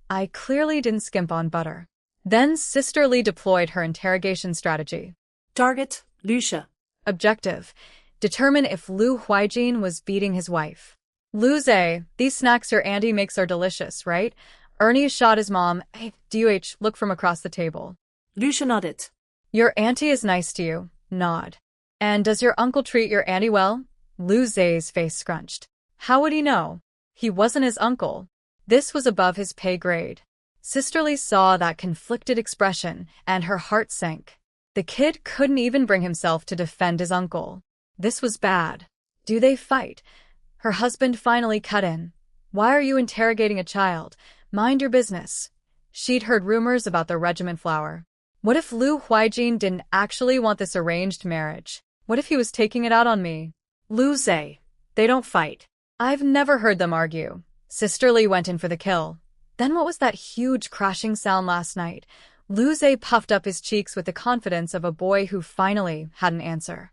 I clearly didn't skimp on butter. Then Sister Lee deployed her interrogation strategy. Target, Lucia. Objective: determine if Lu Huaijin was beating his wife. Lu Zhe, these snacks your auntie makes are delicious, right? Ernie shot his mom. Hey, DUH, look from across the table. Lucia nodded. Your auntie is nice to you. Nod. And does your uncle treat your auntie well? Lu Zhe's face scrunched. How would he know? He wasn't his uncle. This was above his pay grade. Sister Lee saw that conflicted expression, and her heart sank. The kid couldn't even bring himself to defend his uncle. This was bad. Do they fight? Her husband finally cut in. Why are you interrogating a child? Mind your business. She'd heard rumors about the regiment flower. What if Lu Huaijin didn't actually want this arranged marriage? What if he was taking it out on me? Lu Zhe. They don't fight. I've never heard them argue. Sister Lee went in for the kill. Then what was that huge crashing sound last night? Lu Zhe puffed up his cheeks with the confidence of a boy who finally had an answer.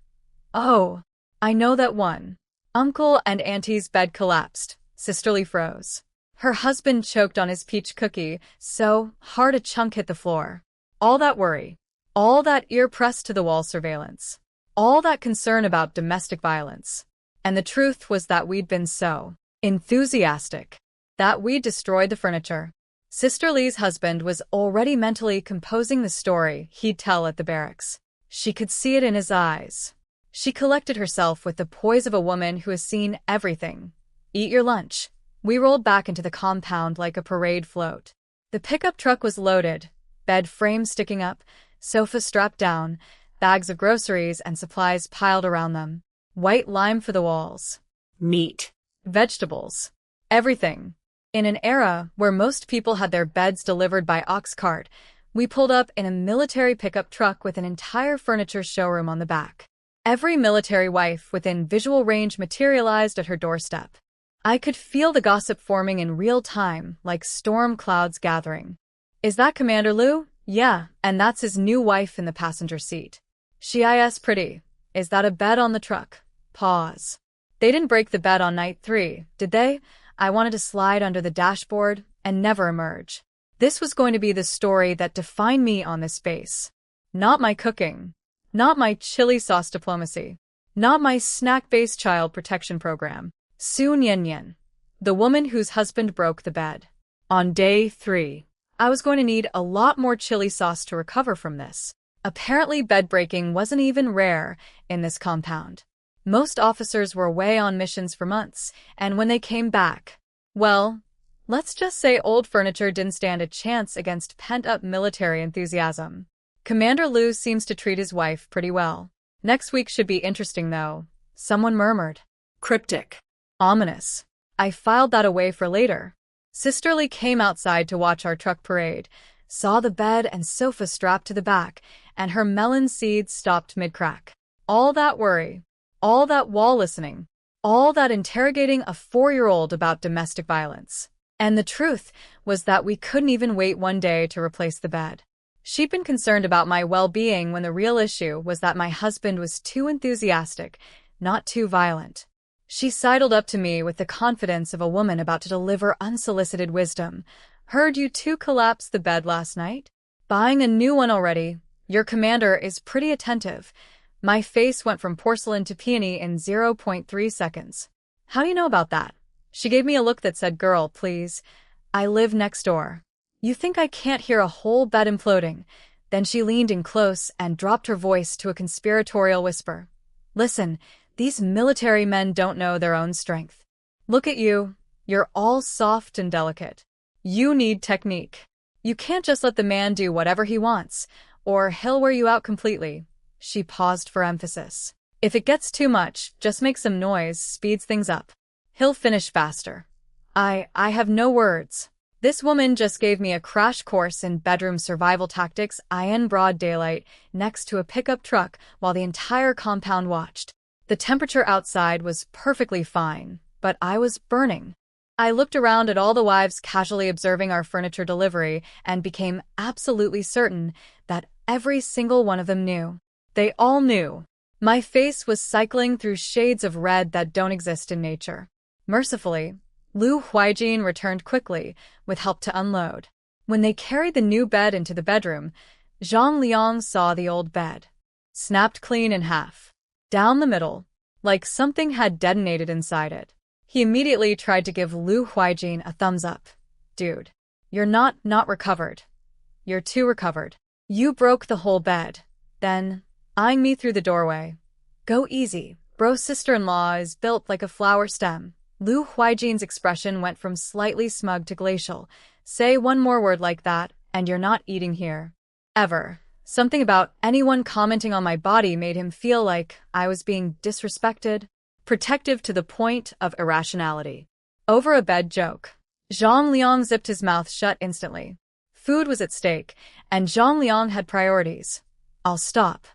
Oh, I know that one. Uncle and Auntie's bed collapsed. Sister Lee froze. Her husband choked on his peach cookie so hard a chunk hit the floor. All that worry, all that ear pressed to the wall surveillance, all that concern about domestic violence. And the truth was that we'd been so enthusiastic that we'd destroyed the furniture. Sister Lee's husband was already mentally composing the story he'd tell at the barracks. She could see it in his eyes. She collected herself with the poise of a woman who has seen everything. Eat your lunch. We rolled back into the compound like a parade float. The pickup truck was loaded, bed frame sticking up, sofa strapped down, bags of groceries and supplies piled around them. White lime for the walls. Meat. Vegetables. Everything. In an era where most people had their beds delivered by ox cart, we pulled up in a military pickup truck with an entire furniture showroom on the back. Every military wife within visual range materialized at her doorstep. I could feel the gossip forming in real time, like storm clouds gathering. Is that Commander Lu? Yeah, and that's his new wife in the passenger seat. She is pretty. Is that a bed on the truck? Pause. They didn't break the bed on night 3, did they? I wanted to slide under the dashboard and never emerge. This was going to be the story that defined me on this base. Not my cooking. Not my chili sauce diplomacy. Not my snack-based child protection program. Su Nyen, the woman whose husband broke the bed. On day 3, I was going to need a lot more chili sauce to recover from this. Apparently bed breaking wasn't even rare in this compound. Most officers were away on missions for months, and when they came back, well, let's just say old furniture didn't stand a chance against pent-up military enthusiasm. Commander Lu seems to treat his wife pretty well. Next week should be interesting, though. Someone murmured. Cryptic. Ominous. I filed that away for later. Sister Lee came outside to watch our truck parade, saw the bed and sofa strapped to the back, and her melon seeds stopped mid-crack. All that worry, all that wall listening, all that interrogating a 4-year-old about domestic violence. And the truth was that we couldn't even wait one day to replace the bed. She'd been concerned about my well-being when the real issue was that my husband was too enthusiastic, not too violent. She sidled up to me with the confidence of a woman about to deliver unsolicited wisdom. Heard you two collapse the bed last night? Buying a new one already. Your commander is pretty attentive. My face went from porcelain to peony in 0.3 seconds. How do you know about that? She gave me a look that said, girl, please. I live next door. You think I can't hear a whole bed imploding? Then she leaned in close and dropped her voice to a conspiratorial whisper. Listen, these military men don't know their own strength. Look at you. You're all soft and delicate. You need technique. You can't just let the man do whatever he wants, or he'll wear you out completely. She paused for emphasis. If it gets too much, just make some noise, speeds things up. He'll finish faster. I have no words. This woman just gave me a crash course in bedroom survival tactics in broad daylight next to a pickup truck while the entire compound watched. The temperature outside was perfectly fine, but I was burning. I looked around at all the wives casually observing our furniture delivery and became absolutely certain that every single one of them knew. They all knew. My face was cycling through shades of red that don't exist in nature. Mercifully, Lu Huaijin returned quickly, with help to unload. When they carried the new bed into the bedroom, Zhang Liang saw the old bed, snapped clean in half, down the middle, like something had detonated inside it. He immediately tried to give Lu Huaijin a thumbs up. Dude, you're not recovered. You're too recovered. You broke the whole bed. Then, eyeing me through the doorway. Go easy, bro's sister-in-law is built like a flower stem. Lu Huaijin's expression went from slightly smug to glacial. Say one more word like that, and you're not eating here. Ever. Something about anyone commenting on my body made him feel like I was being disrespected, protective to the point of irrationality. Over a bed joke. Zhang Liang zipped his mouth shut instantly. Food was at stake, and Zhang Liang had priorities. I'll stop.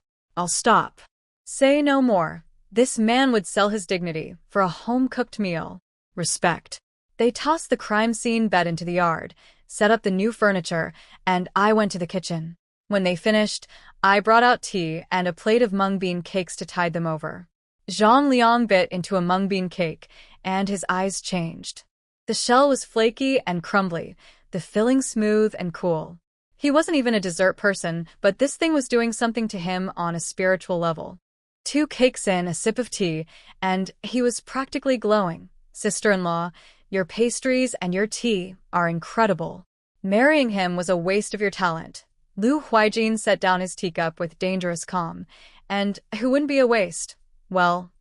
Say no more. This man would sell his dignity for a home-cooked meal. Respect. They tossed the crime scene bed into the yard, set up the new furniture, and I went to the kitchen. When they finished, I brought out tea and a plate of mung bean cakes to tide them over. Zhang Liang bit into a mung bean cake, and his eyes changed. The shell was flaky and crumbly, the filling smooth and cool. He wasn't even a dessert person, but this thing was doing something to him on a spiritual level. 2 cakes in, a sip of tea, and he was practically glowing. Sister-in-law, your pastries and your tea are incredible. Marrying him was a waste of your talent. Lu Huaijin set down his teacup with dangerous calm. And who wouldn't be a waste? Well,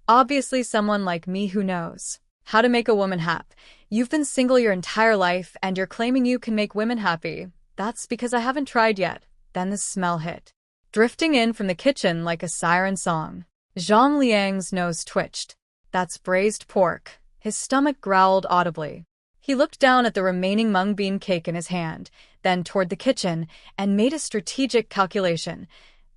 obviously someone like me who knows how to make a woman happy. You've been single your entire life and you're claiming you can make women happy. That's because I haven't tried yet. Then the smell hit, drifting in from the kitchen like a siren song. Zhang Liang's nose twitched. That's braised pork. His stomach growled audibly. He looked down at the remaining mung bean cake in his hand, then toward the kitchen, and made a strategic calculation.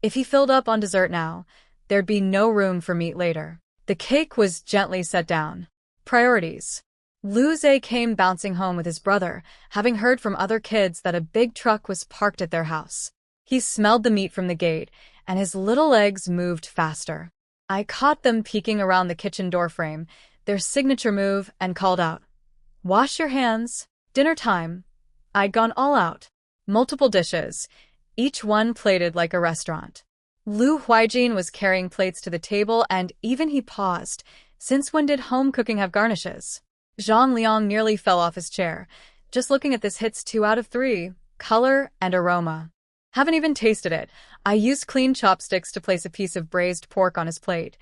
If he filled up on dessert now, there'd be no room for meat later. The cake was gently set down. Priorities. Lu Zhe came bouncing home with his brother, having heard from other kids that a big truck was parked at their house. He smelled the meat from the gate, and his little legs moved faster. I caught them peeking around the kitchen doorframe, their signature move, and called out, "Wash your hands. Dinner time." I'd gone all out. Multiple dishes, each one plated like a restaurant. Lu Huaijin was carrying plates to the table, and even he paused. Since when did home cooking have garnishes? Zhang Liang nearly fell off his chair. Just looking at this hits 2 out of 3. Color and aroma. Haven't even tasted it. I used clean chopsticks to place a piece of braised pork on his plate.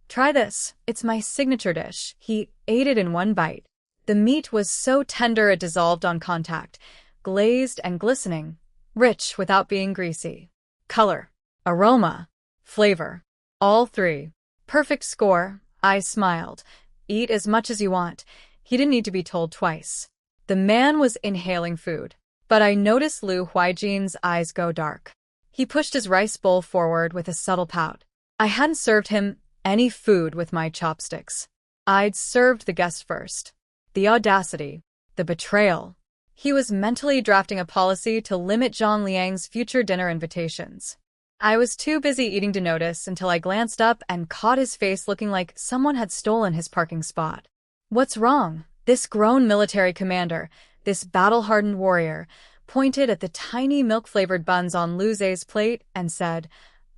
Try this. It's my signature dish. He ate it in one bite. The meat was so tender it dissolved on contact, glazed and glistening, rich without being greasy. Color, aroma, flavor. All 3. Perfect score. I smiled. Eat as much as you want. He didn't need to be told twice. The man was inhaling food. But I noticed Lu Huaijin's eyes go dark. He pushed his rice bowl forward with a subtle pout. I hadn't served him any food with my chopsticks. I'd served the guest first. The audacity. The betrayal. He was mentally drafting a policy to limit Zhang Liang's future dinner invitations. I was too busy eating to notice until I glanced up and caught his face looking like someone had stolen his parking spot. What's wrong? This grown military commander, this battle-hardened warrior, pointed at the tiny milk-flavored buns on Lu Zhe's plate and said,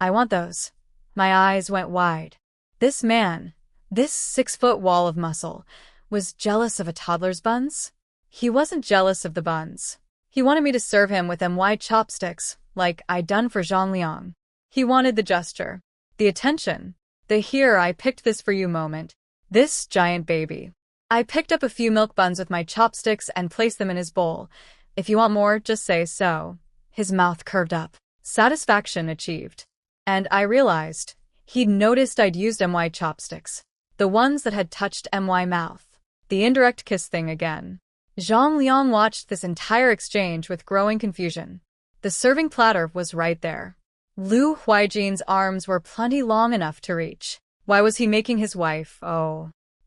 "I want those." My eyes went wide. This man, this 6-foot wall of muscle, was jealous of a toddler's buns? He wasn't jealous of the buns. He wanted me to serve him with them white chopsticks, like I'd done for Zhang Liang. He wanted the gesture, the attention, the "here I picked this for you" moment. This giant baby. I picked up a few milk buns with my chopsticks and placed them in his bowl. "If you want more, just say so." His mouth curved up. Satisfaction achieved. And I realized he'd noticed I'd used MY chopsticks. The ones that had touched MY mouth. The indirect kiss thing again. Zhang Liang watched this entire exchange with growing confusion. The serving platter was right there. Lu Huaijin's arms were plenty long enough to reach. Why was he making his wife?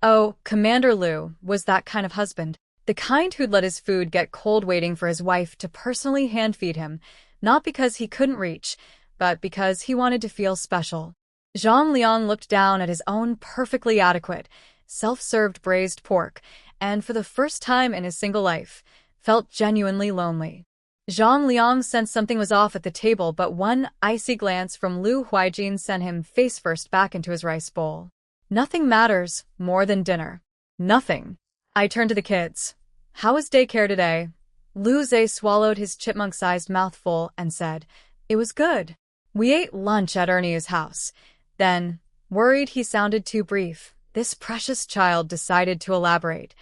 Oh, Commander Lu was that kind of husband. The kind who'd let his food get cold waiting for his wife to personally hand-feed him, not because he couldn't reach, but because he wanted to feel special. Zhang Liang looked down at his own perfectly adequate, self-served braised pork, and for the first time in his single life, felt genuinely lonely. Zhang Liang sensed something was off at the table, but one icy glance from Lu Huaijin sent him face-first back into his rice bowl. Nothing matters more than dinner. Nothing. I turned to the kids. How was daycare today? Lu Zhe swallowed his chipmunk-sized mouthful and said, It was good. We ate lunch at Ernie's house. Then, worried he sounded too brief, this precious child decided to elaborate.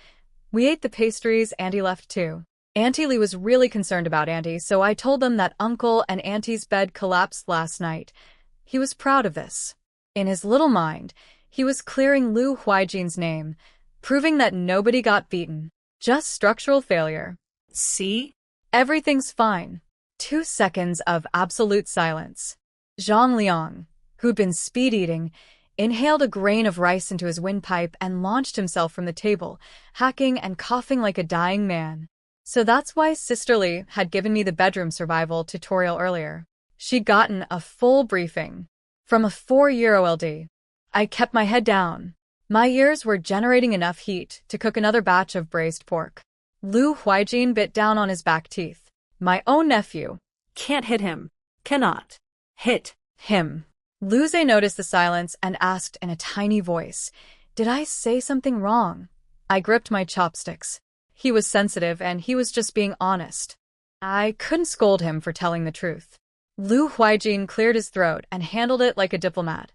We ate the pastries Auntie left too. Auntie Lee was really concerned about Auntie, so I told them that Uncle and Auntie's bed collapsed last night. He was proud of this. In his little mind, he was clearing Lu Huaijin's name, proving that nobody got beaten. Just structural failure. See? Everything's fine. 2 seconds of absolute silence. Zhang Liang, who'd been speed-eating, inhaled a grain of rice into his windpipe and launched himself from the table, hacking and coughing like a dying man. So that's why Sister Lee had given me the bedroom survival tutorial earlier. She'd gotten a full briefing from a 4-year OLD. I kept my head down. My ears were generating enough heat to cook another batch of braised pork. Lu Huaijin bit down on his back teeth. My own nephew. Can't hit him. Cannot. Hit him. Lu Zhe noticed the silence and asked in a tiny voice, Did I say something wrong? I gripped my chopsticks. He was sensitive and he was just being honest. I couldn't scold him for telling the truth. Lu Huaijin cleared his throat and handled it like a diplomat.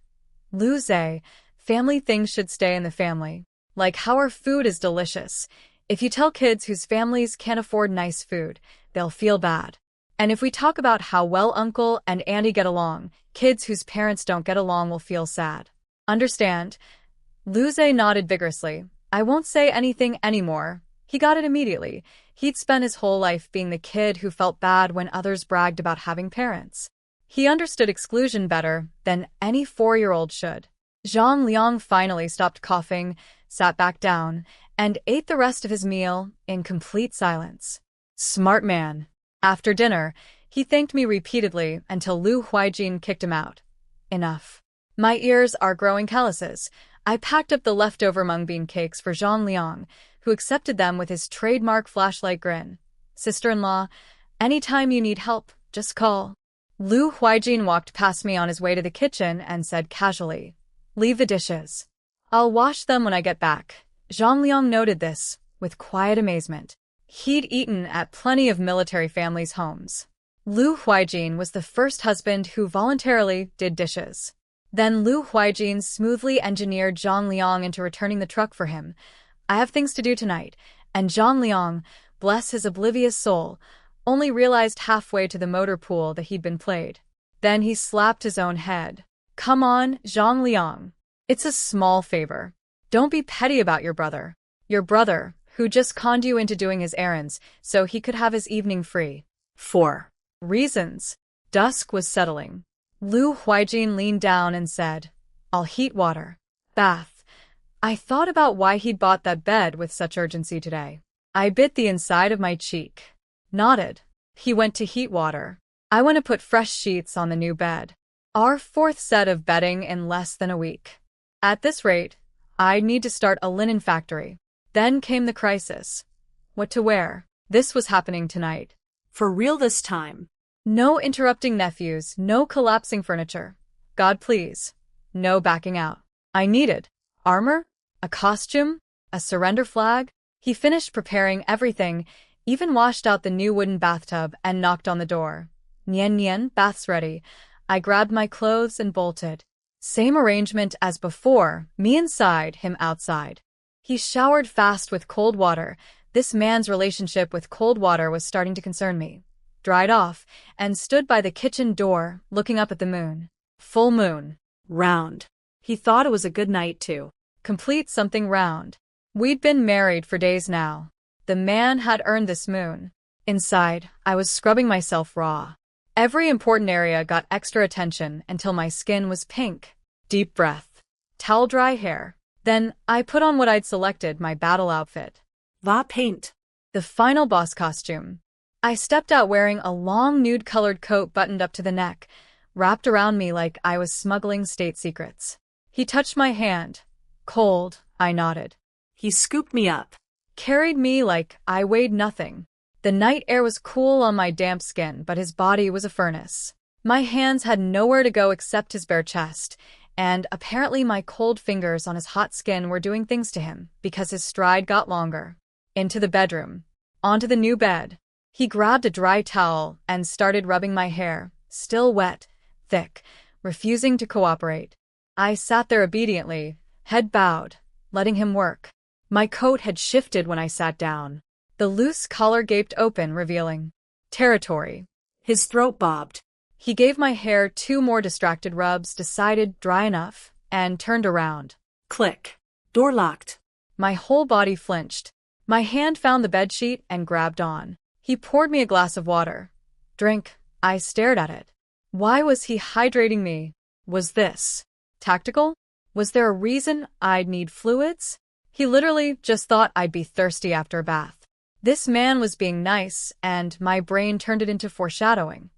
Lu Zhe, family things should stay in the family. Like how our food is delicious. If you tell kids whose families can't afford nice food, they'll feel bad. And if we talk about how well Uncle and Auntie get along, kids whose parents don't get along will feel sad. Understand? Lu Zhe nodded vigorously. I won't say anything anymore. He got it immediately. He'd spent his whole life being the kid who felt bad when others bragged about having parents. He understood exclusion better than any 4-year-old should. Zhang Liang finally stopped coughing, sat back down, and ate the rest of his meal in complete silence. Smart man. After dinner, he thanked me repeatedly until Lu Huaijin kicked him out. Enough. My ears are growing calluses. I packed up the leftover mung bean cakes for Zhang Liang, who accepted them with his trademark flashlight grin. Sister-in-law, anytime you need help, just call. Lu Huaijin walked past me on his way to the kitchen and said casually, Leave the dishes. I'll wash them when I get back. Zhang Liang noted this, with quiet amazement. He'd eaten at plenty of military families' homes. Lu Huaijin was the first husband who voluntarily did dishes. Then Lu Huaijin smoothly engineered Zhang Liang into returning the truck for him. I have things to do tonight, and Zhang Liang, bless his oblivious soul, only realized halfway to the motor pool that he'd been played. Then he slapped his own head. Come on, Zhang Liang. It's a small favor. Don't be petty about your brother. Your brother, who just conned you into doing his errands so he could have his evening free. 4 reasons. Dusk was settling. Lu Huaijin leaned down and said, I'll heat water. Bath. I thought about why he'd bought that bed with such urgency today. I bit the inside of my cheek. Nodded. He went to heat water. I want to put fresh sheets on the new bed. Our 4th set of bedding in less than a week. At this rate, I'd need to start a linen factory. Then came the crisis. What to wear? This was happening tonight. For real this time. No interrupting nephews, no collapsing furniture. God please. No backing out. I needed armor, a costume, a surrender flag. He finished preparing everything, even washed out the new wooden bathtub and knocked on the door. Nian Nian, bath's ready. I grabbed my clothes and bolted. Same arrangement as before, me inside, him outside. He showered fast with cold water. This man's relationship with cold water was starting to concern me. Dried off, and stood by the kitchen door, looking up at the moon. Full moon. Round. He thought it was a good night to complete something round. We'd been married for days now. The man had earned this moon. Inside, I was scrubbing myself raw. Every important area got extra attention until my skin was pink. Deep breath. Towel-dry hair. Then, I put on what I'd selected, my battle outfit. Va paint. The final boss costume. I stepped out wearing a long nude-colored coat buttoned up to the neck, wrapped around me like I was smuggling state secrets. He touched my hand. Cold, I nodded. He scooped me up. Carried me like I weighed nothing. The night air was cool on my damp skin, but his body was a furnace. My hands had nowhere to go except his bare chest, and apparently my cold fingers on his hot skin were doing things to him, because his stride got longer. Into the bedroom. Onto the new bed. He grabbed a dry towel and started rubbing my hair, still wet, thick, refusing to cooperate. I sat there obediently, head bowed, letting him work. My coat had shifted when I sat down. The loose collar gaped open, revealing territory. His throat bobbed. He gave my hair 2 more distracted rubs, decided dry enough, and turned around. Click. Door locked. My whole body flinched. My hand found the bedsheet and grabbed on. He poured me a glass of water. Drink. I stared at it. Why was he hydrating me? Was this tactical? Was there a reason I'd need fluids? He literally just thought I'd be thirsty after a bath. This man was being nice, and my brain turned it into foreshadowing.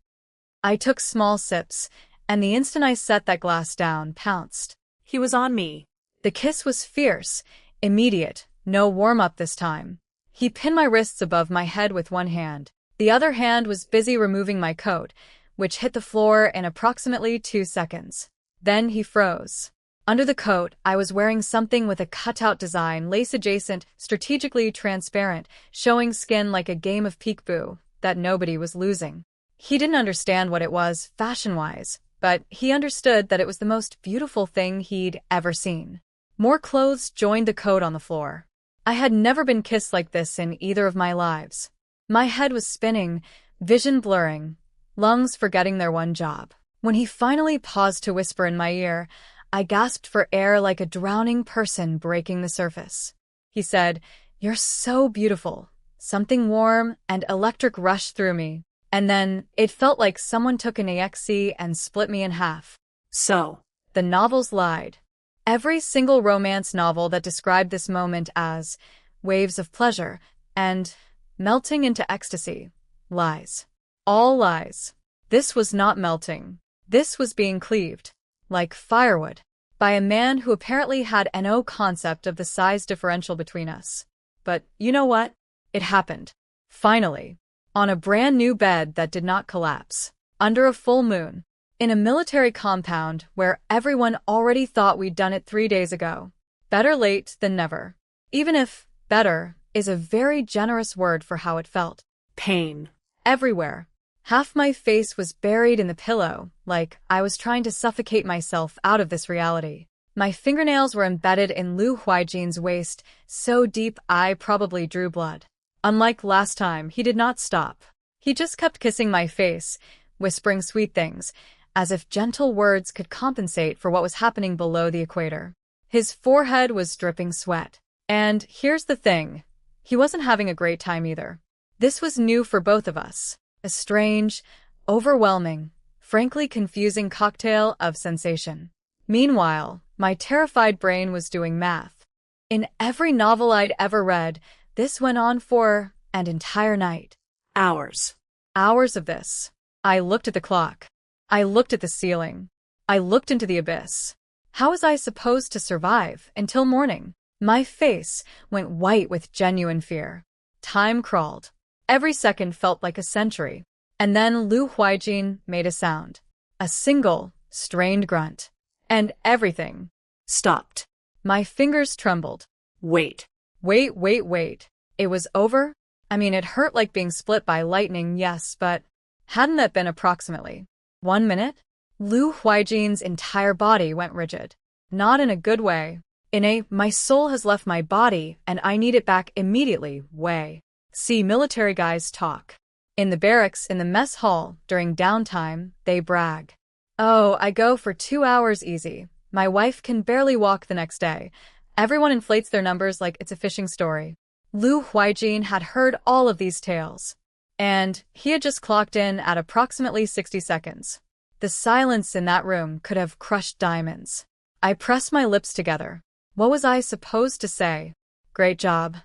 I took small sips, and the instant I set that glass down, pounced. He was on me. The kiss was fierce, immediate, no warm-up this time. He pinned my wrists above my head with one hand. The other hand was busy removing my coat, which hit the floor in approximately 2 seconds. Then he froze. Under the coat, I was wearing something with a cutout design, lace-adjacent, strategically transparent, showing skin like a game of peekaboo that nobody was losing. He didn't understand what it was, fashion-wise, but he understood that it was the most beautiful thing he'd ever seen. More clothes joined the coat on the floor. I had never been kissed like this in either of my lives. My head was spinning, vision blurring, lungs forgetting their one job. When he finally paused to whisper in my ear, I gasped for air like a drowning person breaking the surface. He said, "You're so beautiful." Something warm and electric rushed through me, and then it felt like someone took an EXE and split me in half. So, the novels lied. Every single romance novel that described this moment as waves of pleasure and melting into ecstasy, lies. All lies. This was not melting. This was being cleaved, like firewood, by a man who apparently had no concept of the size differential between us. But you know what? It happened. Finally. On a brand new bed that did not collapse. Under a full moon. In a military compound where everyone already thought we'd done it 3 days ago. Better late than never. Even if better is a very generous word for how it felt. Pain. Everywhere. Half my face was buried in the pillow, like I was trying to suffocate myself out of this reality. My fingernails were embedded in Lu Huaijin's waist, so deep I probably drew blood. Unlike last time, he did not stop. He just kept kissing my face, whispering sweet things, as if gentle words could compensate for what was happening below the equator. His forehead was dripping sweat. And here's the thing, he wasn't having a great time either. This was new for both of us. A strange, overwhelming, frankly confusing cocktail of sensation. Meanwhile, my terrified brain was doing math. In every novel I'd ever read, this went on for an entire night. Hours. Hours of this. I looked at the clock. I looked at the ceiling. I looked into the abyss. How was I supposed to survive until morning? My face went white with genuine fear. Time crawled. Every second felt like a century. And then Lu Huaijin made a sound. A single, strained grunt. And everything stopped. My fingers trembled. Wait. Wait. It was over? I mean, it hurt like being split by lightning, yes, but hadn't that been approximately 1 minute? Lu Huaijin's entire body went rigid. Not in a good way. In a, my soul has left my body and I need it back immediately way. See military guys talk. In the barracks, in the mess hall, during downtime, they brag. Oh, I go for 2 hours easy. My wife can barely walk the next day. Everyone inflates their numbers like it's a fishing story. Lu Huaijin had heard all of these tales. And he had just clocked in at approximately 60 seconds. The silence in that room could have crushed diamonds. I pressed my lips together. What was I supposed to say? Great job.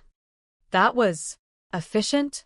That was efficient?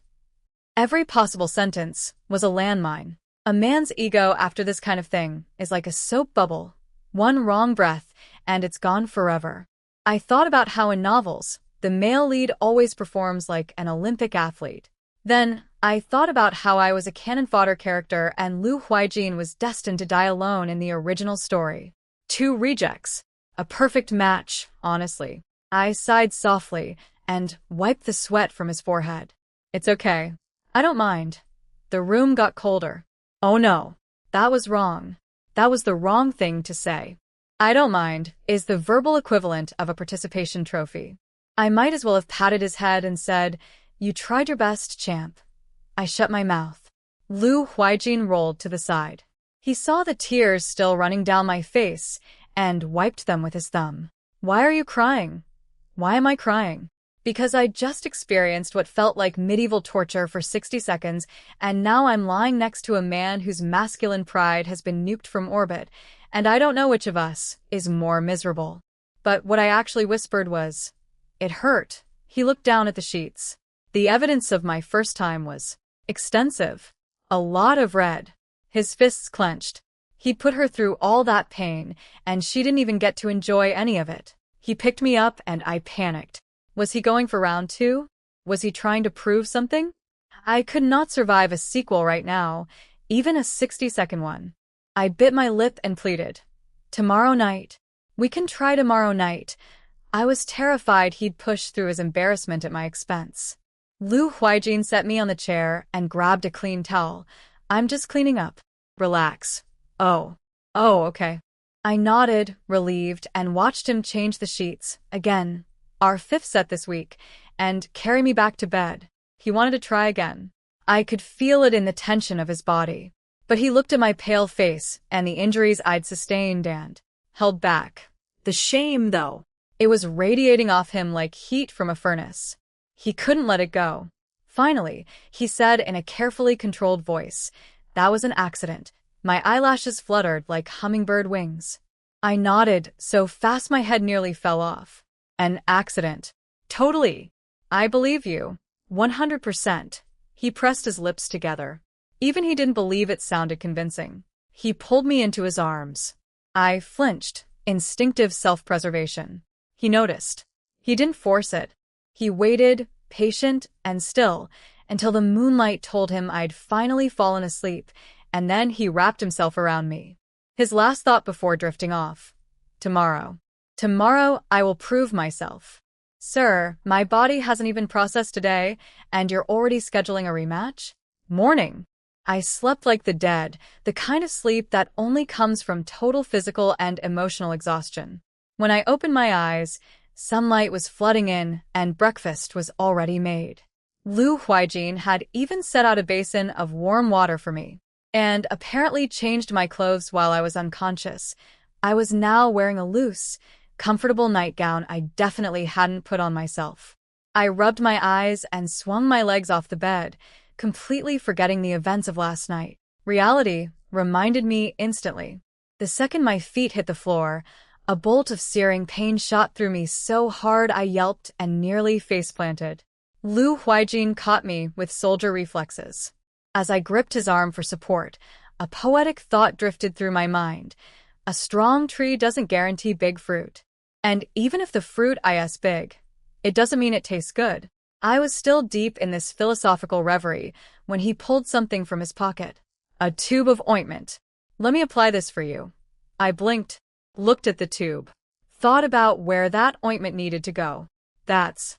Every possible sentence was a landmine. A man's ego after this kind of thing is like a soap bubble. One wrong breath, and it's gone forever. I thought about how in novels, the male lead always performs like an Olympic athlete. Then, I thought about how I was a cannon fodder character and Lu Huaijin was destined to die alone in the original story. Two rejects. A perfect match, honestly. I sighed softly and wiped the sweat from his forehead. It's okay. I don't mind. The room got colder. Oh no. That was wrong. That was the wrong thing to say. I don't mind is the verbal equivalent of a participation trophy. I might as well have patted his head and said, "You tried your best, champ." I shut my mouth. Lu Huaijin rolled to the side. He saw the tears still running down my face and wiped them with his thumb. Why are you crying? Why am I crying? Because I just experienced what felt like medieval torture for 60 seconds, and now I'm lying next to a man whose masculine pride has been nuked from orbit, and I don't know which of us is more miserable. But what I actually whispered was, "It hurt." He looked down at the sheets. The evidence of my first time was extensive. A lot of red. His fists clenched. He'd put her through all that pain, and she didn't even get to enjoy any of it. He picked me up and I panicked. Was he going for round 2? Was he trying to prove something? I could not survive a sequel right now, even a 60-second one. I bit my lip and pleaded. Tomorrow night. We can try tomorrow night. I was terrified he'd push through his embarrassment at my expense. Lu Huaijin set me on the chair and grabbed a clean towel. I'm just cleaning up. Relax. Oh, okay. I nodded, relieved, and watched him change the sheets, again, our 5th set this week, and carry me back to bed. He wanted to try again. I could feel it in the tension of his body. But he looked at my pale face and the injuries I'd sustained and held back. The shame, though. It was radiating off him like heat from a furnace. He couldn't let it go. Finally, he said in a carefully controlled voice, "That was an accident." My eyelashes fluttered like hummingbird wings. I nodded so fast my head nearly fell off. An accident. Totally. I believe you. 100%. He pressed his lips together. Even he didn't believe it sounded convincing. He pulled me into his arms. I flinched. Instinctive self-preservation. He noticed. He didn't force it. He waited, patient and still, until the moonlight told him I'd finally fallen asleep, and then he wrapped himself around me. His last thought before drifting off. Tomorrow. Tomorrow I will prove myself. Sir, my body hasn't even processed today, and you're already scheduling a rematch? Morning. I slept like the dead, the kind of sleep that only comes from total physical and emotional exhaustion. When I opened my eyes, sunlight was flooding in, and breakfast was already made. Lu Huaijin had even set out a basin of warm water for me, and apparently changed my clothes while I was unconscious. I was now wearing a loose, comfortable nightgown I definitely hadn't put on myself. I rubbed my eyes and swung my legs off the bed, completely forgetting the events of last night. Reality reminded me instantly. The second my feet hit the floor, a bolt of searing pain shot through me so hard I yelped and nearly face-planted. Lu Huaijin caught me with soldier reflexes. As I gripped his arm for support, a poetic thought drifted through my mind. A strong tree doesn't guarantee big fruit. And even if the fruit is big, it doesn't mean it tastes good. I was still deep in this philosophical reverie when he pulled something from his pocket. A tube of ointment. Let me apply this for you. I blinked, looked at the tube, thought about where that ointment needed to go. That's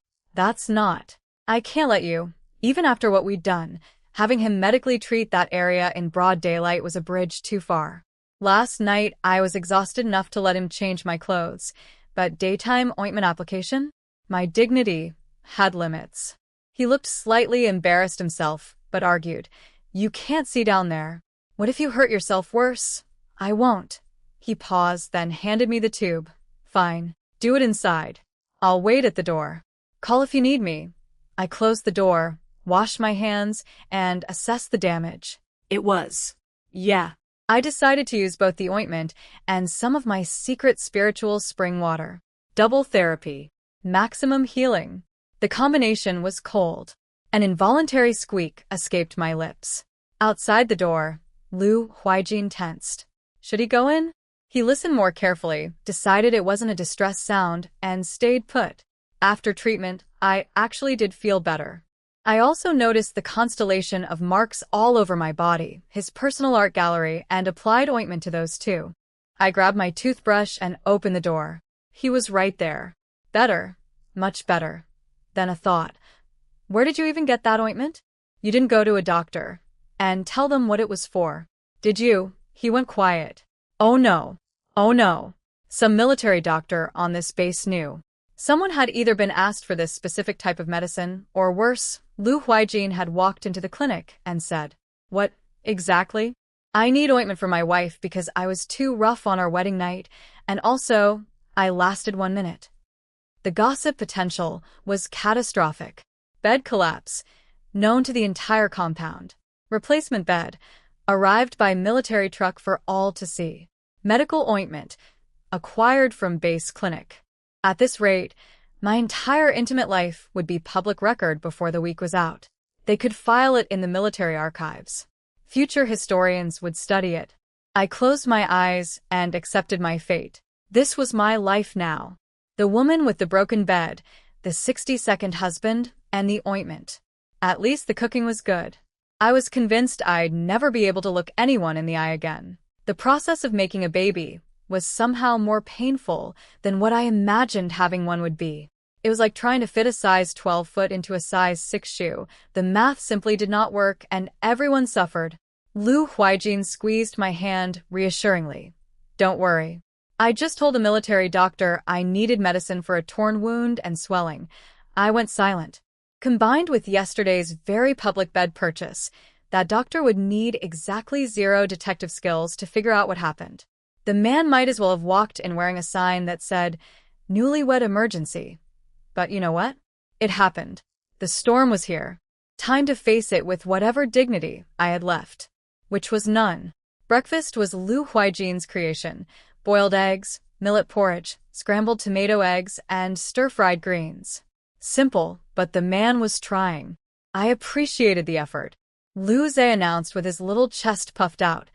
not. I can't let you, even after what we'd done. Having him medically treat that area in broad daylight was a bridge too far. Last night, I was exhausted enough to let him change my clothes, but daytime ointment application? My dignity had limits. He looked slightly embarrassed himself, but argued, "You can't see down there. What if you hurt yourself worse?" "I won't." He paused, then handed me the tube. "Fine. Do it inside. I'll wait at the door. Call if you need me." I closed the door, washed my hands, and assessed the damage. It was. Yeah. I decided to use both the ointment and some of my secret spiritual spring water. Double therapy. Maximum healing. The combination was cold. An involuntary squeak escaped my lips. Outside the door, Lu Huaijin tensed. Should he go in? He listened more carefully, decided it wasn't a distress sound, and stayed put. After treatment, I actually did feel better. I also noticed the constellation of marks all over my body, his personal art gallery, and applied ointment to those too. I grabbed my toothbrush and opened the door. He was right there. Better, much better. Then a thought. Where did you even get that ointment? You didn't go to a doctor and tell them what it was for, did you? He went quiet. Oh no. Oh no. Some military doctor on this base knew. Someone had either been asked for this specific type of medicine, or worse, Lu Huaijin had walked into the clinic and said, "What, exactly? I need ointment for my wife because I was too rough on our wedding night, and also, I lasted 1 minute." The gossip potential was catastrophic. Bed collapse, known to the entire compound. Replacement bed, arrived by military truck for all to see. Medical ointment, acquired from base clinic. At this rate, my entire intimate life would be public record before the week was out. They could file it in the military archives. Future historians would study it. I closed my eyes and accepted my fate. This was my life now. The woman with the broken bed, the 60-second husband, and the ointment. At least the cooking was good. I was convinced I'd never be able to look anyone in the eye again. The process of making a baby was somehow more painful than what I imagined having one would be. It was like trying to fit a size 12 foot into a size 6 shoe. The math simply did not work, and everyone suffered. Lu Huaijin squeezed my hand reassuringly. Don't worry. I just told a military doctor I needed medicine for a torn wound and swelling. I went silent. Combined with yesterday's very public bed purchase, that doctor would need exactly 0 detective skills to figure out what happened. The man might as well have walked in wearing a sign that said, "Newlywed emergency." But you know what? It happened. The storm was here. Time to face it with whatever dignity I had left. Which was none. Breakfast was Lu Huaijin's creation. Boiled eggs, millet porridge, scrambled tomato eggs, and stir-fried greens. Simple, but the man was trying. I appreciated the effort. Lu Zhe announced with his little chest puffed out.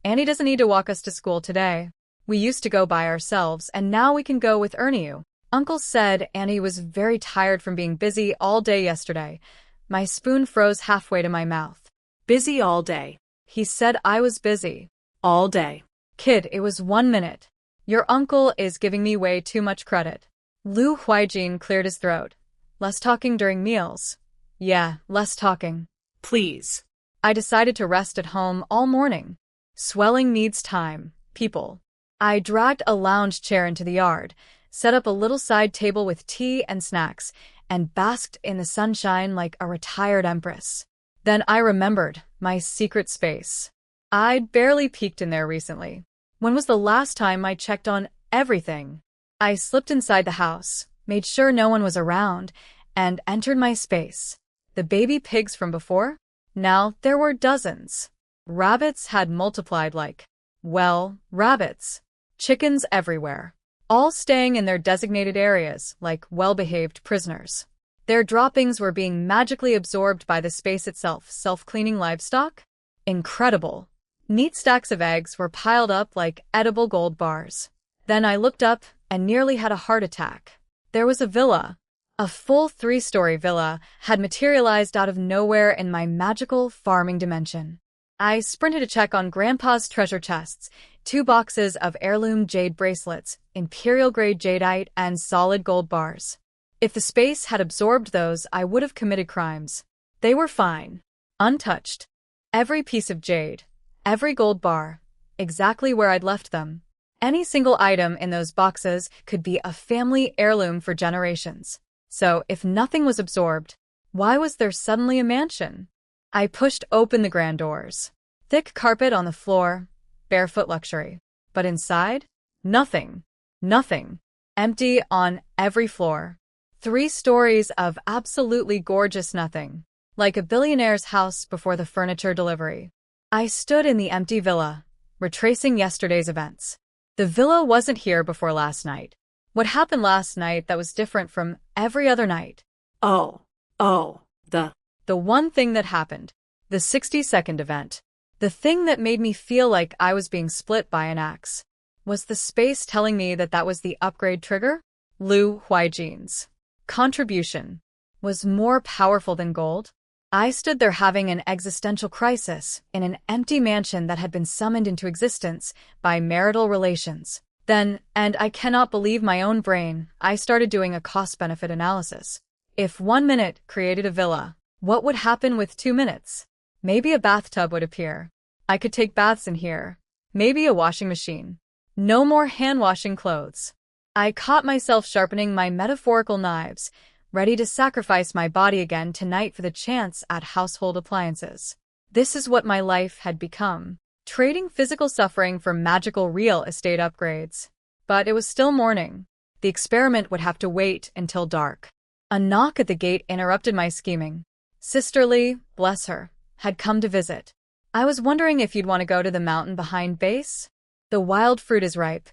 Annie doesn't need to walk us to school today. We used to go by ourselves, and now we can go with Qiuqiu. Uncle said Annie was very tired from being busy all day yesterday. My spoon froze halfway to my mouth. Busy all day. He said I was busy. All day. Kid, it was 1 minute. Your uncle is giving me way too much credit. Lu Huaijin cleared his throat. Less talking during meals. Yeah, less talking. Please. I decided to rest at home all morning. Swelling needs time, people. I dragged a lounge chair into the yard, set up a little side table with tea and snacks, and basked in the sunshine like a retired empress. Then I remembered my secret space. I'd barely peeked in there recently. When was the last time I checked on everything? I slipped inside the house, made sure no one was around, and entered my space. The baby pigs from before? Now there were dozens. Rabbits had multiplied like, well, rabbits. Chickens everywhere. All staying in their designated areas like well-behaved prisoners. Their droppings were being magically absorbed by the space itself. Self-cleaning livestock? Incredible. Neat stacks of eggs were piled up like edible gold bars. Then I looked up and nearly had a heart attack. There was a villa. A full 3-story villa had materialized out of nowhere in my magical farming dimension. I sprinted to check on Grandpa's treasure chests, 2 boxes of heirloom jade bracelets, imperial-grade jadeite, and solid gold bars. If the space had absorbed those, I would have committed crimes. They were fine. Untouched. Every piece of jade. Every gold bar. Exactly where I'd left them. Any single item in those boxes could be a family heirloom for generations. So, if nothing was absorbed, why was there suddenly a mansion? I pushed open the grand doors. Thick carpet on the floor. Barefoot luxury. But inside? Nothing. Nothing. Empty on every floor. 3 stories of absolutely gorgeous nothing. Like a billionaire's house before the furniture delivery. I stood in the empty villa, retracing yesterday's events. The villa wasn't here before last night. What happened last night that was different from every other night? The one thing that happened. The 60-second event. The thing that made me feel like I was being split by an axe was the space telling me that that was the upgrade trigger. Lu Huaijin's contribution was more powerful than gold. I stood there having an existential crisis in an empty mansion that had been summoned into existence by marital relations. Then, and I cannot believe my own brain, I started doing a cost-benefit analysis. If 1 minute created a villa, what would happen with 2 minutes? Maybe a bathtub would appear. I could take baths in here. Maybe a washing machine. No more hand-washing clothes. I caught myself sharpening my metaphorical knives, ready to sacrifice my body again tonight for the chance at household appliances. This is what my life had become. Trading physical suffering for magical real estate upgrades. But it was still morning. The experiment would have to wait until dark. A knock at the gate interrupted my scheming. Sister Lee, bless her, had come to visit. I was wondering if you'd want to go to the mountain behind base? The wild fruit is ripe.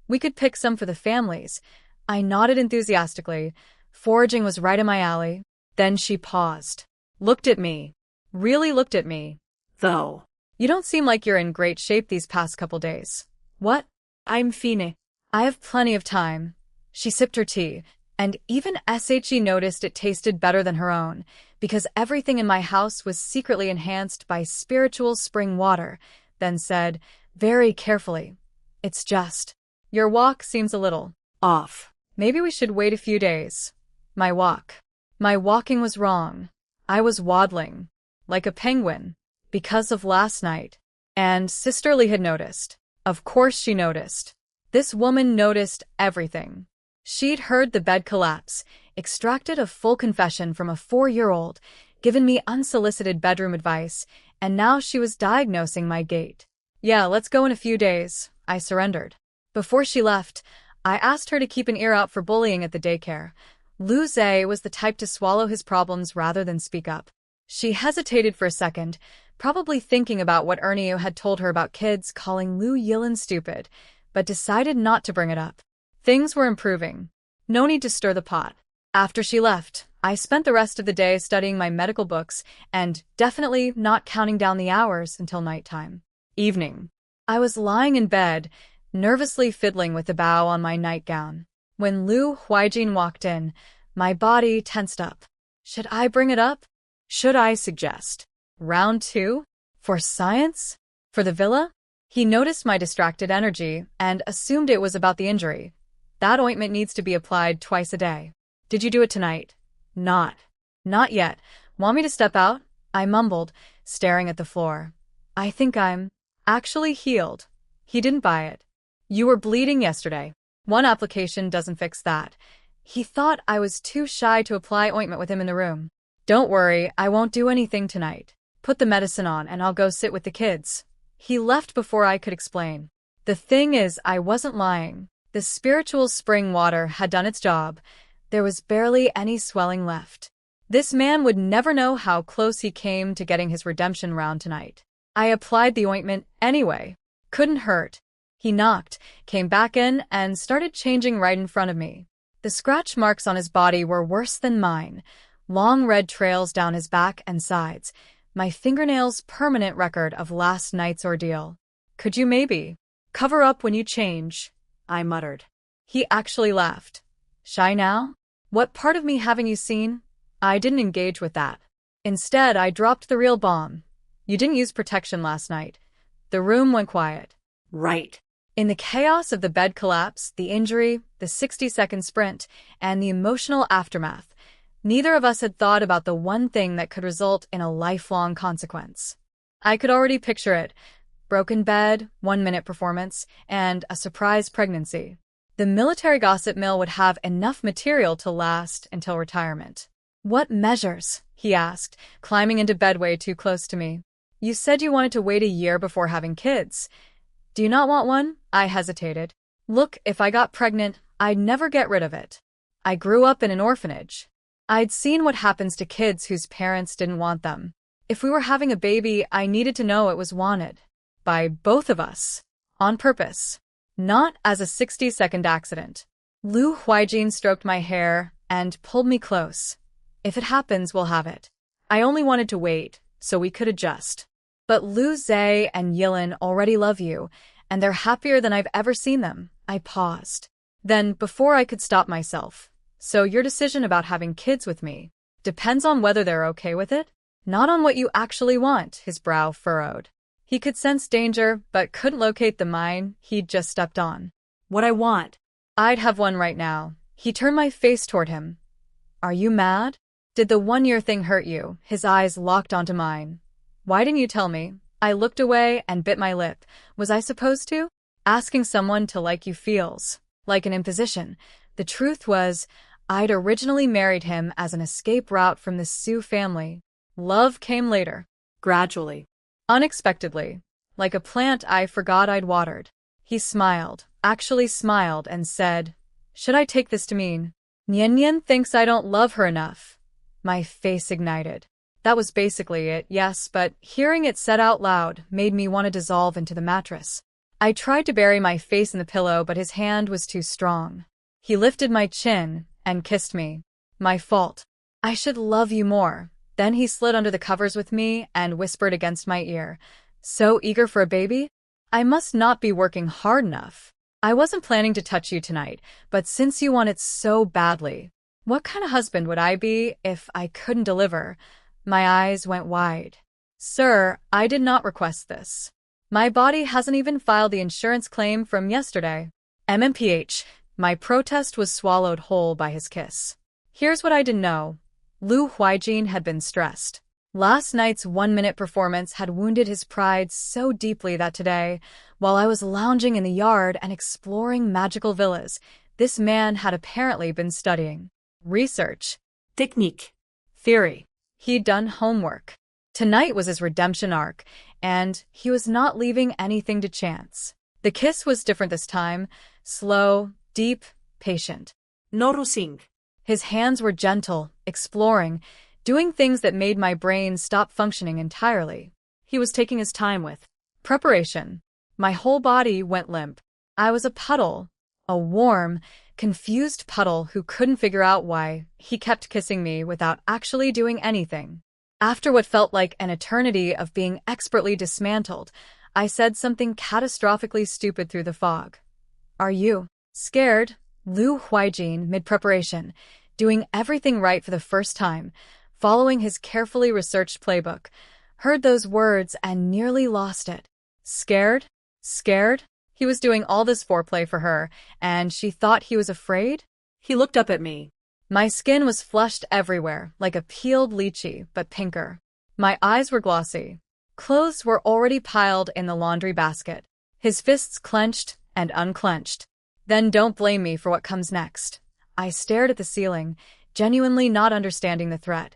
We could pick some for the families. I nodded enthusiastically. Foraging was right in my alley. Then she paused. Looked at me. Really looked at me. Though. You don't seem like you're in great shape these past couple days. What? I'm fine. I have plenty of time. She sipped her tea, and even SHE noticed it tasted better than her own, because everything in my house was secretly enhanced by spiritual spring water, then said, very carefully, it's just, your walk seems a little off. Maybe we should wait a few days. My walking was wrong. I was waddling, like a penguin, because of last night. And Sister Lee had noticed. Of course she noticed. This woman noticed everything. She'd heard the bed collapse, extracted a full confession from a 4-year-old, given me unsolicited bedroom advice, and now she was diagnosing my gait. Yeah, let's go in a few days, I surrendered. Before she left, I asked her to keep an ear out for bullying at the daycare. Lu Zhe was the type to swallow his problems rather than speak up. She hesitated for a second, probably thinking about what Qiuqiu had told her about kids calling Lu Yilin stupid, but decided not to bring it up. Things were improving. No need to stir the pot. After she left, I spent the rest of the day studying my medical books and definitely not counting down the hours until nighttime. Evening. I was lying in bed, nervously fiddling with the bow on my nightgown. When Lu Huaijin walked in, my body tensed up. Should I bring it up? Should I suggest? Round 2? For science? For the villa? He noticed my distracted energy and assumed it was about the injury. That ointment needs to be applied twice a day. Did you do it tonight? Not yet. Want me to step out? I mumbled, staring at the floor. I think I'm actually healed. He didn't buy it. You were bleeding yesterday. One application doesn't fix that. He thought I was too shy to apply ointment with him in the room. Don't worry, I won't do anything tonight. Put the medicine on and I'll go sit with the kids. He left before I could explain. The thing is, I wasn't lying. The spiritual spring water had done its job. There was barely any swelling left. This man would never know how close he came to getting his redemption round tonight. I applied the ointment anyway. Couldn't hurt. He knocked, came back in, and started changing right in front of me. The scratch marks on his body were worse than mine. Long red trails down his back and sides. My fingernails' permanent record of last night's ordeal. Could you maybe cover up when you change? I muttered. He actually laughed. Shy now? What part of me haven't you seen? I didn't engage with that. Instead, I dropped the real bomb. You didn't use protection last night. The room went quiet. Right. In the chaos of the bed collapse, the injury, the 60-second sprint, and the emotional aftermath, neither of us had thought about the one thing that could result in a lifelong consequence. I could already picture it. Broken bed, 1-minute performance, and a surprise pregnancy. The military gossip mill would have enough material to last until retirement. What measures? He asked, climbing into bed way too close to me. You said you wanted to wait a year before having kids. Do you not want one? I hesitated. Look, if I got pregnant, I'd never get rid of it. I grew up in an orphanage. I'd seen what happens to kids whose parents didn't want them. If we were having a baby, I needed to know it was wanted. By both of us. On purpose. Not as a 60-second accident. Lu Huaijin stroked my hair and pulled me close. If it happens, we'll have it. I only wanted to wait, so we could adjust. But Lu Zhe and Yilin already love you, and they're happier than I've ever seen them. I paused. Then, before I could stop myself, so your decision about having kids with me depends on whether they're okay with it? Not on what you actually want, his brow furrowed. He could sense danger, but couldn't locate the mine he'd just stepped on. What I want. I'd have one right now. He turned my face toward him. Are you mad? Did the one-year thing hurt you? His eyes locked onto mine. Why didn't you tell me? I looked away and bit my lip. Was I supposed to? Asking someone to like you feels like an imposition. The truth was, I'd originally married him as an escape route from the Sioux family. Love came later. Gradually. Unexpectedly. Like a plant I forgot I'd watered. He smiled, actually smiled, and said, should I take this to mean Nian Nian thinks I don't love her enough? My face ignited. That was basically it, yes, but hearing it said out loud made me want to dissolve into the mattress. I tried to bury my face in the pillow, but his hand was too strong. He lifted my chin and kissed me. My fault. I should love you more. Then he slid under the covers with me and whispered against my ear, so eager for a baby? I must not be working hard enough. I wasn't planning to touch you tonight, but since you want it so badly, what kind of husband would I be if I couldn't deliver? My eyes went wide. Sir, I did not request this. My body hasn't even filed the insurance claim from yesterday. MMPH. My protest was swallowed whole by his kiss. Here's what I didn't know. Lu Huaijin had been stressed. Last night's one-minute performance had wounded his pride so deeply that today, while I was lounging in the yard and exploring magical villas, this man had apparently been studying. Research. Technique. Theory. He'd done homework. Tonight was his redemption arc, and he was not leaving anything to chance. The kiss was different this time. Slow, deep, patient. No rushing. His hands were gentle, exploring, doing things that made my brain stop functioning entirely. He was taking his time with preparation. My whole body went limp. I was a puddle, a warm, confused puddle who couldn't figure out why he kept kissing me without actually doing anything. After what felt like an eternity of being expertly dismantled, I said something catastrophically stupid through the fog. Are you scared? Lu Huaijin, mid-preparation, doing everything right for the first time, following his carefully researched playbook, heard those words and nearly lost it. Scared? Scared? He was doing all this foreplay for her, and she thought he was afraid? He looked up at me. My skin was flushed everywhere, like a peeled lychee, but pinker. My eyes were glossy. Clothes were already piled in the laundry basket. His fists clenched and unclenched. Then don't blame me for what comes next. I stared at the ceiling, genuinely not understanding the threat.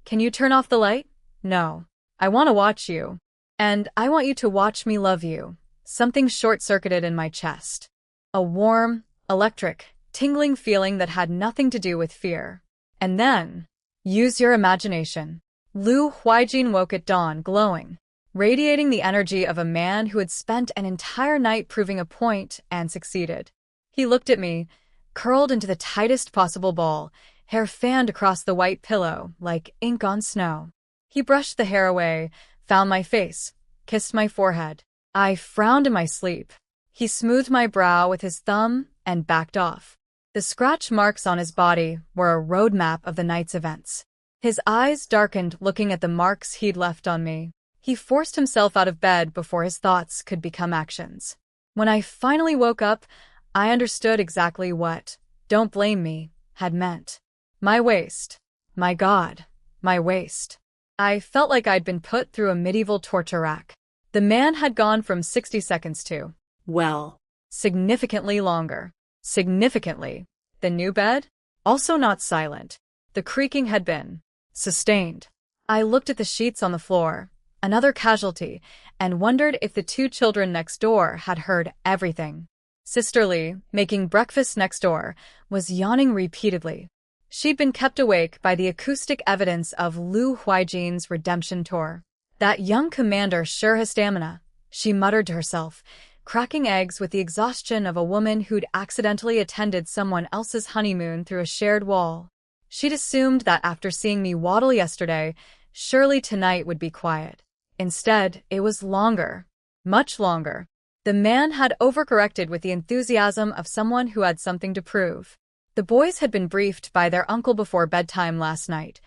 Can you turn off the light? No. I want to watch you. And I want you to watch me love you. Something short-circuited in my chest. A warm, electric, tingling feeling that had nothing to do with fear. And then, use your imagination. Lu Huaijin woke at dawn, glowing, radiating the energy of a man who had spent an entire night proving a point and succeeded. He looked at me, curled into the tightest possible ball, hair fanned across the white pillow like ink on snow. He brushed the hair away, found my face, kissed my forehead. I frowned in my sleep. He smoothed my brow with his thumb and backed off. The scratch marks on his body were a roadmap of the night's events. His eyes darkened looking at the marks he'd left on me. He forced himself out of bed before his thoughts could become actions. When I finally woke up, I understood exactly what "don't blame me" had meant. My waist. My God, my waist. I felt like I'd been put through a medieval torture rack. The man had gone from 60 seconds to, well, significantly longer. Significantly. The new bed? Also not silent. The creaking had been sustained. I looked at the sheets on the floor, another casualty, and wondered if the two children next door had heard everything. Sister Lee, making breakfast next door, was yawning repeatedly. She'd been kept awake by the acoustic evidence of Lu Huaijin's redemption tour. That young commander sure has stamina, she muttered to herself, cracking eggs with the exhaustion of a woman who'd accidentally attended someone else's honeymoon through a shared wall. She'd assumed that after seeing me waddle yesterday, surely tonight would be quiet. Instead, it was longer. Much longer. The man had overcorrected with the enthusiasm of someone who had something to prove. The boys had been briefed by their uncle before bedtime last night.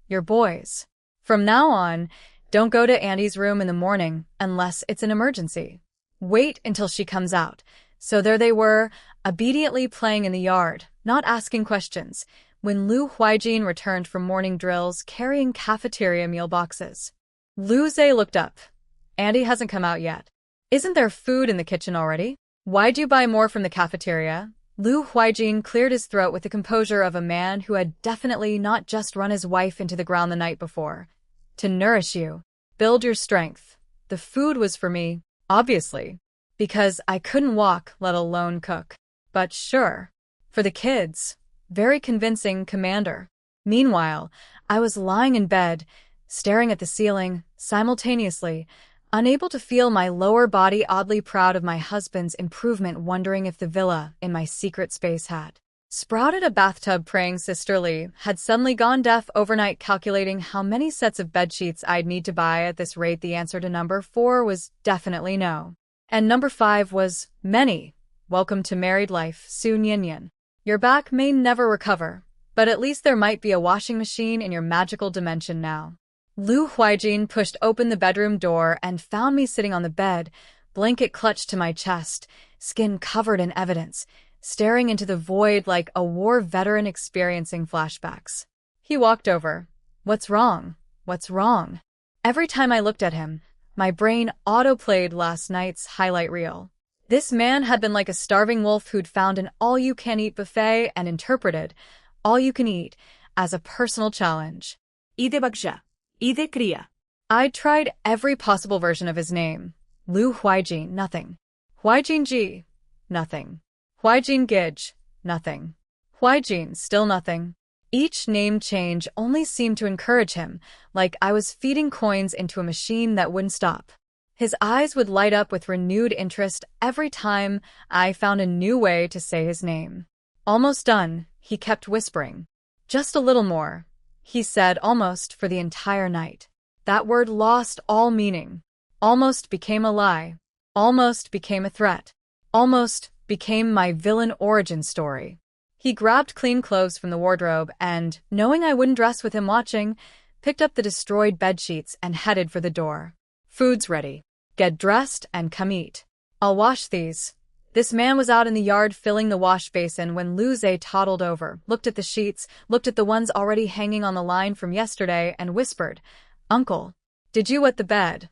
Your boys. From now on, don't go to Auntie's room in the morning unless it's an emergency. Wait until she comes out. So there they were, obediently playing in the yard, not asking questions, when Lu Huaijin returned from morning drills carrying cafeteria meal boxes. Lu Zhe looked up. Auntie hasn't come out yet. Isn't there food in the kitchen already? Why'd you buy more from the cafeteria? Lu Huaijin cleared his throat with the composure of a man who had definitely not just run his wife into the ground the night before. To nourish you. Build your strength. The food was for me, obviously. Because I couldn't walk, let alone cook. But sure. For the kids. Very convincing, Commander. Meanwhile, I was lying in bed, staring at the ceiling, simultaneously, unable to feel my lower body, oddly proud of my husband's improvement, wondering if the villa in my secret space had sprouted a bathtub, praying sisterly, had suddenly gone deaf overnight, calculating how many sets of bedsheets I'd need to buy at this rate. The answer to number 4 was definitely no. And number 5 was many. Welcome to married life, Su Yin. Your back may never recover, but at least there might be a washing machine in your magical dimension now. Lu Huaijin pushed open the bedroom door and found me sitting on the bed, blanket clutched to my chest, skin covered in evidence, staring into the void like a war veteran experiencing flashbacks. He walked over. What's wrong? What's wrong? Every time I looked at him, my brain autoplayed last night's highlight reel. This man had been like a starving wolf who'd found an all-you-can-eat buffet and interpreted all-you-can-eat as a personal challenge. Ide baksha. Ide kriya. I'd tried every possible version of his name. Lu Huaijin, nothing. Huaijin Ji, nothing. Huaijin Gij, nothing. Huaijin, still nothing. Each name change only seemed to encourage him, like I was feeding coins into a machine that wouldn't stop. His eyes would light up with renewed interest every time I found a new way to say his name. Almost done, he kept whispering. Just a little more. He said almost for the entire night. That word lost all meaning. Almost became a lie. Almost became a threat. Almost became my villain origin story. He grabbed clean clothes from the wardrobe and, knowing I wouldn't dress with him watching, picked up the destroyed bedsheets and headed for the door. Food's ready. Get dressed and come eat. I'll wash these. This man was out in the yard filling the wash basin when Lu Zhe toddled over, looked at the sheets, looked at the ones already hanging on the line from yesterday, and whispered, Uncle, did you wet the bed?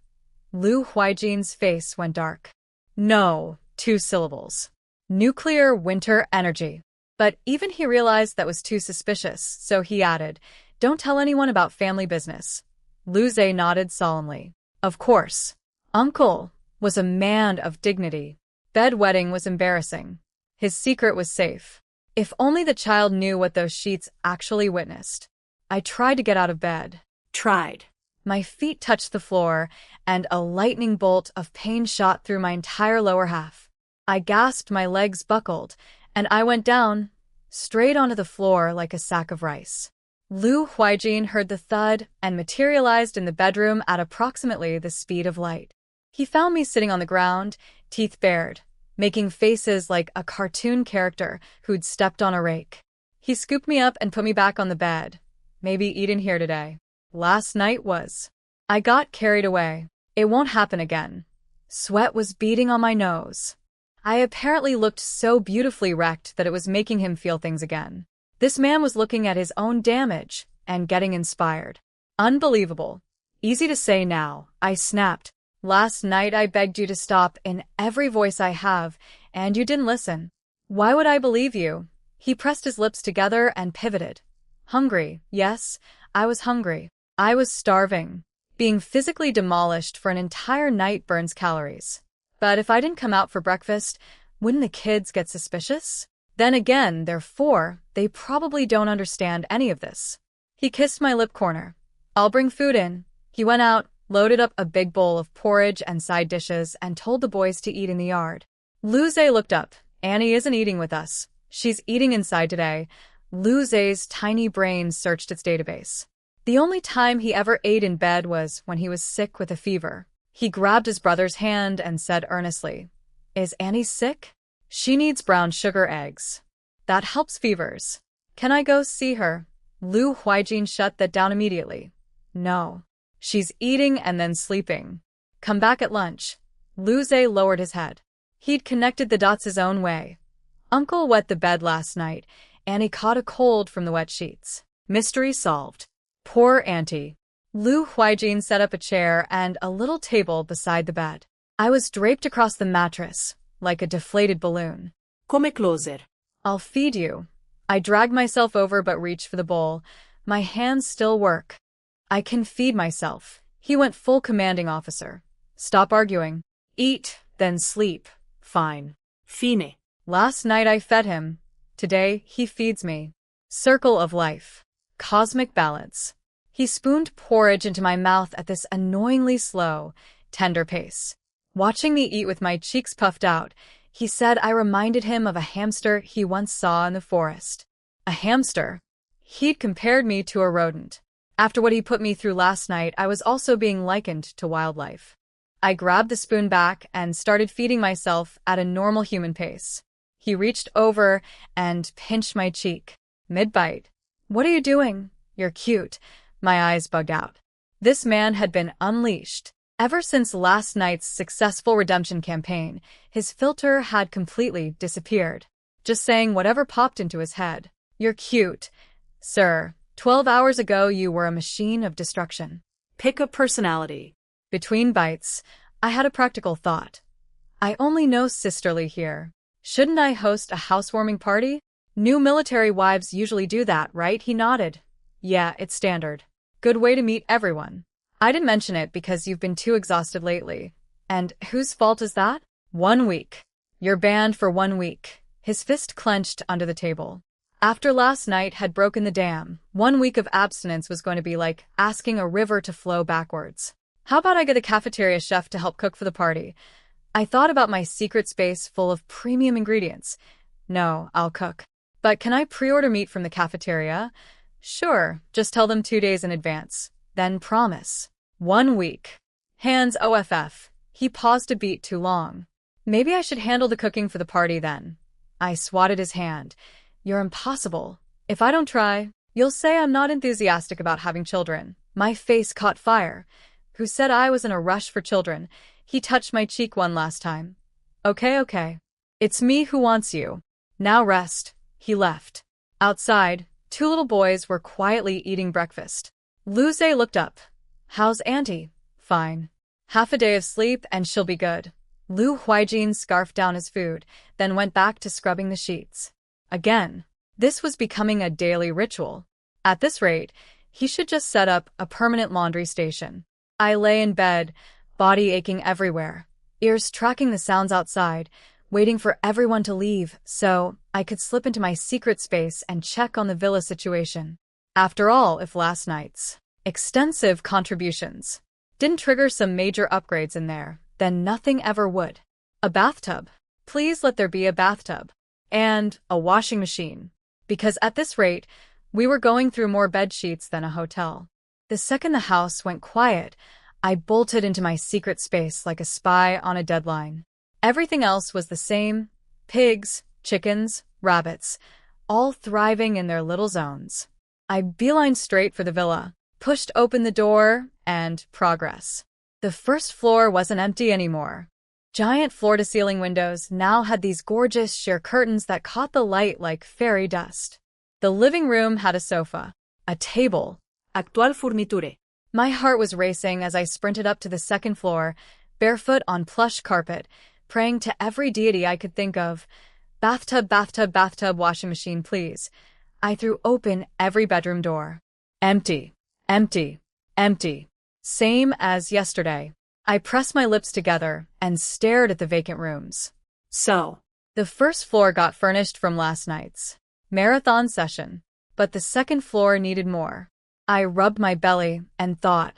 Lu Huaijin's face went dark. No, 2 syllables. Nuclear winter energy. But even he realized that was too suspicious, so he added, Don't tell anyone about family business. Lu Zhe nodded solemnly. Of course. Uncle was a man of dignity. Bedwetting was embarrassing. His secret was safe. If only the child knew what those sheets actually witnessed. I tried to get out of bed. Tried. My feet touched the floor, and a lightning bolt of pain shot through my entire lower half. I gasped, my legs buckled, and I went down, straight onto the floor like a sack of rice. Lu Huaijin heard the thud and materialized in the bedroom at approximately the speed of light. He found me sitting on the ground, teeth bared, making faces like a cartoon character who'd stepped on a rake. He scooped me up and put me back on the bed. Maybe eat in here today. Last night was. I got carried away. It won't happen again. Sweat was beading on my nose. I apparently looked so beautifully wrecked that it was making him feel things again. This man was looking at his own damage and getting inspired. Unbelievable. Easy to say now, I snapped. Last night I begged you to stop in every voice I have, and you didn't listen. Why would I believe you? He pressed his lips together and pivoted. Hungry, yes, I was hungry. I was starving. Being physically demolished for an entire night burns calories. But if I didn't come out for breakfast, wouldn't the kids get suspicious? Then again, they're 4, they probably don't understand any of this. He kissed my lip corner. I'll bring food in. He went out, loaded up a big bowl of porridge and side dishes, and told the boys to eat in the yard. Lu Zhe looked up. Annie isn't eating with us. She's eating inside today. Lu Zhe's tiny brain searched its database. The only time he ever ate in bed was when he was sick with a fever. He grabbed his brother's hand and said earnestly, "Is Annie sick? She needs brown sugar eggs. That helps fevers. Can I go see her?" Lu Huaijin shut that down immediately. "No. She's eating and then sleeping. Come back at lunch." Lu Zhe lowered his head. He'd connected the dots his own way. Uncle wet the bed last night. Annie caught a cold from the wet sheets. Mystery solved. Poor Auntie. Lu Huaijin set up a chair and a little table beside the bed. I was draped across the mattress, like a deflated balloon. Come closer. "I'll feed you." I dragged myself over but reached for the bowl. My hands still work. "I can feed myself." He went full commanding officer. "Stop arguing. Eat, then sleep." "Fine." Fine. Last night I fed him. Today he feeds me. Circle of life. Cosmic balance. He spooned porridge into my mouth at this annoyingly slow, tender pace. Watching me eat with my cheeks puffed out, he said I reminded him of a hamster he once saw in the forest. A hamster? He'd compared me to a rodent. After what he put me through last night, I was also being likened to wildlife. I grabbed the spoon back and started feeding myself at a normal human pace. He reached over and pinched my cheek. Mid-bite. "What are you doing? You're cute." My eyes bugged out. This man had been unleashed. Ever since last night's successful redemption campaign, his filter had completely disappeared. Just saying whatever popped into his head. "You're cute. Sir, 12 hours ago you were a machine of destruction." Pick a personality. Between bites, I had a practical thought. I only know sisterly here. Shouldn't I host a housewarming party? New military wives usually do that, right? He nodded. Yeah, it's standard. Good way to meet everyone. I didn't mention it because you've been too exhausted lately. And whose fault is that? 1 week. You're banned for 1 week. His fist clenched under the table. After last night had broken the dam, 1 week of abstinence was going to be like asking a river to flow backwards. How about I get a cafeteria chef to help cook for the party? I thought about my secret space full of premium ingredients. No, I'll cook. But can I pre-order meat from the cafeteria? Sure, just tell them 2 days in advance. Then promise. 1 week. Hands OFF. He paused a beat too long. Maybe I should handle the cooking for the party then. I swatted his hand. You're impossible. If I don't try, you'll say I'm not enthusiastic about having children. My face caught fire. Who said I was in a rush for children? He touched my cheek one last time. Okay. It's me who wants you. Now rest. He left. Outside, 2 little boys were quietly eating breakfast. Lu Zhe looked up. How's Auntie? Fine. Half a day of sleep and she'll be good. Lu Huaijin scarfed down his food, then went back to scrubbing the sheets. Again. This was becoming a daily ritual. At this rate, he should just set up a permanent laundry station. I lay in bed, body aching everywhere, ears tracking the sounds outside, waiting for everyone to leave so I could slip into my secret space and check on the villa situation. After all, if last night's extensive contributions didn't trigger some major upgrades in there, then nothing ever would. A bathtub. Please let there be a bathtub. And a washing machine. Because at this rate, we were going through more bed sheets than a hotel. The second the house went quiet, I bolted into my secret space like a spy on a deadline. Everything else was the same. Pigs, chickens, rabbits, all thriving in their little zones. I beelined straight for the villa, pushed open the door, and progress. The first floor wasn't empty anymore. Giant floor-to-ceiling windows now had these gorgeous sheer curtains that caught the light like fairy dust. The living room had a sofa, a table. Actual furniture. My heart was racing as I sprinted up to the second floor, barefoot on plush carpet, praying to every deity I could think of. Bathtub, washing machine, please. I threw open every bedroom door. Empty. Same as yesterday. I pressed my lips together and stared at the vacant rooms. So, the first floor got furnished from last night's marathon session, but the second floor needed more. I rubbed my belly and thought,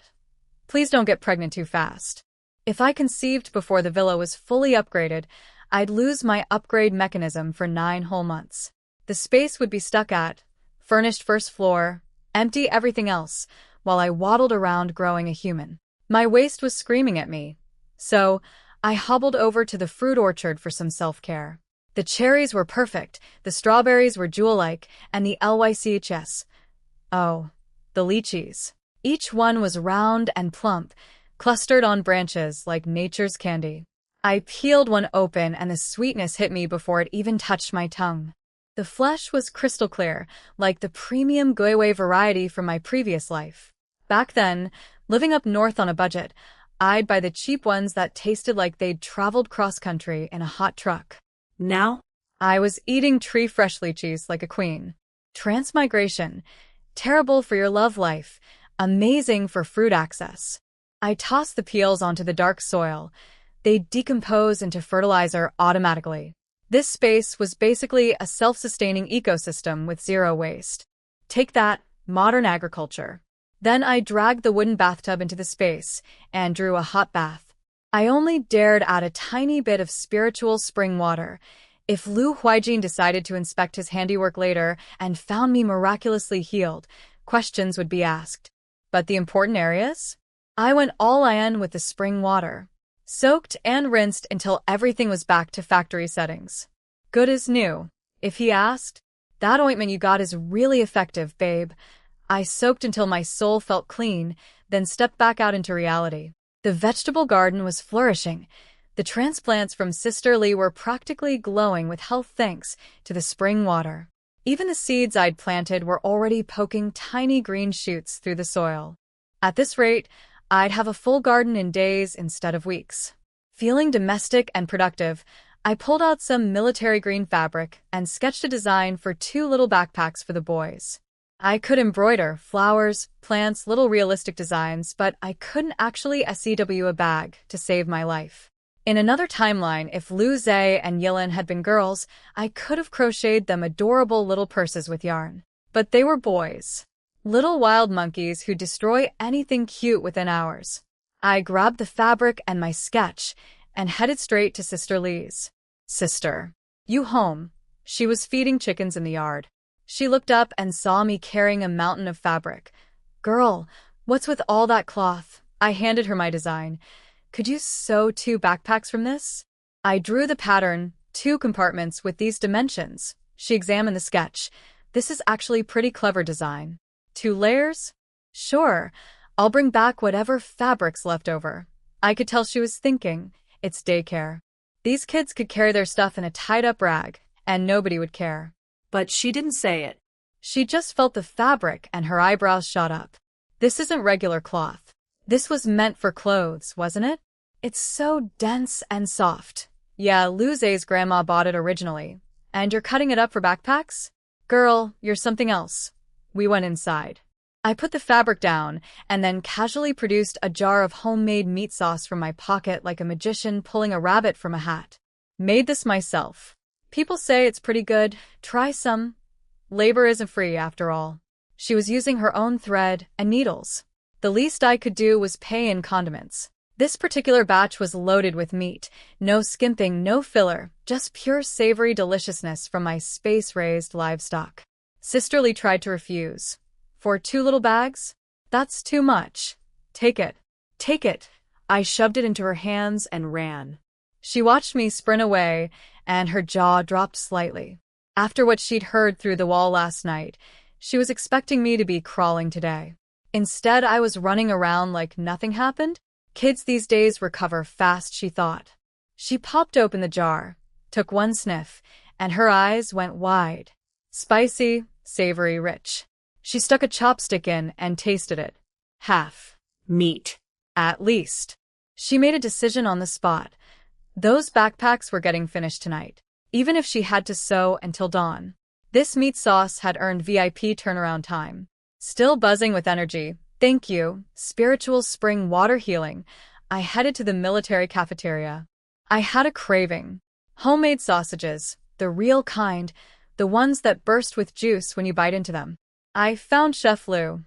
please don't get pregnant too fast. If I conceived before the villa was fully upgraded, I'd lose my upgrade mechanism for 9 whole months. The space would be stuck at furnished first floor, empty everything else, while I waddled around growing a human. My waist was screaming at me, so I hobbled over to the fruit orchard for some self-care. The cherries were perfect, the strawberries were jewel-like, and the lychs. Oh, the lychees. Each one was round and plump, clustered on branches like nature's candy. I peeled one open and the sweetness hit me before it even touched my tongue. The flesh was crystal clear, like the premium Qiuqiu variety from my previous life. Back then, living up north on a budget, I'd buy the cheap ones that tasted like they'd traveled cross-country in a hot truck. Now? I was eating tree-fresh lychees like a queen. Transmigration. Terrible for your love life. Amazing for fruit access. I tossed the peels onto the dark soil. They decompose into fertilizer automatically. This space was basically a self-sustaining ecosystem with zero waste. Take that, modern agriculture. Then I dragged the wooden bathtub into the space and drew a hot bath. I only dared add a tiny bit of spiritual spring water. If Lu Huaijin decided to inspect his handiwork later and found me miraculously healed, questions would be asked. But the important areas? I went all in with the spring water. Soaked and rinsed until everything was back to factory settings. Good as new. If he asked, "That ointment you got is really effective, babe." I soaked until my soul felt clean, then stepped back out into reality. The vegetable garden was flourishing. The transplants from Sister Lee were practically glowing with health thanks to the spring water. Even the seeds I'd planted were already poking tiny green shoots through the soil. At this rate, I'd have a full garden in days instead of weeks. Feeling domestic and productive, I pulled out some military green fabric and sketched a design for 2 little backpacks for the boys. I could embroider flowers, plants, little realistic designs, but I couldn't actually sew a bag to save my life. In another timeline, if Lu Zhe and Yilin had been girls, I could have crocheted them adorable little purses with yarn. But they were boys. Little wild monkeys who destroy anything cute within hours. I grabbed the fabric and my sketch and headed straight to Sister Lee's. "Sister, you home?" She was feeding chickens in the yard. She looked up and saw me carrying a mountain of fabric. "Girl, what's with all that cloth?" I handed her my design. "Could you sew 2 backpacks from this?" I drew the pattern, 2 compartments with these dimensions. She examined the sketch. "This is actually pretty clever design. 2 layers? Sure, I'll bring back whatever fabric's left over." I could tell she was thinking, it's daycare. These kids could carry their stuff in a tied-up rag, and nobody would care. But she didn't say it. She just felt the fabric and her eyebrows shot up. "This isn't regular cloth. This was meant for clothes, wasn't it? It's so dense and soft." "Yeah, Lu Zhe's grandma bought it originally. And you're cutting it up for backpacks? Girl, you're something else." We went inside. I put the fabric down and then casually produced a jar of homemade meat sauce from my pocket like a magician pulling a rabbit from a hat. "Made this myself. People say it's pretty good. Try some. Labor isn't free after all." She was using her own thread and needles. The least I could do was pay in condiments. This particular batch was loaded with meat. No skimping, no filler, just pure savory deliciousness from my space-raised livestock. Sister Lee tried to refuse. "For 2 little bags? That's too much. Take it. Take it." I shoved it into her hands and ran. She watched me sprint away, and her jaw dropped slightly. After what she'd heard through the wall last night, she was expecting me to be crawling today. Instead, I was running around like nothing happened. Kids these days recover fast, she thought. She popped open the jar, took 1 sniff, and her eyes went wide. Spicy, savory, rich. She stuck a chopstick in and tasted it. Half. Meat. At least. She made a decision on the spot. Those backpacks were getting finished tonight, even if she had to sew until dawn. This meat sauce had earned VIP turnaround time. Still buzzing with energy, thank you, spiritual spring water healing, I headed to the military cafeteria. I had a craving. Homemade sausages, the real kind, the ones that burst with juice when you bite into them. I found Chef Lu.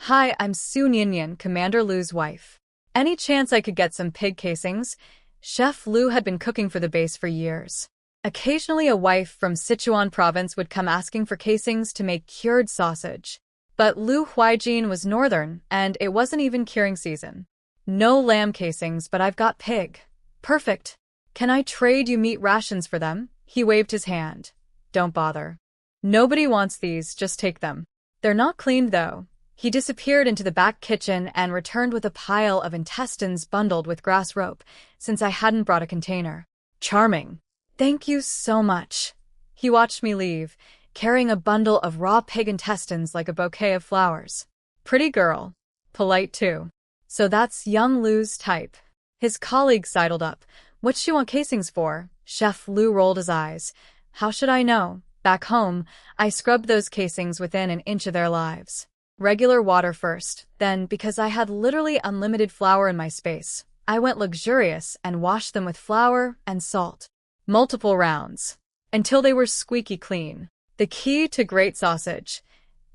"Hi, I'm Su Ninian, Commander Lu's wife. Any chance I could get some pig casings?" Chef Lu had been cooking for the base for years. Occasionally a wife from Sichuan province would come asking for casings to make cured sausage. But Lu Huaijin was northern, and it wasn't even curing season. No lamb casings, but I've got pig. Perfect. Can I trade you meat rations for them? He waved his hand. Don't bother. Nobody wants these, just take them. They're not cleaned, though. He disappeared into the back kitchen and returned with a pile of intestines bundled with grass rope, since I hadn't brought a container. Charming. Thank you so much. He watched me leave, carrying a bundle of raw pig intestines like a bouquet of flowers. Pretty girl. Polite, too. So that's young Lu's type. His colleague sidled up. What's she want casings for? Chef Lu rolled his eyes. How should I know? Back home, I scrubbed those casings within an inch of their lives. Regular water first, then, because I had literally unlimited flour in my space, I went luxurious and washed them with flour and salt. Multiple rounds. Until they were squeaky clean. The key to great sausage.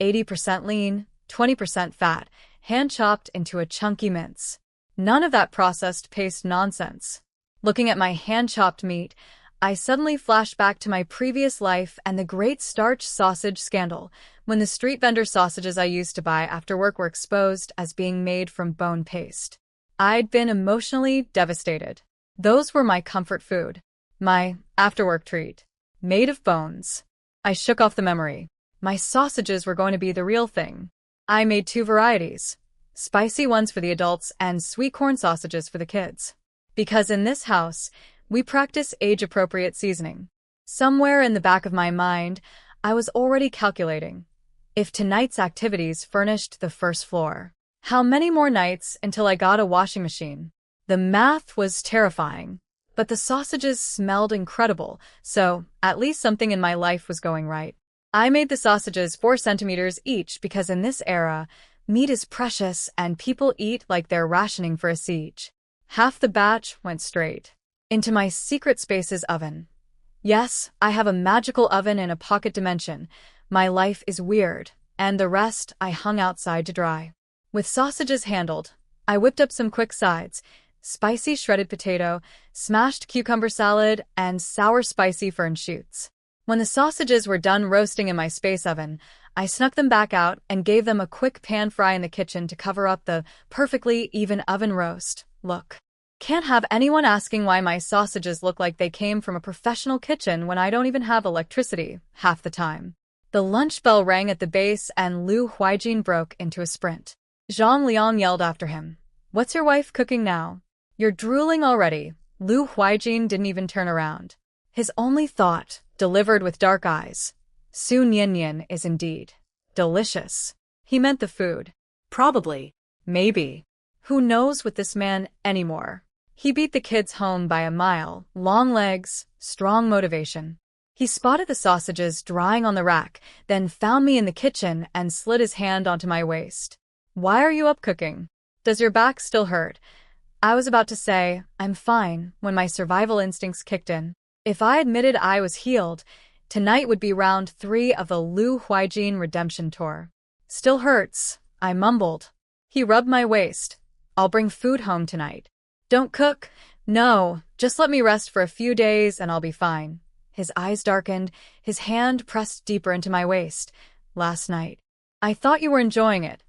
80% lean, 20% fat, hand-chopped into a chunky mince. None of that processed paste nonsense. Looking at my hand-chopped meat, I suddenly flashed back to my previous life and the great starch sausage scandal, when the street vendor sausages I used to buy after work were exposed as being made from bone paste. I'd been emotionally devastated. Those were my comfort food. My after-work treat. Made of bones. I shook off the memory. My sausages were going to be the real thing. I made 2 varieties. Spicy ones for the adults and sweet corn sausages for the kids. Because in this house, we practice age-appropriate seasoning. Somewhere in the back of my mind, I was already calculating. If tonight's activities furnished the first floor, how many more nights until I got a washing machine? The math was terrifying. But the sausages smelled incredible, so at least something in my life was going right. I made the sausages 4 centimeters each because in this era, meat is precious and people eat like they're rationing for a siege. Half the batch went straight into my secret space's oven. Yes, I have a magical oven in a pocket dimension. My life is weird, and the rest I hung outside to dry. With sausages handled, I whipped up some quick sides. Spicy shredded potato, smashed cucumber salad, and sour spicy fern shoots. When the sausages were done roasting in my space oven, I snuck them back out and gave them a quick pan fry in the kitchen to cover up the perfectly even oven roast. Look. Can't have anyone asking why my sausages look like they came from a professional kitchen when I don't even have electricity, half the time. The lunch bell rang at the base and Lu Huaijin broke into a sprint. Zhang Liang yelled after him. What's your wife cooking now? You're drooling already. Lu Huaijin didn't even turn around. His only thought, delivered with dark eyes. Su Nian is indeed delicious. He meant the food. Probably. Maybe. Who knows with this man anymore? He beat the kids home by a mile, long legs, strong motivation. He spotted the sausages drying on the rack, then found me in the kitchen and slid his hand onto my waist. Why are you up cooking? Does your back still hurt? I was about to say, I'm fine, when my survival instincts kicked in. If I admitted I was healed, tonight would be round 3 of the Lu Huaijin redemption tour. Still hurts, I mumbled. He rubbed my waist. I'll bring food home tonight. Don't cook? No, just let me rest for a few days and I'll be fine. His eyes darkened, his hand pressed deeper into my waist. Last night. I thought you were enjoying it.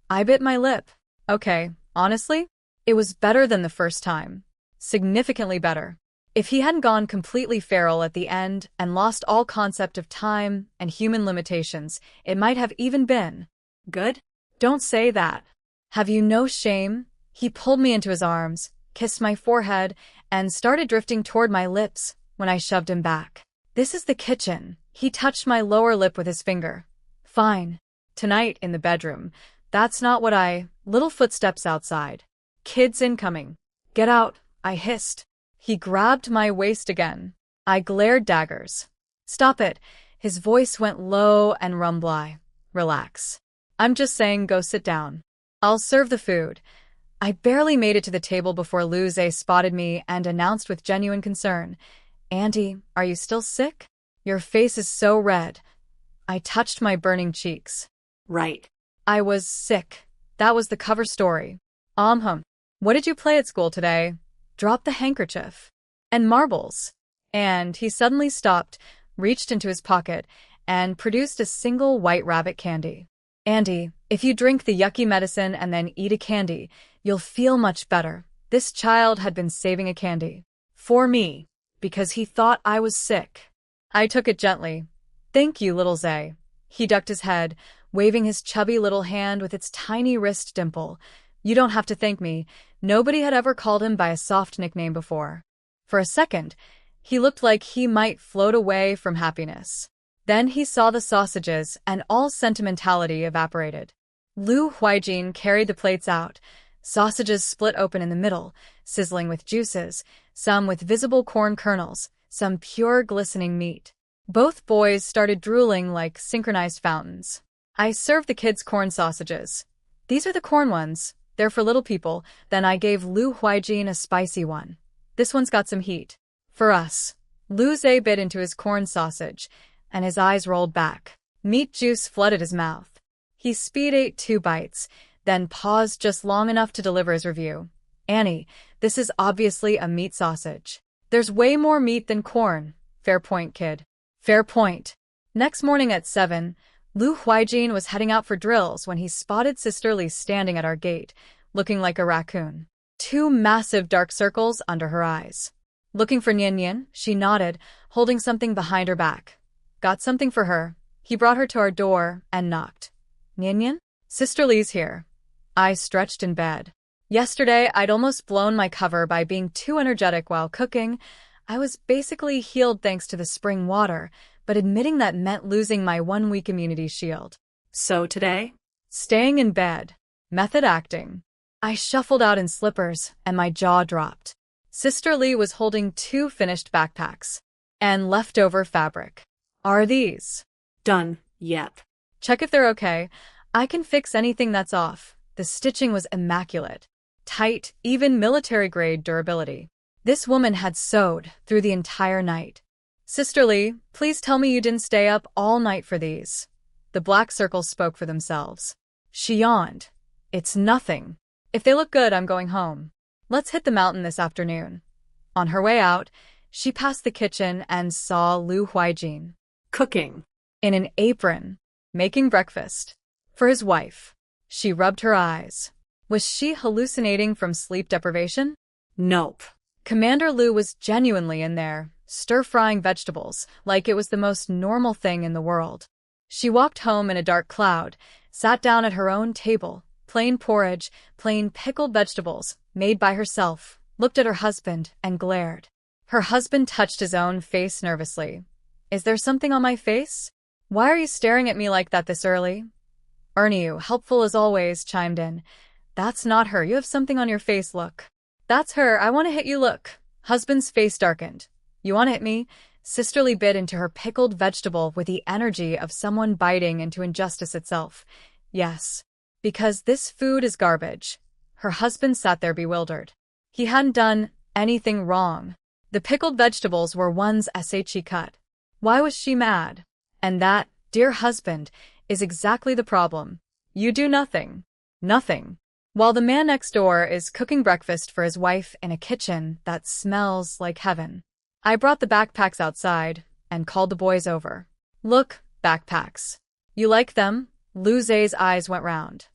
I bit my lip. Okay, honestly, it was better than the first time. Significantly better. If he hadn't gone completely feral at the end and lost all concept of time and human limitations, it might have even been good. Don't say that. Have you no shame? He pulled me into his arms, kissed my forehead, and started drifting toward my lips when I shoved him back. This is the kitchen. He touched my lower lip with his finger. Fine. Tonight in the bedroom. That's not what Little footsteps outside. Kids incoming. Get out, I hissed. He grabbed my waist again. I glared daggers. Stop it. His voice went low and rumbly. Relax. I'm just saying go sit down. I'll serve the food. I barely made it to the table before Lu Zhe spotted me and announced with genuine concern, Auntie, are you still sick? Your face is so red. I touched my burning cheeks. Right. I was sick. That was the cover story. What did you play at school today? Drop the handkerchief. And marbles. And he suddenly stopped, reached into his pocket, and produced a single white rabbit candy. Auntie, if you drink the yucky medicine and then eat a candy, you'll feel much better. This child had been saving a candy. For me. Because he thought I was sick. I took it gently. Thank you, little Zay. He ducked his head, waving his chubby little hand with its tiny wrist dimple. You don't have to thank me. Nobody had ever called him by a soft nickname before. For a second, he looked like he might float away from happiness. Then he saw the sausages, and all sentimentality evaporated. Lu Huaijin carried the plates out. Sausages split open in the middle, sizzling with juices, some with visible corn kernels, some pure glistening meat. Both boys started drooling like synchronized fountains. I served the kids corn sausages. These are the corn ones. They're for little people. Then I gave Lu Huaijin a spicy one. This one's got some heat. For us. Lu Zay bit into his corn sausage, and his eyes rolled back. Meat juice flooded his mouth. He speed ate 2 bites, then paused just long enough to deliver his review. Annie, this is obviously a meat sausage. There's way more meat than corn. Fair point, kid. Fair point. Next morning at 7, Lu Huaijin was heading out for drills when he spotted Sister Lee standing at our gate, looking like a raccoon. 2 massive dark circles under her eyes. Looking for Nian Nian, she nodded, holding something behind her back. Got something for her. He brought her to our door and knocked. Nian Nian? Sister Lee's here. I stretched in bed. Yesterday, I'd almost blown my cover by being too energetic while cooking. I was basically healed thanks to the spring water, but admitting that meant losing my 1-week immunity shield. So today? Staying in bed. Method acting. I shuffled out in slippers, and my jaw dropped. Sister Lee was holding 2 finished backpacks. And leftover fabric. Are these? Done. Yep. Check if they're okay. I can fix anything that's off. The stitching was immaculate. Tight, even military-grade durability. This woman had sewed through the entire night. Sister Lee, please tell me you didn't stay up all night for these. The black circles spoke for themselves. She yawned. It's nothing. If they look good, I'm going home. Let's hit the mountain this afternoon. On her way out, she passed the kitchen and saw Lu Huaijin. Cooking. In an apron. Making breakfast. For his wife. She rubbed her eyes. Was she hallucinating from sleep deprivation? Nope. Commander Lu was genuinely in there, stir-frying vegetables, like it was the most normal thing in the world. She walked home in a dark cloud, sat down at her own table, plain porridge, plain pickled vegetables, made by herself, looked at her husband, and glared. Her husband touched his own face nervously. Is there something on my face? Why are you staring at me like that this early? Ernie, helpful as always, chimed in. That's not her. You have something on your face, look. That's her. I want to hit you, look. Husband's face darkened. You want to hit me? Sisterly bit into her pickled vegetable with the energy of someone biting into injustice itself. Yes. Because this food is garbage. Her husband sat there bewildered. He hadn't done anything wrong. The pickled vegetables were ones she cut. Why was she mad? And that, dear husband, is exactly the problem. You do nothing. Nothing. While the man next door is cooking breakfast for his wife in a kitchen that smells like heaven. I brought the backpacks outside and called the boys over. Look, backpacks. You like them? Lu Zay's eyes went round.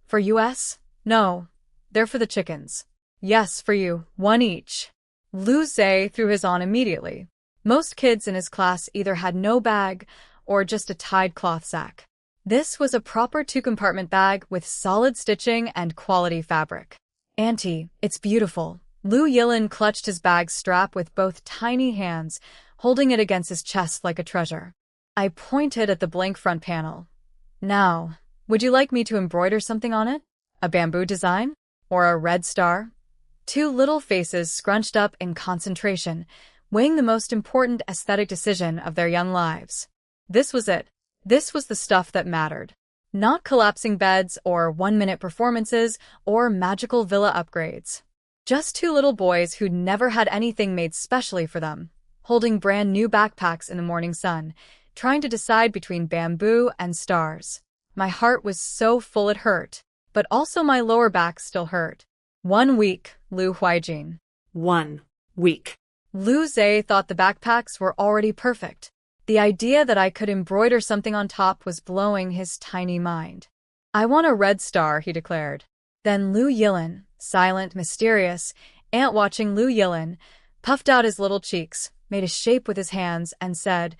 For US? No. They're for the chickens. Yes, for you. 1 each. Lu Zay threw his on immediately. Most kids in his class either had no bag or just a tied cloth sack. This was a proper 2-compartment bag with solid stitching and quality fabric. Auntie, it's beautiful. Lu Yilin clutched his bag strap with both tiny hands, holding it against his chest like a treasure. I pointed at the blank front panel. Now, would you like me to embroider something on it? A bamboo design? Or a red star? 2 little faces scrunched up in concentration, weighing the most important aesthetic decision of their young lives. This was it. This was the stuff that mattered. Not collapsing beds or 1-minute performances or magical villa upgrades. Just 2 little boys who'd never had anything made specially for them, holding brand new backpacks in the morning sun, trying to decide between bamboo and stars. My heart was so full it hurt, but also my lower back still hurt. 1 week, Lu Huaijin. 1 week. Lu Zay thought the backpacks were already perfect. The idea that I could embroider something on top was blowing his tiny mind. I want a red star, he declared. Then Lu Yilin, silent, mysterious, ant-watching Lu Yilin, puffed out his little cheeks, made a shape with his hands, and said,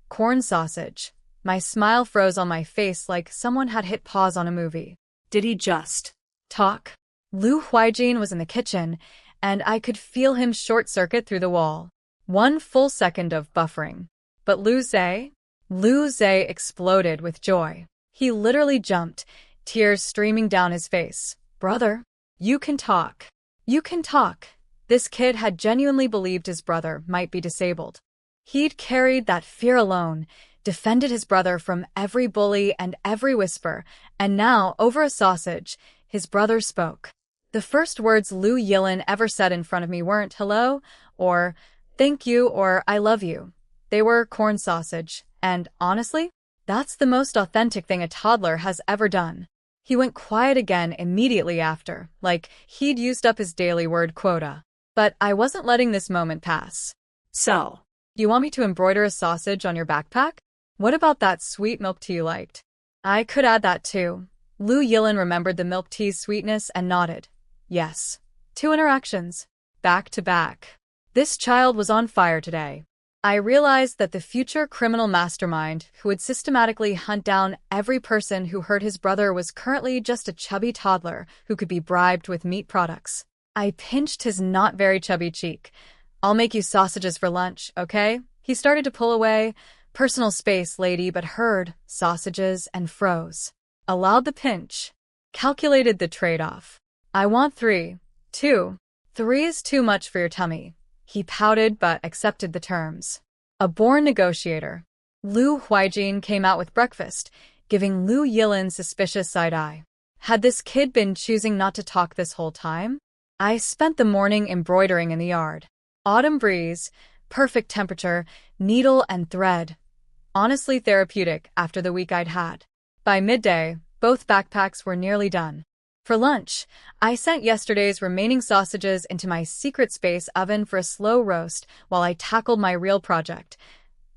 "Corn sausage." My smile froze on my face like someone had hit pause on a movie. Did he just Talk. Lu Huaijin was in the kitchen, and I could feel him short-circuit through the wall. 1 full second of buffering. But Lu Zhe? Lu Zhe exploded with joy. He literally jumped, tears streaming down his face. Brother, you can talk. You can talk. This kid had genuinely believed his brother might be disabled. He'd carried that fear alone, defended his brother from every bully and every whisper, and now, over a sausage, his brother spoke. The first words Lu Yilin ever said in front of me weren't hello, or thank you, or I love you. They were corn sausage, and honestly, that's the most authentic thing a toddler has ever done. He went quiet again immediately after, like he'd used up his daily word quota. But I wasn't letting this moment pass. So, You want me to embroider a sausage on your backpack? What about that sweet milk tea you liked? I could add that too. Lu Yilin remembered the milk tea's sweetness and nodded. Yes. 2 interactions. Back to back. This child was on fire today. I realized that the future criminal mastermind who would systematically hunt down every person who hurt his brother was currently just a chubby toddler who could be bribed with meat products. I pinched his not very chubby cheek. I'll make you sausages for lunch, okay? He started to pull away. Personal space, lady, but heard sausages and froze. Allowed the pinch. Calculated the trade-off. I want 3. 2. 3 is too much for your tummy. He pouted but accepted the terms. A born negotiator. Lu Huaijin came out with breakfast, giving Lu Yilin suspicious side-eye. Had this kid been choosing not to talk this whole time? I spent the morning embroidering in the yard. Autumn breeze, perfect temperature, needle and thread. Honestly therapeutic after the week I'd had. By midday, both backpacks were nearly done. For lunch, I sent yesterday's remaining sausages into my secret space oven for a slow roast while I tackled my real project,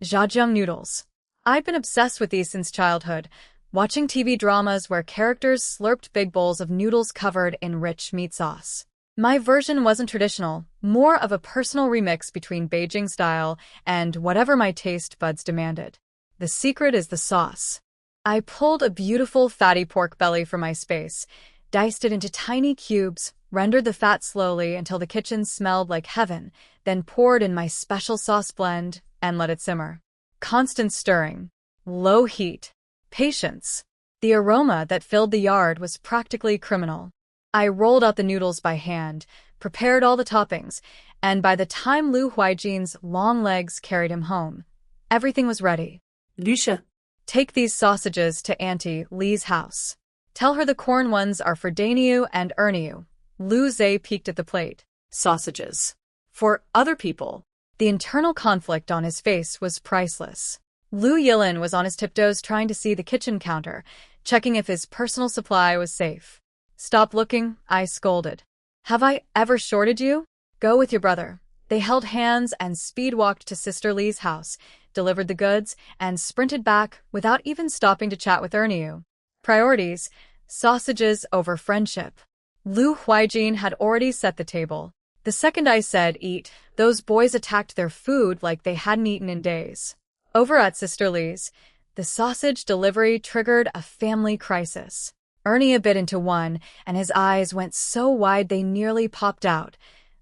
jajang noodles. I've been obsessed with these since childhood, watching TV dramas where characters slurped big bowls of noodles covered in rich meat sauce. My version wasn't traditional, more of a personal remix between Beijing style and whatever my taste buds demanded. The secret is the sauce. I pulled a beautiful fatty pork belly from my space, diced it into tiny cubes, rendered the fat slowly until the kitchen smelled like heaven, then poured in my special sauce blend and let it simmer. Constant stirring. Low heat. Patience. The aroma that filled the yard was practically criminal. I rolled out the noodles by hand, prepared all the toppings, and by the time Lu Huaijin's long legs carried him home, everything was ready. Lucia, Take these sausages to Auntie Lee's house. Tell her the corn ones are for Dainiu and Erniu. Lu Zhe peeked at the plate. sausages. For other people. The internal conflict on his face was priceless. Lu Yilin was on his tiptoes trying to see the kitchen counter, checking if his personal supply was safe. Stop looking, I scolded. Have I ever shorted you? Go with your brother. They held hands and speed-walked to Sister Lee's house, delivered the goods, and sprinted back without even stopping to chat with Erniu. Priorities: sausages over friendship. Lu Huaijin had already set the table. The second I said eat, those boys attacked their food like they hadn't eaten in days. Over at Sister Lee's, the sausage delivery triggered a family crisis. Ernie bit into one, and his eyes went so wide they nearly popped out.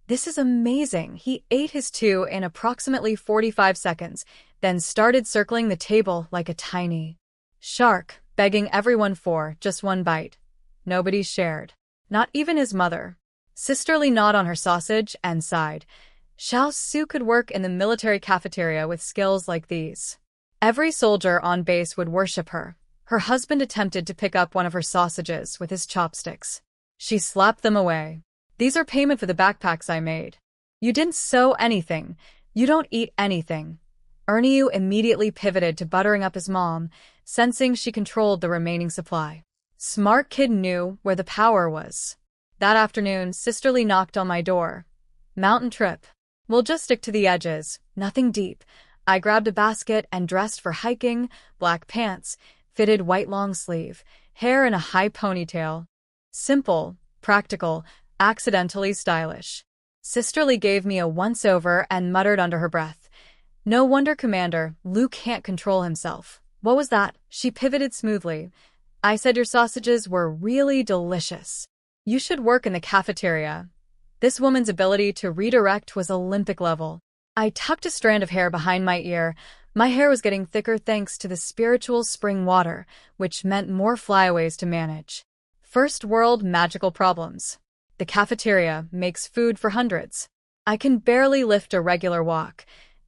This is amazing. He ate his 2 in approximately 45 seconds, then started circling the table like a tiny shark, begging everyone for just 1 bite. Nobody shared. Not even his mother. Sisterly gnawed on her sausage and sighed. Xiao Su could work in the military cafeteria with skills like these. Every soldier on base would worship her. Her husband attempted to pick up one of her sausages with his chopsticks. She slapped them away. These are payment for the backpacks I made. You didn't sew anything. You don't eat anything. Erniu immediately pivoted to buttering up his mom, sensing she controlled the remaining supply. Smart kid knew where the power was. That afternoon, Sisterly knocked on my door. Mountain trip. We'll just stick to the edges, nothing deep. I grabbed a basket and dressed for hiking, black pants, fitted white long sleeve, hair in a high ponytail. Simple, practical, accidentally stylish. Sisterly gave me a once-over and muttered under her breath, "No wonder, Commander, Lu can't control himself." "What was that?" She pivoted smoothly. "I said your sausages were really delicious. You should work in the cafeteria." This woman's ability to redirect was Olympic level. I tucked a strand of hair behind my ear. My hair was getting thicker thanks to the spiritual spring water, which meant more flyaways to manage. First world magical problems. The cafeteria makes food for hundreds. I can barely lift a regular walk.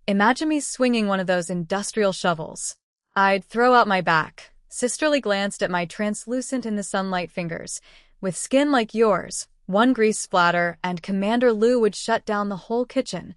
Imagine me swinging one of those industrial shovels. I'd throw out my back. Sisterly glanced at my translucent in the sunlight fingers. "With skin like yours, one grease splatter and Commander Lu would shut down the whole kitchen."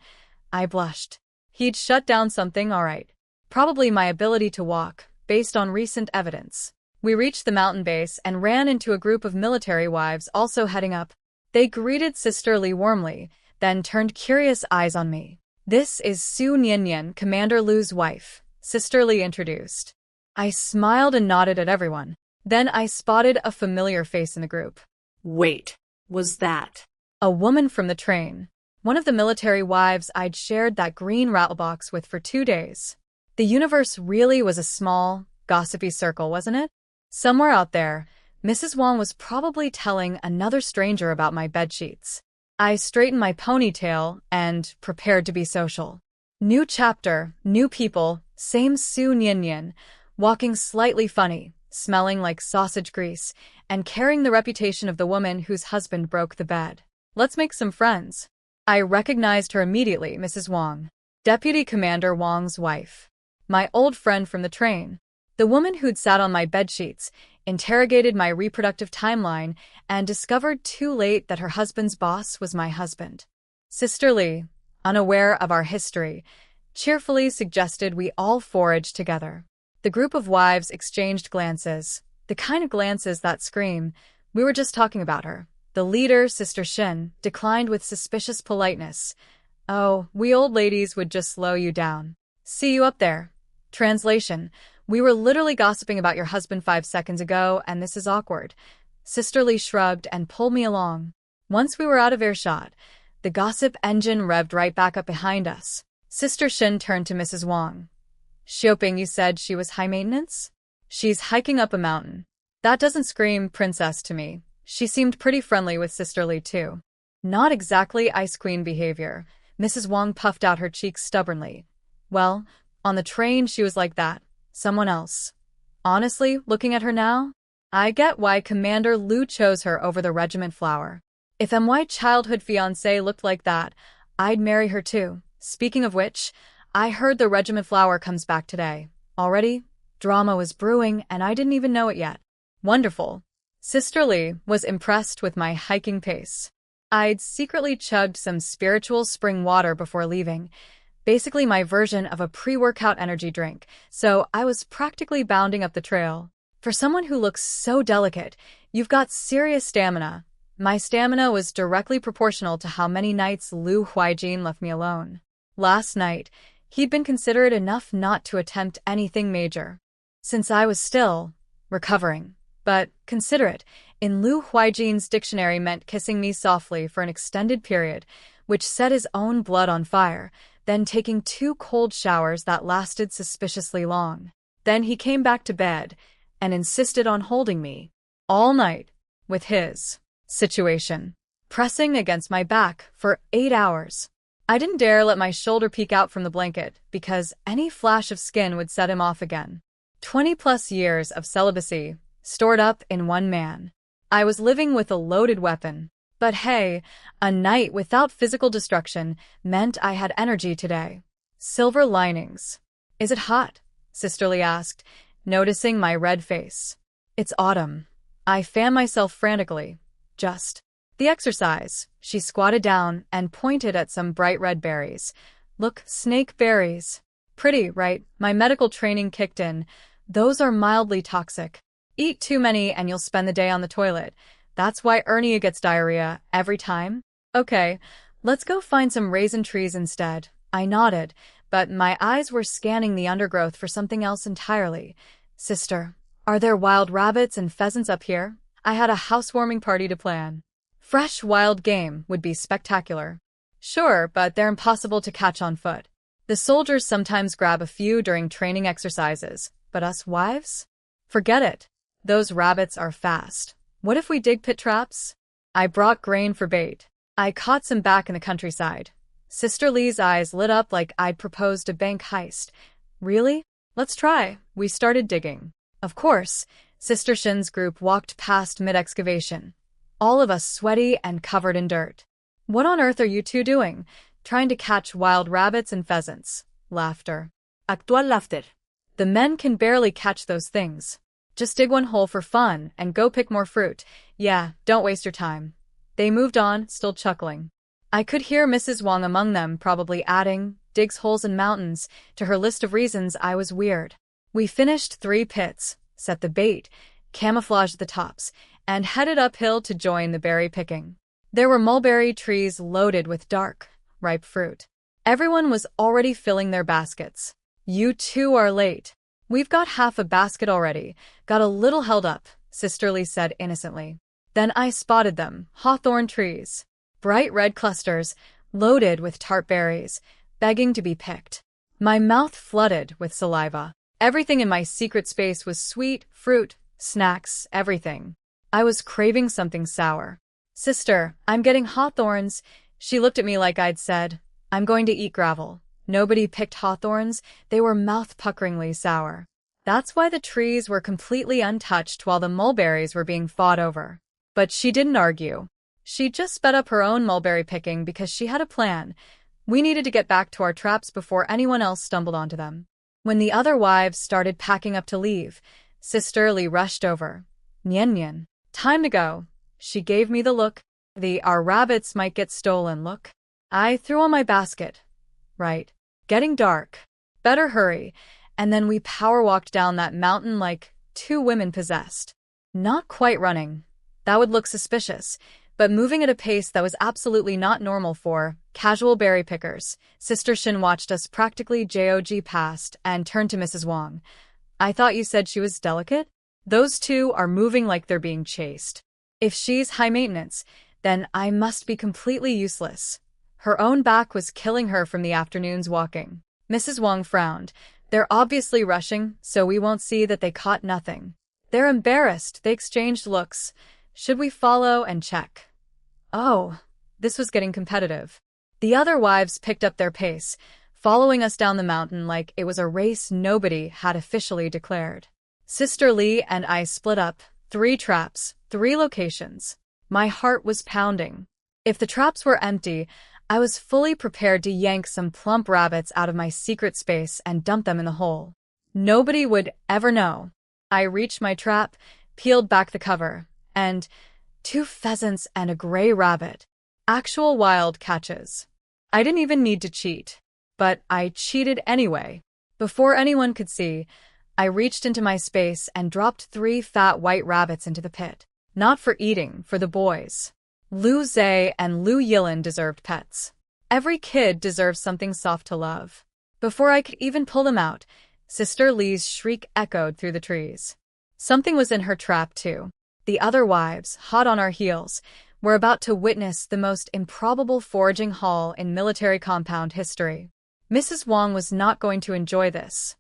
I blushed. He'd shut down something, all right. Probably my ability to walk, based on recent evidence. We reached the mountain base and ran into a group of military wives also heading up. They greeted Sisterly warmly, then turned curious eyes on me. "This is Su Niannian, Commander Lu's wife," Sisterly introduced. I smiled and nodded at everyone. Then I spotted a familiar face in the group. Wait, was that? A woman from the train. One of the military wives I'd shared that green rattlebox with for 2 days. The universe really was a small, gossipy circle, wasn't it? Somewhere out there, Mrs. Wang was probably telling another stranger about my bedsheets. I straightened my ponytail and prepared to be social. New chapter, new people, same Su Niannian, walking slightly funny, smelling like sausage grease, and carrying the reputation of the woman whose husband broke the bed. "Let's make some friends." I recognized her immediately, Mrs. Wang. Deputy Commander Wang's wife. My old friend from the train. The woman who'd sat on my bedsheets, interrogated my reproductive timeline, and discovered too late that her husband's boss was my husband. Sisterly, unaware of our history, cheerfully suggested we all forage together. The group of wives exchanged glances, the kind of glances that scream, "We were just talking about her." The leader, Sister Shin, declined with suspicious politeness. "Oh, we old ladies would just slow you down. See you up there." Translation: "We were literally gossiping about your husband 5 seconds ago, and this is awkward." Sisterly shrugged and pulled me along. Once we were out of earshot, the gossip engine revved right back up behind us. Sister Shin turned to Mrs. Wang. "Qiuqiu, you said she was high maintenance?" "She's hiking up a mountain." That doesn't scream princess to me. She seemed pretty friendly with Sisterly, too. Not exactly Ice Queen behavior. Mrs. Wang puffed out her cheeks stubbornly. "Well, on the train she was like that. Someone else. Honestly, looking at her now, I get why Commander Lu chose her over the regiment flower. If my childhood fiancé looked like that, I'd marry her too. Speaking of which, I heard the regiment flower comes back today. Already? Drama was brewing and I didn't even know it yet." Wonderful. Sisterly was impressed with my hiking pace. I'd secretly chugged some spiritual spring water before leaving, basically my version of a pre-workout energy drink, so I was practically bounding up the trail. For someone who looks so delicate, you've got serious stamina. My stamina was directly proportional to how many nights Lu Huaijin left me alone. Last night, he'd been considerate enough not to attempt anything major. Since I was still recovering. But considerate, in Lu Huaijin's dictionary, meant kissing me softly for an extended period, which set his own blood on fire, then taking 2 cold showers that lasted suspiciously long. Then he came back to bed and insisted on holding me all night with his situation pressing against my back for 8 hours. I didn't dare let my shoulder peek out from the blanket because any flash of skin would set him off again. 20+ years of celibacy stored up in one man. I was living with a loaded weapon. But hey, a night without physical destruction meant I had energy today. Silver linings. "Is it hot?" Sisterly asked, noticing my red face. "It's autumn." I fanned myself frantically. "Just the exercise." She squatted down and pointed at some bright red berries. "Look, snake berries. Pretty, right?" My medical training kicked in. "Those are mildly toxic. Eat too many and you'll spend the day on the toilet. That's why Ernie gets diarrhea every time." "Okay, let's go find some raisin trees instead." I nodded, but my eyes were scanning the undergrowth for something else entirely. "Sister, Are there wild rabbits and pheasants up here? I had a housewarming party to plan. Fresh wild game would be spectacular. Sure, but they're impossible to catch on foot. The soldiers sometimes grab a few during training exercises, but us wives? Forget it. Those rabbits are fast. What if we dig pit traps? I brought grain for bait. I caught some back in the countryside. Sister Lee's eyes lit up like I'd proposed a bank heist. Really? Let's try. We started digging. Of course, Sister Shin's group walked past mid-excavation. All of us sweaty and covered in dirt. What on earth are you two doing? Trying to catch wild rabbits and pheasants. Laughter. Actual laughter. The men can barely catch those things. Just dig one hole for fun and go pick more fruit. Yeah, don't waste your time. They moved on, still chuckling. I could hear Mrs. Wang among them, probably adding, digs holes in mountains, to her list of reasons I was weird. We finished 3 pits, set the bait, camouflaged the tops, and headed uphill to join the berry picking. There were mulberry trees loaded with dark, ripe fruit. Everyone was already filling their baskets. You two are late. We've got half a basket already. Got a little held up, Sister Lee said innocently. Then I spotted them, hawthorn trees. Bright red clusters, loaded with tart berries, begging to be picked. My mouth flooded with saliva. Everything in my secret space was sweet, fruit, snacks, everything. I was craving something sour. Sister, I'm getting hawthorns. She looked at me like I'd said, I'm going to eat gravel. Nobody picked hawthorns. They were mouth-puckeringly sour. That's why the trees were completely untouched while the mulberries were being fought over. But she didn't argue. She just sped up her own mulberry picking because she had a plan. We needed to get back to our traps before anyone else stumbled onto them. When the other wives started packing up to leave, Sister Lee rushed over. Nyen Nyen. Time to go. She gave me the look. Our rabbits might get stolen look. I threw on my basket. Right. Getting dark. Better hurry. And then we power walked down that mountain like 2 women possessed. Not quite running. That would look suspicious. But moving at a pace that was absolutely not normal for casual berry pickers. Sister Shin watched us practically jog past and turned to Mrs. Wang. I thought you said she was delicate? Those two are moving like they're being chased. If she's high maintenance, then I must be completely useless. Her own back was killing her from the afternoon's walking. Mrs. Wang frowned. They're obviously rushing, so we won't see that they caught nothing. They're embarrassed. They exchanged looks. Should we follow and check? Oh, this was getting competitive. The other wives picked up their pace, following us down the mountain like it was a race nobody had officially declared. Sister Lee and I split up, 3 traps, 3 locations. My heart was pounding. If the traps were empty, I was fully prepared to yank some plump rabbits out of my secret space and dump them in the hole. Nobody would ever know. I reached my trap, peeled back the cover, and 2 pheasants and a gray rabbit. Actual wild catches. I didn't even need to cheat. But I cheated anyway. Before anyone could see, I reached into my space and dropped 3 fat white rabbits into the pit. Not for eating, for the boys. Lu Zhe and Lu Yilin deserved pets. Every kid deserves something soft to love. Before I could even pull them out, Sister Lee's shriek echoed through the trees. Something was in her trap, too. The other wives, hot on our heels, were about to witness the most improbable foraging haul in military compound history. Mrs. Wang was not going to enjoy this.